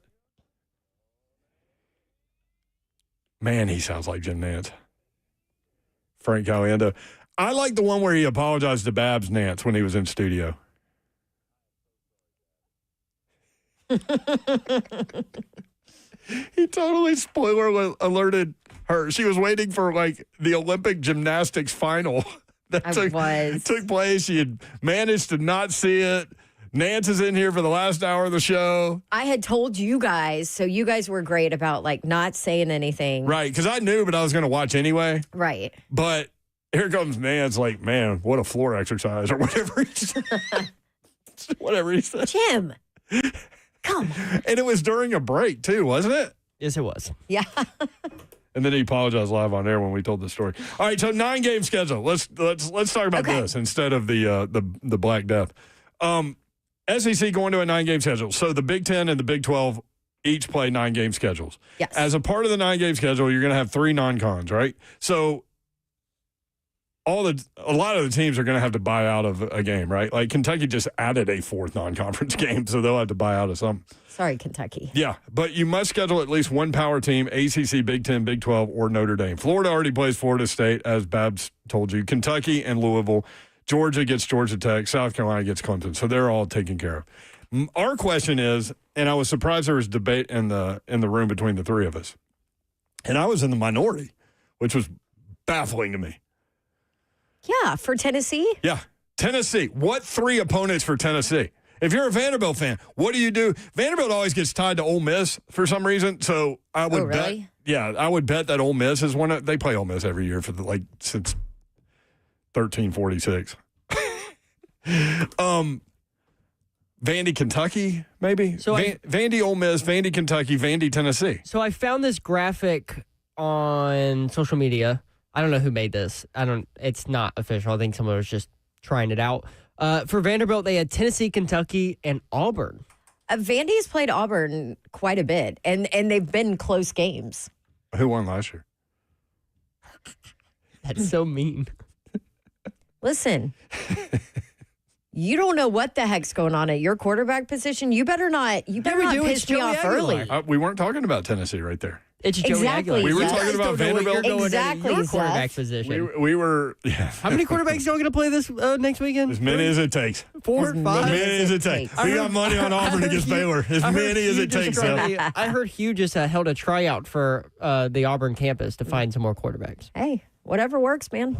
Man, he sounds like Jim Nance. Frank Caliendo. I like the one where he apologized to Babs Nance when he was in studio. He totally spoiler alerted her. She was waiting for like the Olympic gymnastics final that took place. She had managed to not see it. Nance is in here for the last hour of the show. I had told you guys, so you guys were great about like not saying anything. Right, because I knew, but I was going to watch anyway. Right. But here comes Nance like, man, what a floor exercise or whatever he said. Whatever he said. Jim. Come on. And it was during a break, too, wasn't it? Yes, it was. Yeah. And then he apologized live on air when we told the story. All right, so 9-game schedule. Let's talk about this instead of the Black Death. SEC going to a 9-game schedule. So the Big Ten and the Big 12 each play 9-game schedules. Yes. As a part of the 9-game schedule, you're going to have 3 non-cons, right? So a lot of the teams are going to have to buy out of a game, right? Like Kentucky just added a 4th non-conference game, so they'll have to buy out of some. Sorry, Kentucky. Yeah, but you must schedule at least one power team, ACC, Big Ten, Big 12, or Notre Dame. Florida already plays Florida State, as Babs told you. Kentucky and Louisville. Georgia gets Georgia Tech. South Carolina gets Clemson. So they're all taken care of. Our question is, and I was surprised there was debate in the room between the three of us, and I was in the minority, which was baffling to me. Yeah, for Tennessee? Yeah, Tennessee. What 3 opponents for Tennessee? If you're a Vanderbilt fan, what do you do? Vanderbilt always gets tied to Ole Miss for some reason, so I would bet. Yeah, I would bet that Ole Miss is one. They play Ole Miss every year for since 1346. Vandy, Kentucky, maybe. So Vandy, Ole Miss, Vandy, Kentucky, Vandy, Tennessee. So I found this graphic on social media. I don't know who made this. It's not official. I think someone was just trying it out. For Vanderbilt, they had Tennessee, Kentucky, and Auburn. Vandy's played Auburn quite a bit, and they've been close games. Who won last year? That's so mean. Listen, you don't know what the heck's going on at your quarterback position. You better not. You better not piss me off early. We weren't talking about Tennessee right there. It's Joey Exactly. Aguilar. We were Zach. talking about Vanderbilt. Exactly, Your quarterback Zach. position. We were. Yeah. How many quarterbacks y'all going to play this next weekend? As many as it takes. 4, As 5? As many many as it takes. We got money on Auburn against Baylor. As many as it takes. I heard Hugh just held a tryout for the Auburn campus to find some more quarterbacks. Hey, whatever works, man.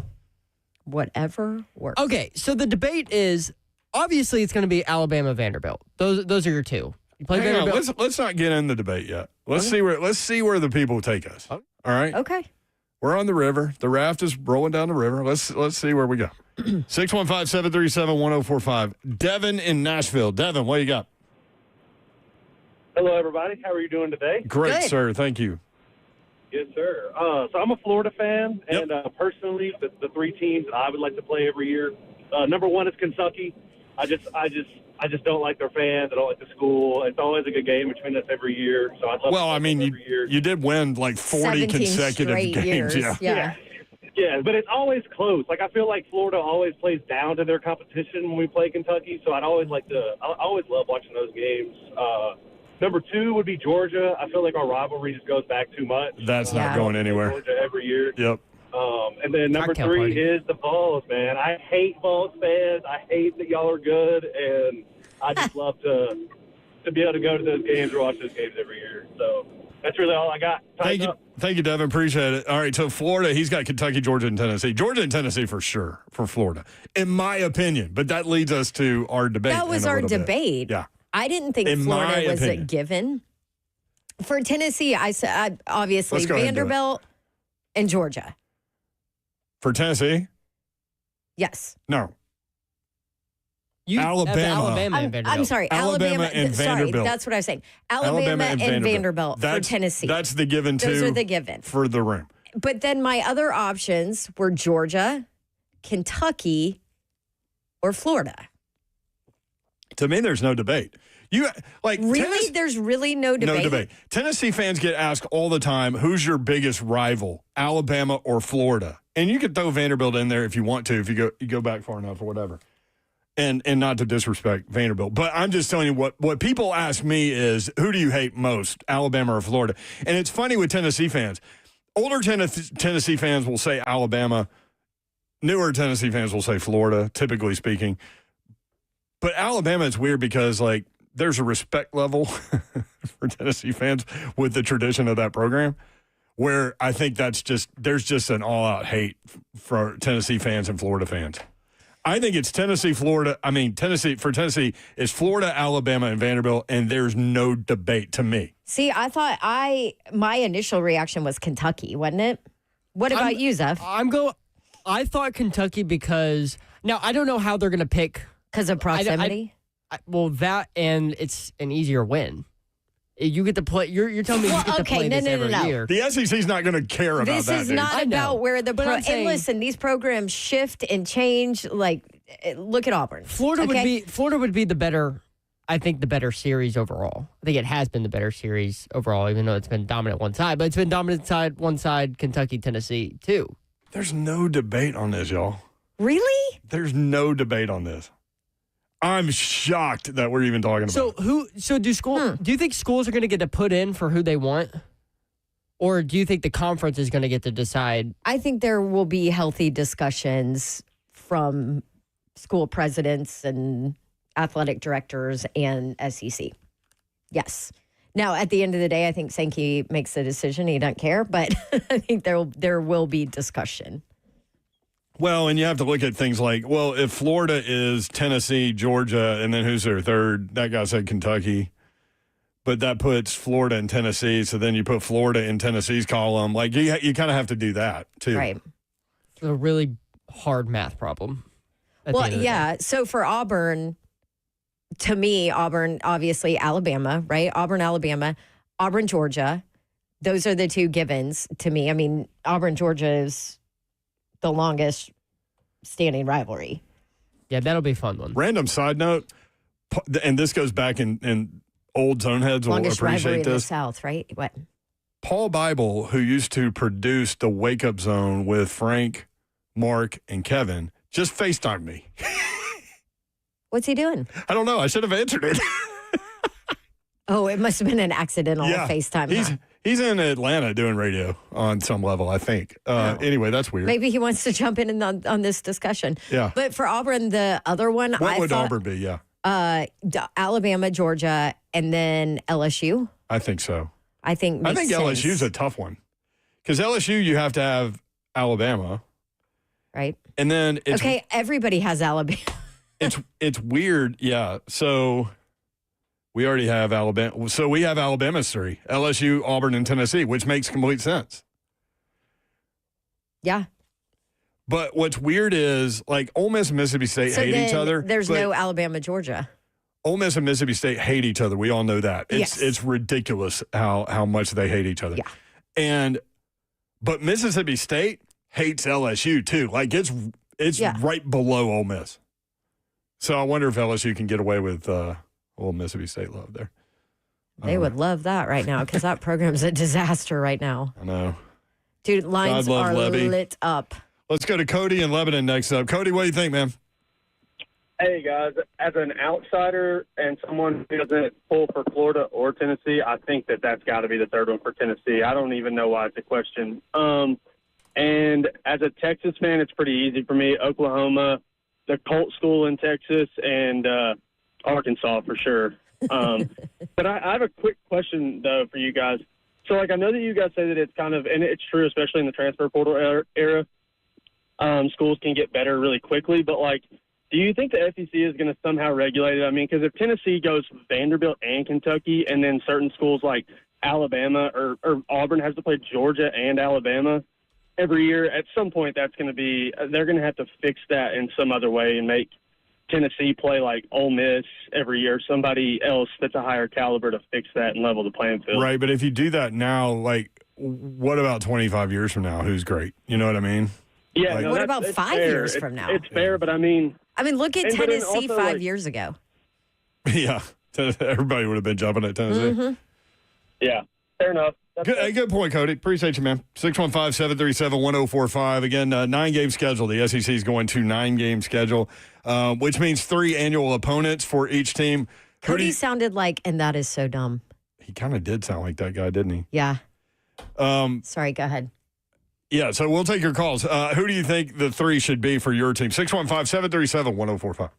Whatever works. Okay, so the debate is obviously it's going to be Alabama Vanderbilt. Those are your two. You play Hang on, Vanderbilt. let's not get in the debate yet. Let's see where the people take us. All right. Okay. We're on the river. The raft is rolling down the river. Let's see where we go. 615-737-1045. Devin in Nashville. Devin, what you got? Hello, everybody. How are you doing today? Great, Good. sir. Thank you. Yes, sir. So I'm a Florida fan, and personally, the three teams that I would like to play every year. Number one is Kentucky. I just don't like their fans. I don't like the school. It's always a good game between us every year. So I'd love. Well, I mean, you did win like 40 17 consecutive straight games. years. Yeah. Yeah, but it's always close. Like I feel like Florida always plays down to their competition when we play Kentucky. So I always love watching those games. Number two would be Georgia. I feel like our rivalry just goes back too much. That's not going anywhere. Georgia every year. Yep. And then number Cocktail three party. is the Vols, man. I hate Vols fans. I hate that y'all are good, and I just love to be able to go to those games or watch those games every year. So that's really all I got. Thank you. Up. Thank you, Devin. Appreciate it. All right, so Florida, he's got Kentucky, Georgia, and Tennessee. Georgia and Tennessee for sure for Florida, in my opinion. But that leads us to our debate. That was in a our little bit. debate. Yeah. I didn't think In my Florida was a opinion. given. For Tennessee, I said obviously Let's go ahead and do it. Vanderbilt and Georgia. For Tennessee? Yes. No. Alabama and I'm Vanderbilt. sorry. Alabama and sorry, Vanderbilt. that's what I was saying. Alabama and Vanderbilt for Tennessee. That's the given Those two are the given. for the rim. But then my other options were Georgia, Kentucky, or Florida. To me, there's no debate. You like Really? There's really no debate? No debate. Tennessee fans get asked all the time, who's your biggest rival, Alabama or Florida? And you could throw Vanderbilt in there if you want to, if you go back far enough or whatever. And not to disrespect Vanderbilt, but I'm just telling you what people ask me is, who do you hate most, Alabama or Florida? And it's funny with Tennessee fans. Older Tennessee fans will say Alabama. Newer Tennessee fans will say Florida, typically speaking. But Alabama is weird because, like, there's a respect level for Tennessee fans with the tradition of that program, where I think there's just an all-out hate for Tennessee fans and Florida fans. I think it's Tennessee, Florida. I mean, for Tennessee, it's Florida, Alabama, and Vanderbilt, and there's no debate to me. See, I thought my initial reaction was Kentucky, wasn't it? What about you, Zeph? I thought Kentucky because now I don't know how they're going to pick because of proximity. Well, that and it's an easier win. You get to play. You're telling me you get to play this every year. The SEC's not going to care about This that. is not about where the But I'm and saying- listen, these programs shift and change. Like, look at Auburn. Florida okay? would be the better. I think the better series overall. I think it has been the better series overall, even though it's been dominant one side. But it's been dominant one side, Kentucky, Tennessee too. There's no debate on this, y'all. Really? There's no debate on this. I'm shocked that we're even talking about it. So do you think schools are going to get to put in for who they want? Or do you think the conference is going to get to decide? I think there will be healthy discussions from school presidents and athletic directors and SEC. Yes. Now, at the end of the day, I think Sankey makes the decision. He doesn't care, but I think there will be discussion. Well, and you have to look at things like, well, if Florida is Tennessee, Georgia, and then who's their third? That guy said Kentucky. But that puts Florida and Tennessee, so then you put Florida in Tennessee's column. Like, you kind of have to do that, too. Right. It's a really hard math problem. Well, yeah. So for Auburn, to me, Auburn, obviously Alabama, right? Auburn, Alabama, Auburn, Georgia. Those are the two givens to me. I mean, Auburn, Georgia is the longest standing rivalry. Yeah, that'll be a fun one. Random side note, and this goes back in old zone heads will Longest rivalry appreciate in the this. South, right? What? Paul Bible, who used to produce the Wake Up Zone with Frank, Mark, and Kevin, just FaceTimed me. What's he doing? I don't know. I should have answered it. Oh, it must have been an accidental FaceTime. He's in Atlanta doing radio on some level, I think. Anyway, that's weird. Maybe he wants to jump in on this discussion. Yeah. But for Auburn, the other one, What would Auburn be? Yeah. Alabama, Georgia, and then LSU. I think so. I think LSU's a tough one. Because LSU, you have to have Alabama. Right. And then everybody has Alabama. it's weird. Yeah. So we already have Alabama. So we have Alabama's 3. LSU, Auburn, and Tennessee, which makes complete sense. Yeah. But what's weird is, like, Ole Miss and Mississippi State hate each other. There's no Alabama, Georgia. Ole Miss and Mississippi State hate each other. We all know that. Yes. It's ridiculous how much they hate each other. Yeah. But Mississippi State hates LSU too. Like it's right below Ole Miss. So I wonder if LSU can get away with old Mississippi State love there. They would love that right now because that program's a disaster right now. I know. Dude, lines are lit up. Let's go to Cody in Lebanon next up. Cody, what do you think, man? Hey, guys. As an outsider and someone who doesn't pull for Florida or Tennessee, I think that's got to be the third one for Tennessee. I don't even know why it's a question. And as a Texas fan, it's pretty easy for me. Oklahoma, the Colt School in Texas, and Arkansas for sure. But I have a quick question, though, for you guys. So, I know that you guys say that it's kind of, and it's true, especially in the transfer portal era, schools can get better really quickly. But, do you think the SEC is going to somehow regulate it? I mean, because if Tennessee goes Vanderbilt and Kentucky, and then certain schools like Alabama or Auburn has to play Georgia and Alabama every year, at some point they're going to have to fix that in some other way and make Tennessee play like Ole Miss every year, somebody else that's a higher caliber to fix that and level the playing field. Right, but if you do that now, what about 25 years from now? Who's great? You know what I mean? Yeah. What about 5 years from now? It's fair, but I mean, look at Tennessee 5 years ago. Yeah, everybody would have been jumping at Tennessee. Mm-hmm. Yeah, fair enough. Good point, Cody. Appreciate you, man. 615-737-1045. Again, 9-game schedule. The SEC is going to 9-game schedule, which means 3 annual opponents for each team. Cody sounded like, and that is so dumb. He kind of did sound like that guy, didn't he? Yeah. Sorry, go ahead. Yeah, so we'll take your calls. Who do you think the 3 should be for your team? 615-737-1045.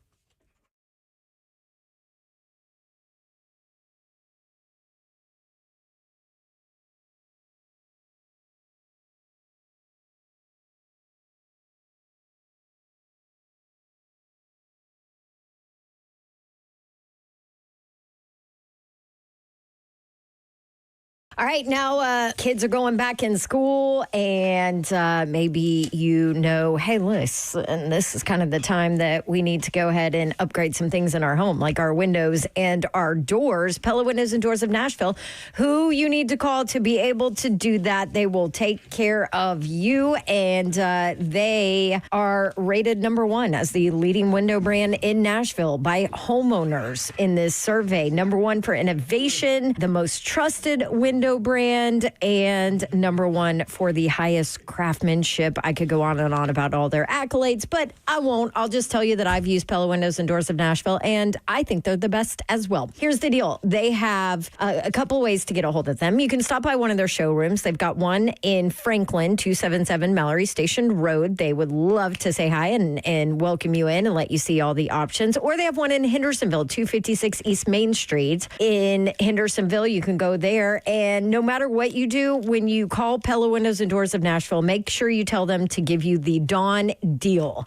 All right, now kids are going back in school, and maybe hey, listen, this is kind of the time that we need to go ahead and upgrade some things in our home, like our windows and our doors. Pella Windows and Doors of Nashville, who you need to call to be able to do that. They will take care of you, and they are rated number 1 as the leading window brand in Nashville by homeowners in this survey. Number 1 for innovation, the most trusted window brand, and number 1 for the highest craftsmanship. I could go on and on about all their accolades, but I won't. I'll just tell you that I've used Pella Windows and Doors of Nashville, and I think they're the best as well. Here's the deal. They have a couple ways to get a hold of them. You can stop by one of their showrooms. They've got one in Franklin, 277 Mallory Station Road. They would love to say hi and welcome you in and let you see all the options. Or they have one in Hendersonville, 256 East Main Street in Hendersonville. You can go there, and no matter what you do, when you call Pella Windows and Doors of Nashville, make sure you tell them to give you the Dawn deal.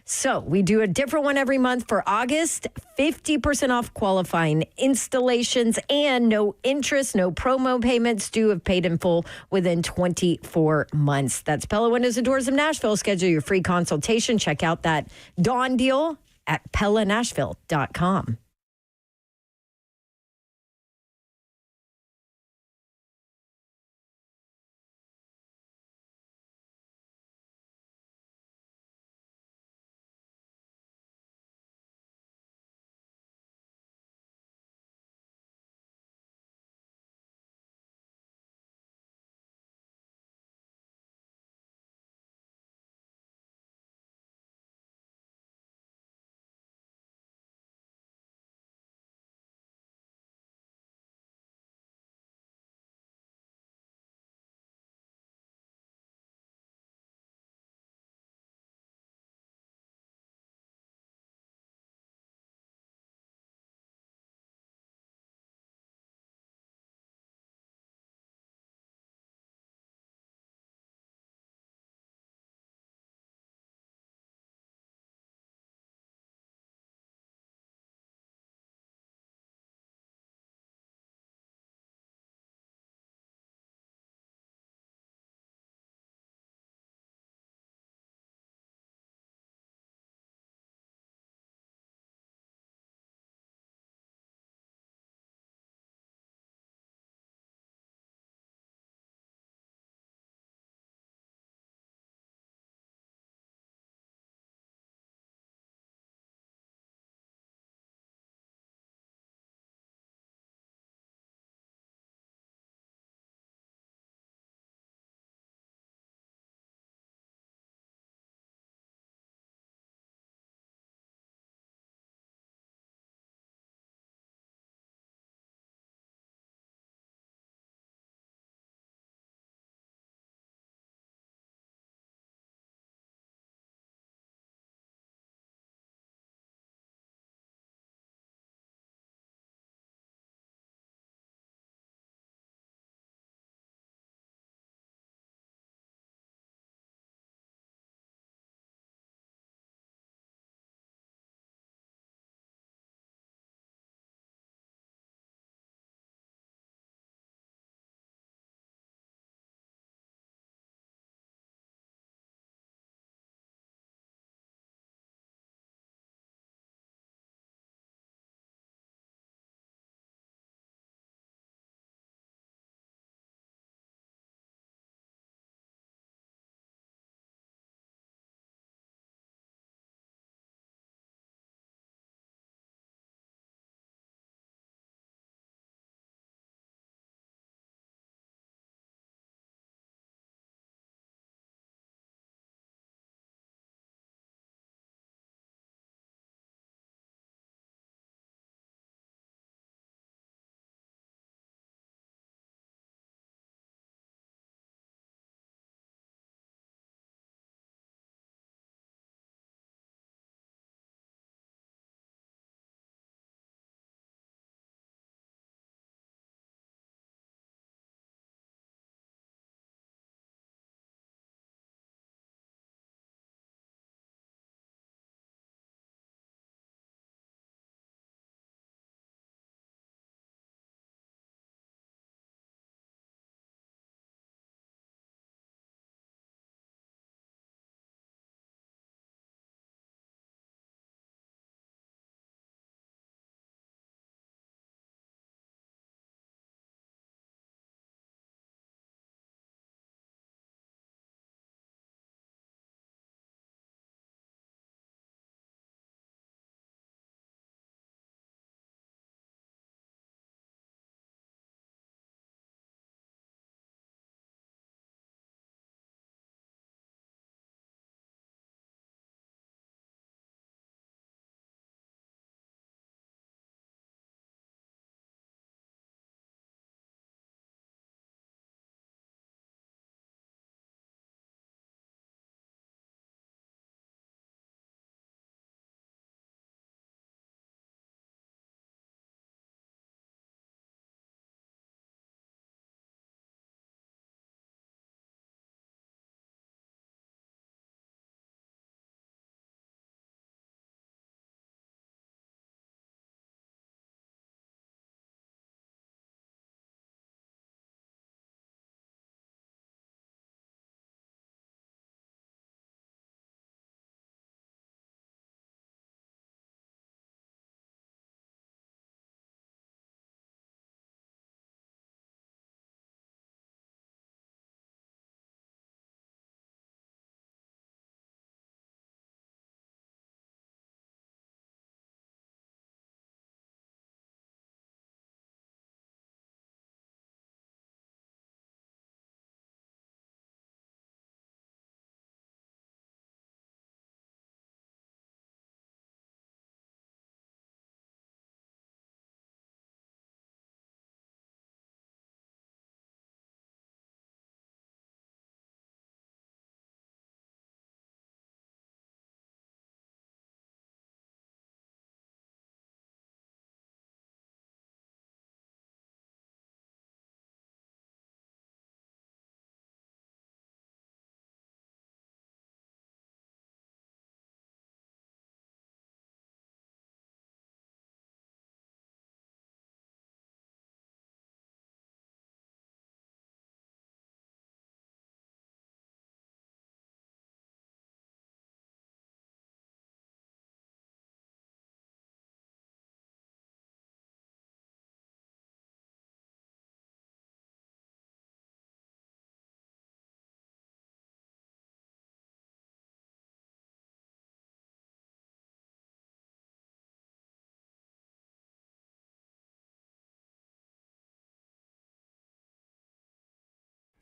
So we do a different one every month for August, 50% off qualifying installations and no interest, no promo payments due if paid in full within 24 months. That's Pella Windows and Doors of Nashville. Schedule your free consultation. Check out that Dawn deal at PellaNashville.com.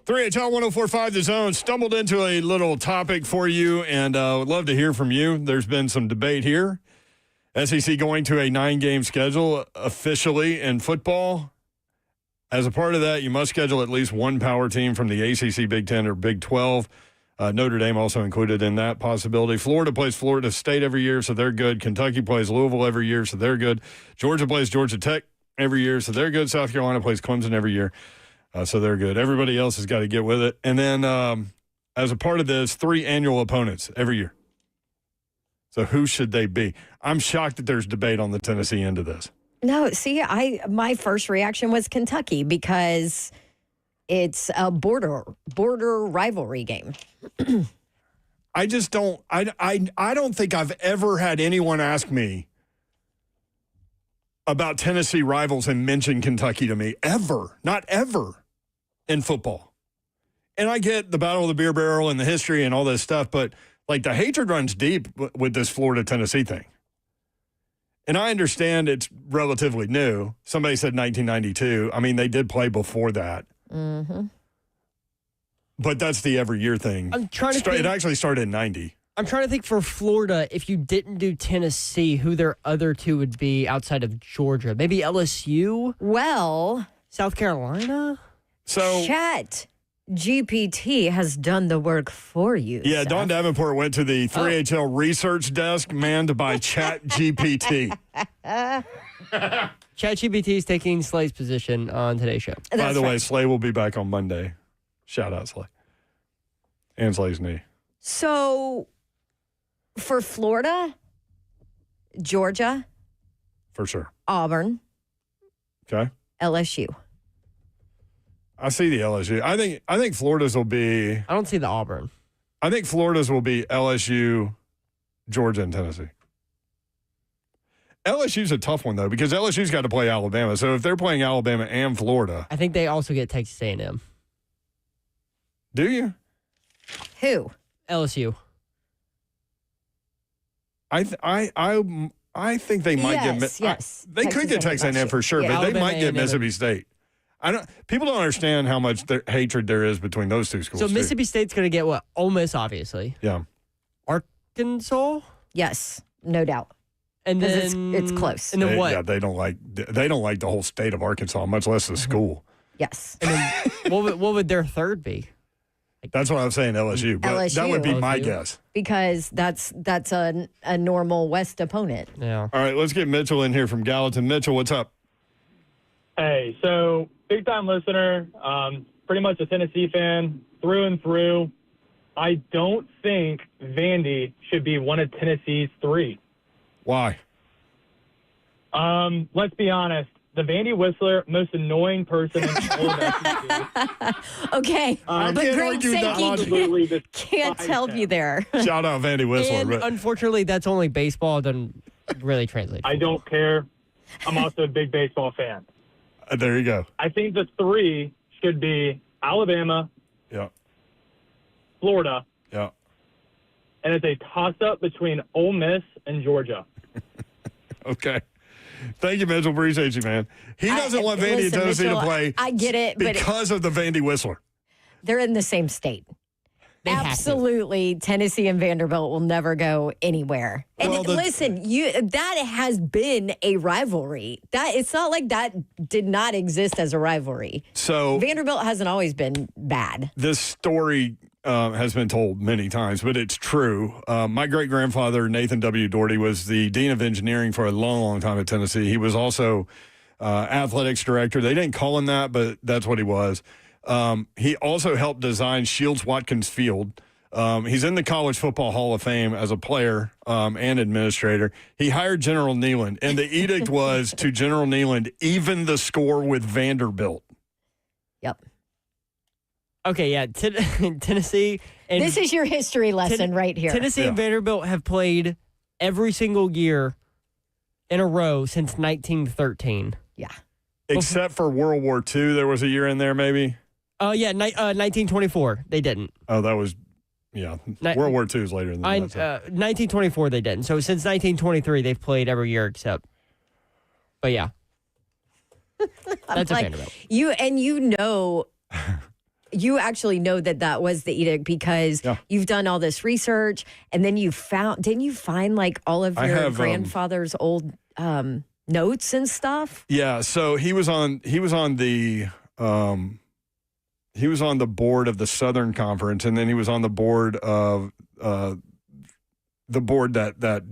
3HL 1045 The Zone. Stumbled into a little topic for you, and would love to hear from you. There's been some debate here. SEC going to a 9-game schedule officially in football. As a part of that, you must schedule at least one power team from the ACC, Big Ten, or Big 12. Notre Dame also included in that possibility. Florida plays Florida State every year, so they're good. Kentucky plays Louisville every year, so they're good. Georgia plays Georgia Tech every year, so they're good. South Carolina plays Clemson every year, so they're good. Everybody else has got to get with it. And then as a part of this, 3 annual opponents every year. So who should they be? I'm shocked that there's debate on the Tennessee end of this. No, see, my first reaction was Kentucky because it's a border rivalry game. I just don't. I don't think I've ever had anyone ask me about Tennessee rivals and mention Kentucky to me ever, not ever, in football. And I get the Battle of the Beer Barrel and the history and all this stuff, but like the hatred runs deep with this Florida Tennessee thing. And I understand it's relatively new. Somebody said 1992. I mean, they did play before that. Mm-hmm. But that's the every year thing. I'm trying to think, it actually started in 90. I'm trying to think for Florida, if you didn't do Tennessee, who their other two would be outside of Georgia. Maybe LSU? Well, South Carolina? So Chat GPT has done the work for you. Yeah, Seth. Dawn Davenport went to the 3HL research desk manned by Chat GPT. ChatGPT is taking Slay's position on today's show. By the way, Slay will be back on Monday. Shout out, Slay. And Slay's knee. So, for Florida, Georgia, For sure. Auburn, Okay. LSU. I see the LSU. I think Florida's will be. I don't see the Auburn. I think Florida's will be LSU, Georgia, and Tennessee. LSU's a tough one, though, because LSU's got to play Alabama. So if they're playing Alabama and Florida. I think they also get Texas A&M. Do you? Who? LSU. I think they might Yes, get. yes. They could get Texas A&M for sure, Yeah. but they Alabama might get A&M. Mississippi State. People don't understand how much hatred there is between those two schools. So too. Mississippi State's going to get what? Ole Miss, obviously. Yeah. Arkansas? Yes, no doubt. And 'Cause then it's close. And then what? Yeah, they don't like the whole state of Arkansas, much less the school. Yes. And then what would their third be? That's what I'm saying, LSU. But that would be my LSU. guess. Because that's a normal West opponent. Yeah. All right, let's get Mitchell in here from Gallatin. Mitchell, what's up? Hey, so big time listener, pretty much a Tennessee fan through and through. I don't think Vandy should be one of Tennessee's 3. Why? Let's be honest. The Vandy Whistler, most annoying person in all of SEC. Okay, but can't Greg argue that Sankey can't help you there. Shout out Vandy Whistler. And But unfortunately, that's only baseball. It doesn't really translate. I don't care. I'm also a big baseball fan. there you go. I think the 3 should be Alabama, Yeah. Florida, Yeah. and it's a toss-up between Ole Miss and Georgia. Okay. Thank you, Mitchell. Appreciate you, man. He doesn't want Vandy and Listen, Tennessee Mitchell, to play. I get it, but because of the Vandy Whistler. they're in the same state. They have to. Absolutely, Tennessee and Vanderbilt will never go anywhere. And Well, listen, that has been a rivalry. That it's not like that did not exist as a rivalry. So Vanderbilt hasn't always been bad. this story has been told many times, but it's true. My great-grandfather, Nathan W. Doherty, was the dean of engineering for a long, long time at Tennessee. He was also athletics director. They didn't call him that, but that's what he was. He also helped design Shields-Watkins Field. He's in the College Football Hall of Fame as a player and administrator. He hired General Neyland, and the edict was to General Neyland, even the score with Vanderbilt. Yep. Okay, yeah. Tennessee. And This is your history lesson right here. Tennessee and Vanderbilt have played every single year in a row since 1913. Yeah. Except for World War II, there was a year in there, maybe. Yeah, 1924. They didn't. Oh, that was, yeah. World War II is later than that. 1924 they didn't. So since 1923 they've played every year except. But yeah. That's a like, Vanderbilt. you actually know that was the edict because you've done all this research, and then didn't you find like all of your grandfather's old notes and stuff? Yeah. So he was on the board of the Southern Conference, and then he was on the board of the board that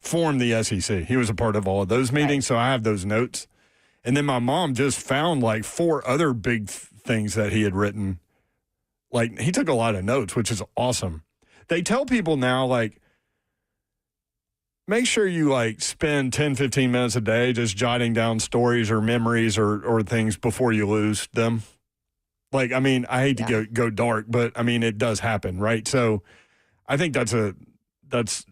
formed the SEC. He was a part of all of those meetings, so I have those notes. And then my mom just found like 4 other big things that he had written. Like, he took a lot of notes, which is awesome. They tell people now, like, make sure you like spend 10, 15 minutes a day just jotting down stories or memories or things before you lose them. Like, I mean, I hate to go dark, but I mean, it does happen, right? So I think that's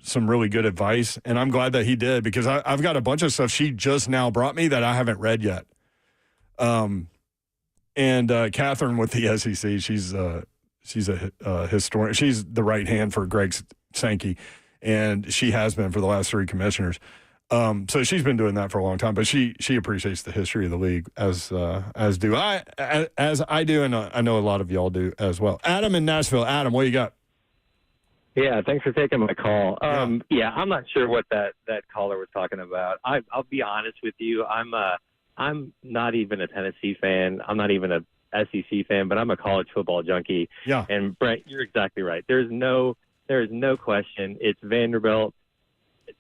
some really good advice, and I'm glad that he did, because I've got a bunch of stuff she just now brought me that I haven't read yet. And Catherine with the SEC, she's a historian. She's the right hand for Greg Sankey, and she has been for the last 3 commissioners. So she's been doing that for a long time, but she appreciates the history of the league as do I, and I know a lot of y'all do as well. Adam in Nashville. Adam, what you got? Yeah, thanks for taking my call. I'm not sure what that caller was talking about. I'll be honest with you. I'm not even a Tennessee fan. I'm not even a SEC fan, but I'm a college football junkie. Yeah. And Brent, you're exactly right. There is no question. It's Vanderbilt,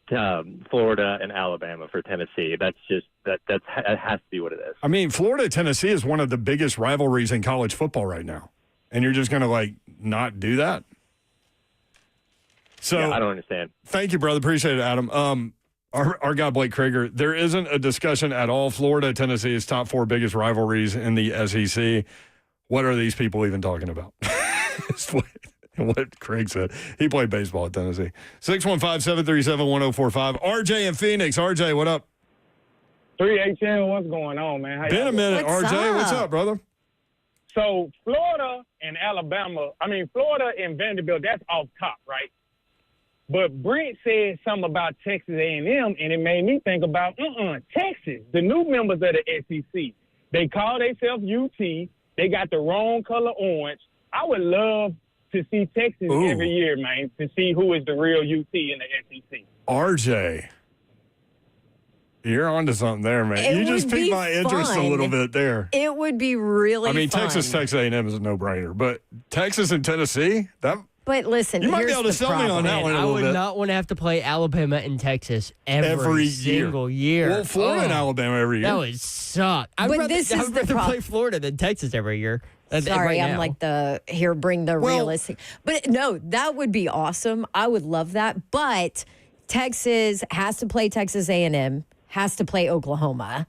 Florida, and Alabama for Tennessee. That has to be what it is. I mean, Florida-Tennessee is one of the biggest rivalries in college football right now, and you're just going to like not do that? So yeah, I don't understand. Thank you, brother. Appreciate it, Adam. Our guy, Blake Krieger, there isn't a discussion at all. Florida, Tennessee is top 4 biggest rivalries in the SEC. What are these people even talking about? What Craig said. He played baseball at Tennessee. 615-737-1045. RJ in Phoenix. RJ, what up? 3HN, what's going on, man? How Been a minute, RJ. What's up, brother? So Florida and Florida and Vanderbilt, that's off top, right? But Brent said something about Texas A&M, and it made me think about, Texas, the new members of the SEC. They call themselves UT. They got the wrong color orange. I would love to see Texas every year, man, to see who is the real UT in the SEC. RJ, you're onto something there, man. You just piqued my interest a little bit there. It would be really fun. Texas A&M is a no-brainer, but Texas and Tennessee, But listen, you might be able to sell me on that one a little bit. I would not want to have to play Alabama and Texas every single year. Well, Florida and Alabama every year. That would suck. I would rather play Florida than Texas every year. Sorry, right I'm like bring the realistic. But no, that would be awesome. I would love that. But Texas has to play Texas A&M, has to play Oklahoma.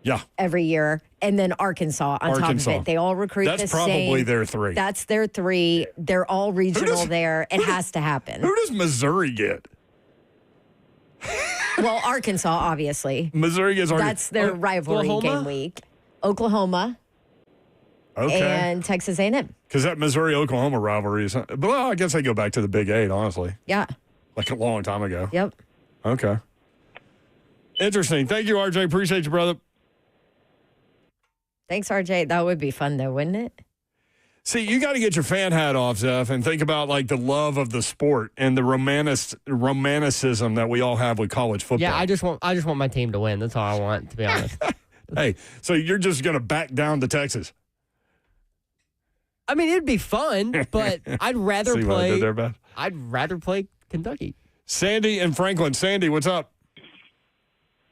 Yeah. Every year. And then Arkansas on top of it. They all recruit the same. That's probably their 3. That's their 3. They're all regional there. It has to happen. Who does Missouri get? Well, Arkansas, obviously. Missouri gets Arkansas. That's their rivalry game week. Oklahoma. Okay. And Texas A&M. Because that Missouri-Oklahoma rivalry is... Well, I guess they go back to the Big 8, honestly. Yeah. Like a long time ago. Yep. Okay. Interesting. Thank you, RJ. Appreciate you, brother. Thanks, RJ. That would be fun, though, wouldn't it? See, you got to get your fan hat off, Zeph, and think about like the love of the sport and the romanticism that we all have with college football. Yeah, I just want my team to win. That's all I want, to be honest. Hey, so you're just going to back down to Texas? I mean, it'd be fun, but I'd rather See what I did there, Beth? I'd rather play Kentucky. Sandy and Franklin. Sandy, what's up?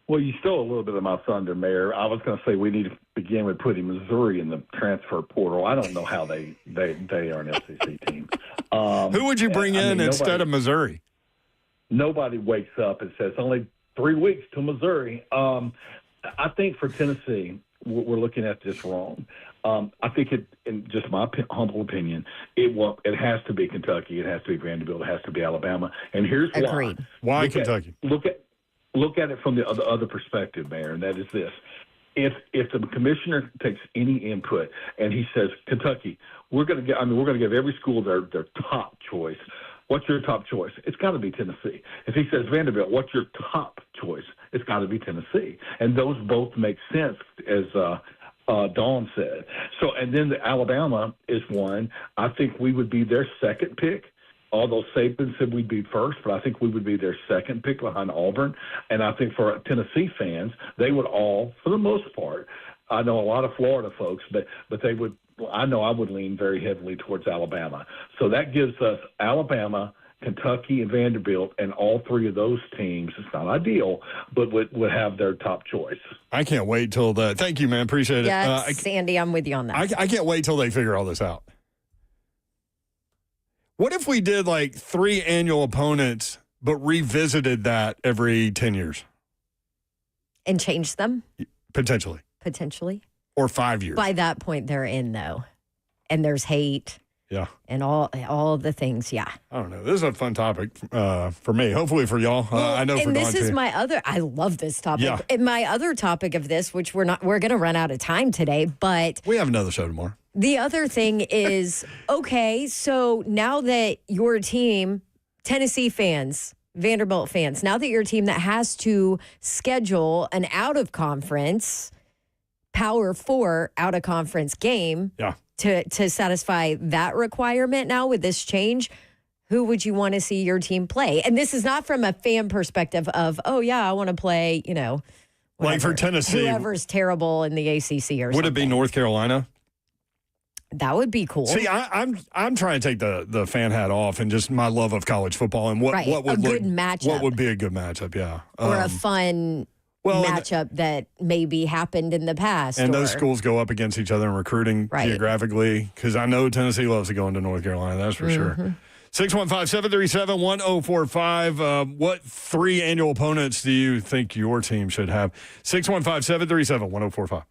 Well, you stole a little bit of my thunder, Mayor. I was going to say we need to begin with putting Missouri in the transfer portal. I don't know how they are an SEC team. Who would you bring in instead of Missouri? Nobody wakes up and says only 3 weeks to Missouri. I think for Tennessee, we're looking at this wrong. I think in just my humble opinion, it has to be Kentucky, it has to be Vanderbilt, it has to be Alabama. And here's why. Why Kentucky? Look at it from the other perspective, Mayor, and that is this. If the commissioner takes any input and he says, Kentucky, we're going to give every school their top choice. What's your top choice? It's got to be Tennessee. If he says Vanderbilt, what's your top choice? It's got to be Tennessee. And those both make sense as Dawn said. So, and then Alabama is one. I think we would be their second pick. Although Saban said we'd be first, but I think we would be their second pick behind Auburn. And I think for Tennessee fans, they would all, for the most part, I know a lot of Florida folks, but they would. I know I would lean very heavily towards Alabama. So that gives us Alabama, Kentucky, and Vanderbilt, and all three of those teams. It's not ideal, but would have their top choice. I can't wait till that. Thank you, man. Appreciate it. Yeah, Sandy, I'm with you on that. I can't wait till they figure all this out. What if we did like 3 annual opponents, but revisited that every 10 years? And change them? Potentially. Or 5 years. By that point, they're in, though. And there's hate. Yeah. And all the things, yeah. I don't know. This is a fun topic for me. Hopefully for y'all. I know for Dawn, this is too. I love this topic. Yeah. And my other topic of this, which we're going to run out of time today, but we have another show tomorrow. The other thing is, okay, so now that your team, Tennessee fans, Vanderbilt fans, now that your team that has to schedule an out-of-conference, Power 4 out-of-conference game to satisfy that requirement now with this change, who would you want to see your team play? And this is not from a fan perspective of, oh, yeah, I want to play, whatever, like for Tennessee. Whoever's terrible in the ACC or something. Would it be North Carolina? That would be cool. See, I'm trying to take the fan hat off and just my love of college football and what would a good matchup. What would be a good matchup? Yeah, or a fun matchup that maybe happened in the past. And those schools go up against each other in recruiting geographically, because I know Tennessee loves to go into North Carolina. That's for sure. 615-737-1045. What 3 annual opponents do you think your team should have? 615-737-1045.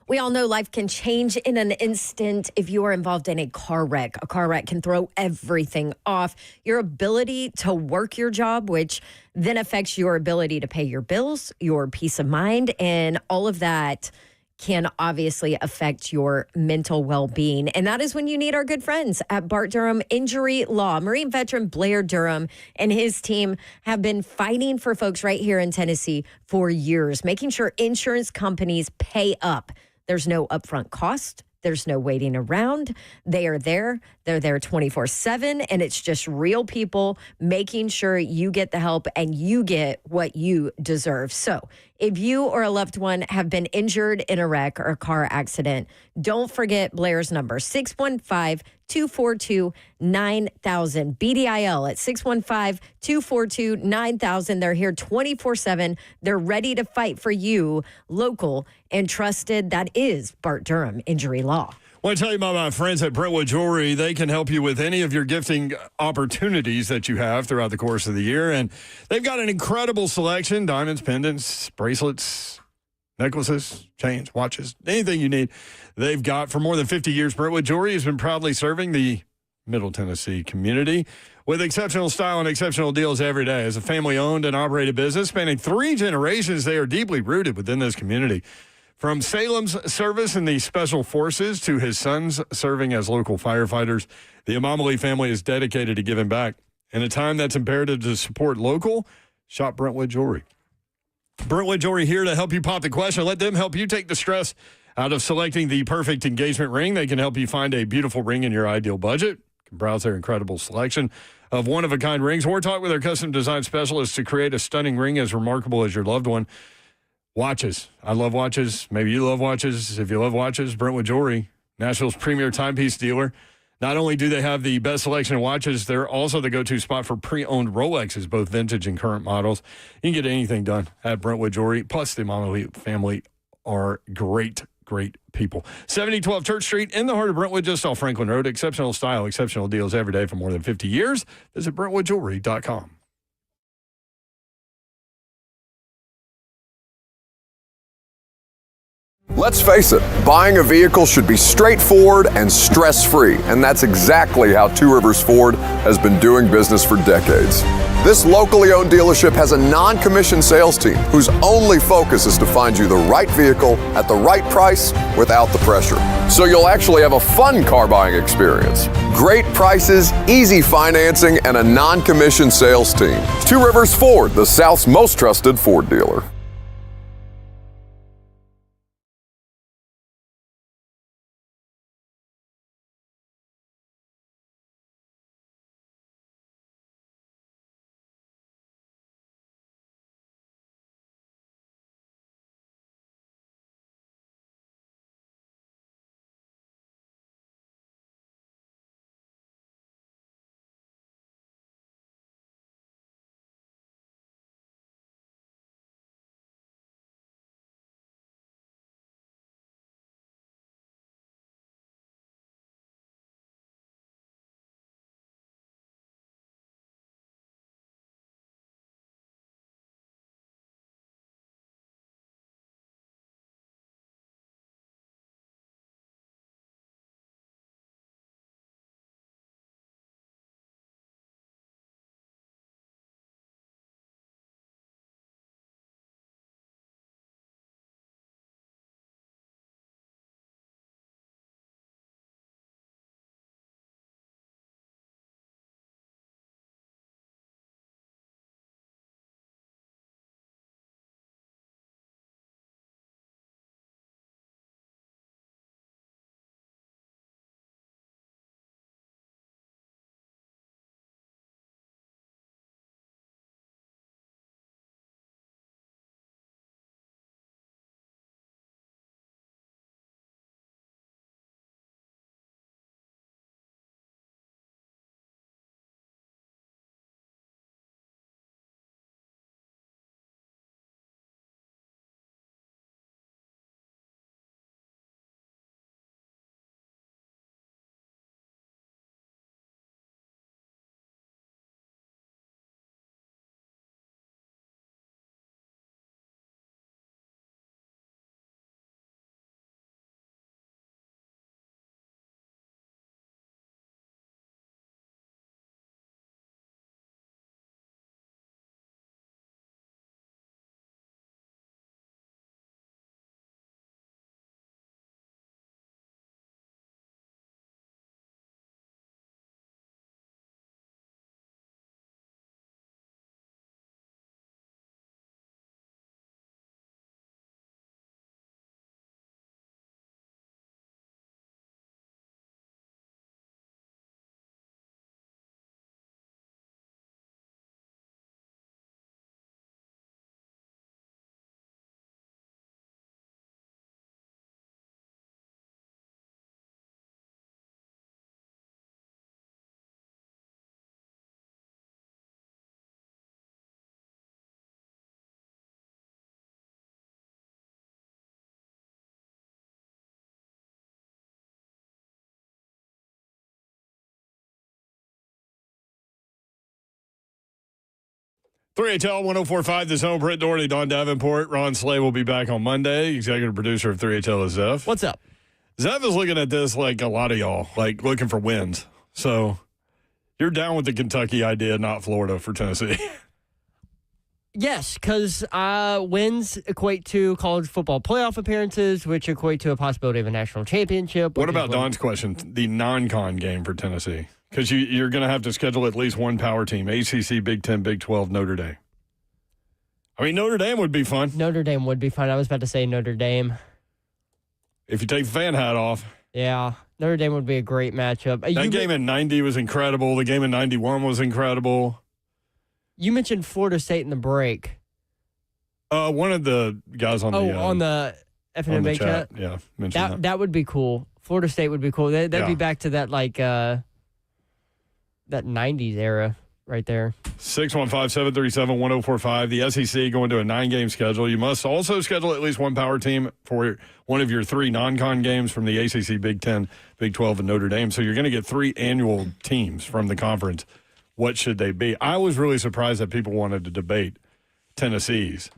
We all know life can change in an instant if you are involved in a car wreck. A car wreck can throw everything off. Your ability to work your job, which then affects your ability to pay your bills, your peace of mind, and all of that can obviously affect your mental well-being. And that is when you need our good friends at Bart Durham Injury Law. Marine veteran Blair Durham and his team have been fighting for folks right here in Tennessee for years, making sure insurance companies pay up. There's no upfront cost. There's no waiting around. They are there. They're there 24/7. And it's just real people making sure you get the help and you get what you deserve. So if you or a loved one have been injured in a wreck or a car accident, don't forget Blair's number, 615-242-9000. BDIL at 615-242-9000. They're here 24/7. They're ready to fight for you, local and trusted. That is Bart Durham Injury Law. I want to tell you about my friends at Brentwood Jewelry. They can help you with any of your gifting opportunities that you have throughout the course of the year. And they've got an incredible selection: diamonds, pendants, bracelets, necklaces, chains, watches, anything you need. They've got for more than 50 years. Brentwood Jewelry has been proudly serving the Middle Tennessee community with exceptional style and exceptional deals every day. As a family-owned and operated business spanning 3 generations, they are deeply rooted within this community. From Salem's service in the Special Forces to his sons serving as local firefighters, the Imamali family is dedicated to giving back. In a time that's imperative to support local, shop Brentwood Jewelry. Brentwood Jewelry here to help you pop the question. Let them help you take the stress out of selecting the perfect engagement ring. They can help you find a beautiful ring in your ideal budget. You can browse their incredible selection of one-of-a-kind rings or talk with their custom design specialists to create a stunning ring as remarkable as your loved one. Watches. I love watches. Maybe you love watches. If you love watches, Brentwood Jewelry, Nashville's premier timepiece dealer. Not only do they have the best selection of watches, they're also the go-to spot for pre-owned Rolexes, both vintage and current models. You can get anything done at Brentwood Jewelry. Plus, the Imamali family are great people. 7012 Church Street in the heart of Brentwood, just off Franklin Road. Exceptional style, exceptional deals every day for more than 50 years. Visit BrentwoodJewelry.com. Let's face it, buying a vehicle should be straightforward and stress-free, and that's exactly how Two Rivers Ford has been doing business for decades. This locally owned dealership has a non-commissioned sales team whose only focus is to find you the right vehicle at the right price without the pressure. So you'll actually have a fun car buying experience. Great prices, easy financing, and a non-commissioned sales team. Two Rivers Ford, the South's most trusted Ford dealer. $3HL 1045, The Zone. Britt Doherty, Don Davenport. Ron Slay will be back on Monday. Executive producer of 3HL is Zev. What's up? Zev is looking at this like a lot of y'all, like looking for wins. So you're down with the Kentucky idea, not Florida, for Tennessee. Yes, because wins equate to college football playoff appearances, which equate to a possibility of a national championship. What about Don's question, the non-con game for Tennessee? Because you're going to have to schedule at least one power team, ACC, Big 10, Big 12, Notre Dame. I mean, Notre Dame would be fun. Notre Dame would be fun. I was about to say Notre Dame. If you take the fan hat off. Yeah, Notre Dame would be a great matchup. That game in 90 was incredible. The game in 91 was incredible. You mentioned Florida State in the break. One of the guys on the FNMA chat. Yeah, mentioned that. That would be cool. Florida State would be cool. That'd be back to that that 90s era right there. 615-737-1045. The SEC going to a 9-game schedule. You must also schedule at least one power team for one of your 3 non-con games from the ACC, Big 10, Big 12, and Notre Dame. So you're going to get 3 annual teams from the conference. What should they be? I was really surprised that people wanted to debate Tennessee's.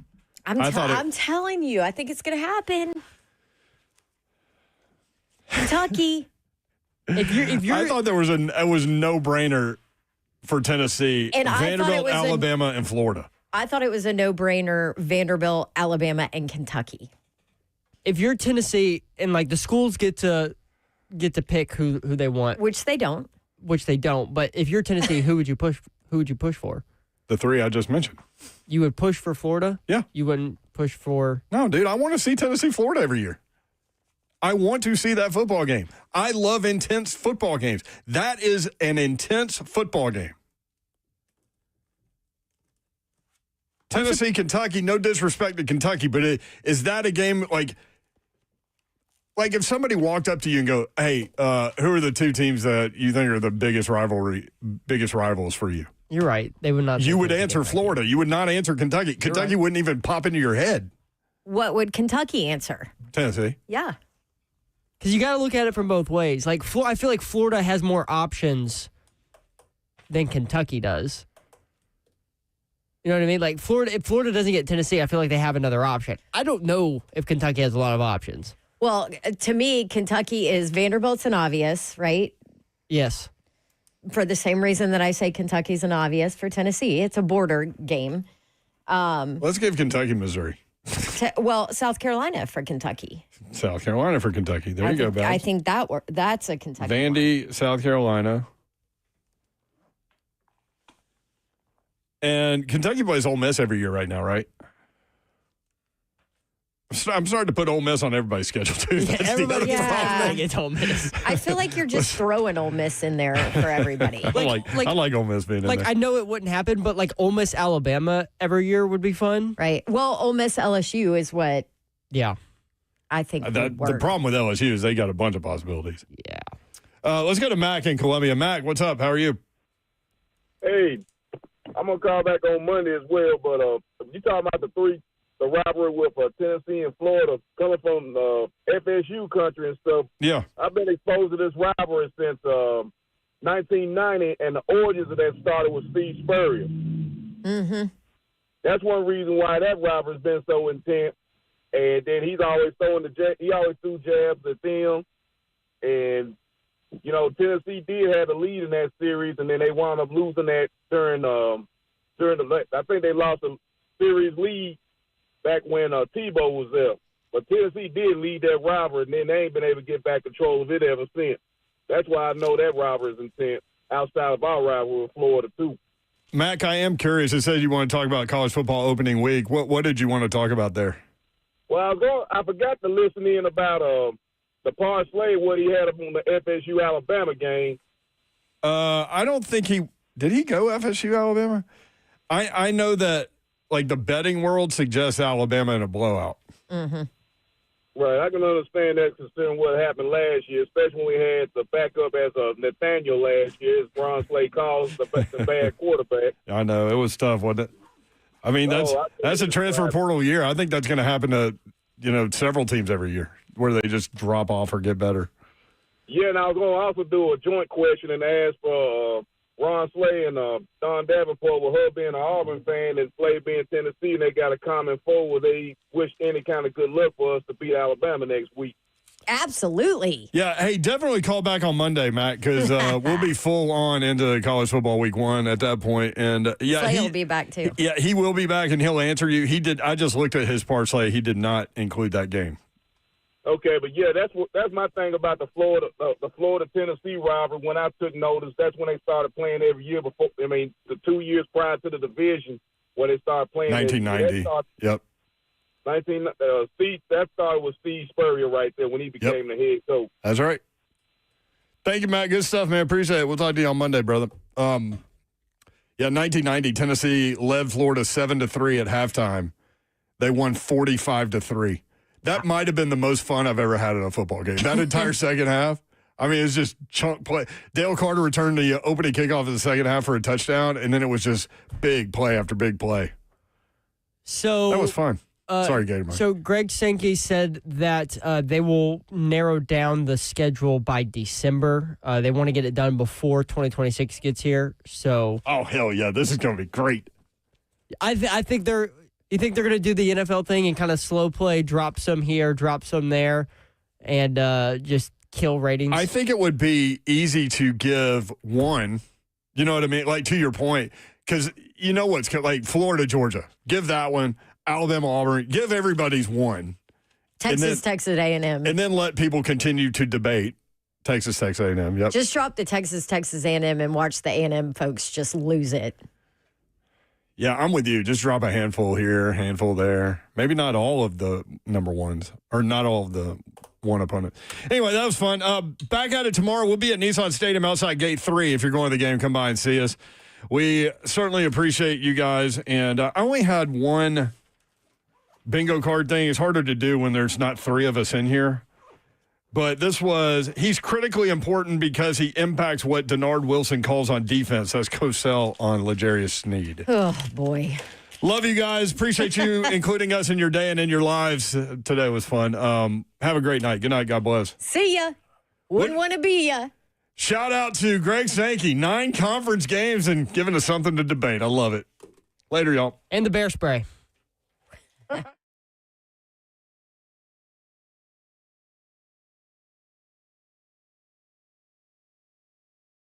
I'm telling you, I think it's going to happen. Kentucky. I thought it was no brainer for Tennessee, And I thought it Vanderbilt, was Alabama, and Florida. I thought it was a no-brainer, Vanderbilt, Alabama, and Kentucky. If you're Tennessee and like the schools get to pick who they want, Which they don't. But if you're Tennessee, who would you push for? The three I just mentioned. You would push for Florida? Yeah. You wouldn't push for... No, dude, I want to see Tennessee, Florida every year. I want to see that football game. I love intense football games. That is an intense football game. Tennessee, Kentucky, no disrespect to Kentucky, but is that a game like if somebody walked up to you and go, hey, who are the two teams that you think are the biggest rivals for you? You're right. They would not. You would answer Florida. You would not answer Kentucky. Kentucky wouldn't even pop into your head. What would Kentucky answer? Tennessee. Yeah. Because you got to look at it from both ways. Like, I feel like Florida has more options than Kentucky does. You know what I mean? Like, if Florida doesn't get Tennessee, I feel like they have another option. I don't know if Kentucky has a lot of options. Well, to me, Kentucky is Vanderbilt's an obvious, right? Yes. For the same reason that I say Kentucky's an obvious for Tennessee. It's a border game. Let's give Kentucky, Missouri. South Carolina for Kentucky. South Carolina for Kentucky. There you go, Babs. I think that's a Kentucky. Vandy, South Carolina. And Kentucky plays Ole Miss every year right now, right? I'm starting to put Ole Miss on everybody's schedule, too. Everybody gets Ole Miss. I feel like you're just throwing Ole Miss in there for everybody. I like Ole Miss being in there. I know it wouldn't happen, but like Ole Miss, Alabama every year would be fun. Right. Well, Ole Miss, LSU is what I think would work. The problem with LSU is they got a bunch of possibilities. Yeah. Let's go to Mac in Columbia. Mac, what's up? How are you? Hey, I'm going to call back on Monday as well, but you talking about the rivalry with Tennessee and Florida coming from FSU country and stuff. Yeah. I've been exposed to this rivalry since 1990, and the origins of that started with Steve Spurrier. Mm-hmm. That's one reason why that rivalry's been so intense. And then he always threw jabs at them. And, you know, Tennessee did have the lead in that series, and then they wound up losing that during I think they lost the series lead back when Tebow was there. But Tennessee did lead that rivalry, and then they ain't been able to get back control of it ever since. That's why I know that rivalry is intense outside of our rivalry with Florida, too. Mac, I am curious. It says you want to talk about college football opening week. What did you want to talk about there? Well, I forgot to listen in about the parlay, what he had on the FSU-Alabama game. I don't think did he go FSU Alabama? I know that like the betting world suggests Alabama in a blowout. Mm-hmm. Right, I can understand that considering what happened last year, especially when we had the backup as Nathaniel last year, as Ron Slay calls the bad quarterback. I know it was tough, wasn't it? I mean, that's a transfer portal year. I think that's going to happen to several teams every year where they just drop off or get better. Yeah, and I was going to also do a joint question and ask for Ron Slay and Don Davenport, with her being an Auburn fan and Slay being Tennessee, and they got a comment forward. They wish any kind of good luck for us to beat Alabama next week. Absolutely. Yeah, hey, definitely call back on Monday, Matt, because we'll be full on into college football week 1 at that point. And Slay will be back too. Yeah, he will be back and he'll answer you. He did. I just looked at his parlay. He did not include that game. Okay, but yeah, that's my thing about the Florida Tennessee rivalry. When I took notice, that's when they started playing every year before. I mean, the 2 years prior to the division, when they started playing. 1990. Yep. That started with Steve Spurrier right there when he became the head coach. That's right. Thank you, Matt. Good stuff, man. Appreciate it. We'll talk to you on Monday, brother. 1990, Tennessee led Florida 7-3 at halftime. They won 45-3. That might have been the most fun I've ever had in a football game. That entire second half. I mean, it was just chunk play. Dale Carter returned the opening kickoff in the second half for a touchdown, and then it was just big play after big play. So that was fun. Sorry, Gator. So Greg Sankey said that they will narrow down the schedule by December. They want to get it done before 2026 gets here. So, oh hell yeah, this is going to be great. I think they're. You think they're going to do the NFL thing and kind of slow play, drop some here, drop some there, and just kill ratings. I think it would be easy to give one. You know what I mean? Like, to your point, because you know what's like Florida, Georgia. Give that one. Alabama, Auburn. Give everybody's one. Texas A&M. And then let people continue to debate Texas A&M. Yep. Just drop the Texas A&M and watch the A&M folks just lose it. Yeah, I'm with you. Just drop a handful here, handful there. Maybe not all of the number ones, or not all of the one opponent. Anyway, that was fun. Back at it tomorrow. We'll be at Nissan Stadium outside Gate 3. If you're going to the game, come by and see us. We certainly appreciate you guys. And I only had one bingo card thing. It's harder to do when there's not three of us in here. But he's critically important because he impacts what Denard Wilson calls on defense. That's Cosell on L'Jarius Sneed. Oh, boy. Love you guys. Appreciate you including us in your day and in your lives. Today was fun. Have a great night. Good night. God bless. See ya. Wouldn't want to be ya. Shout out to Greg Sankey. 9 conference games and giving us something to debate. I love it. Later, y'all. And the bear spray.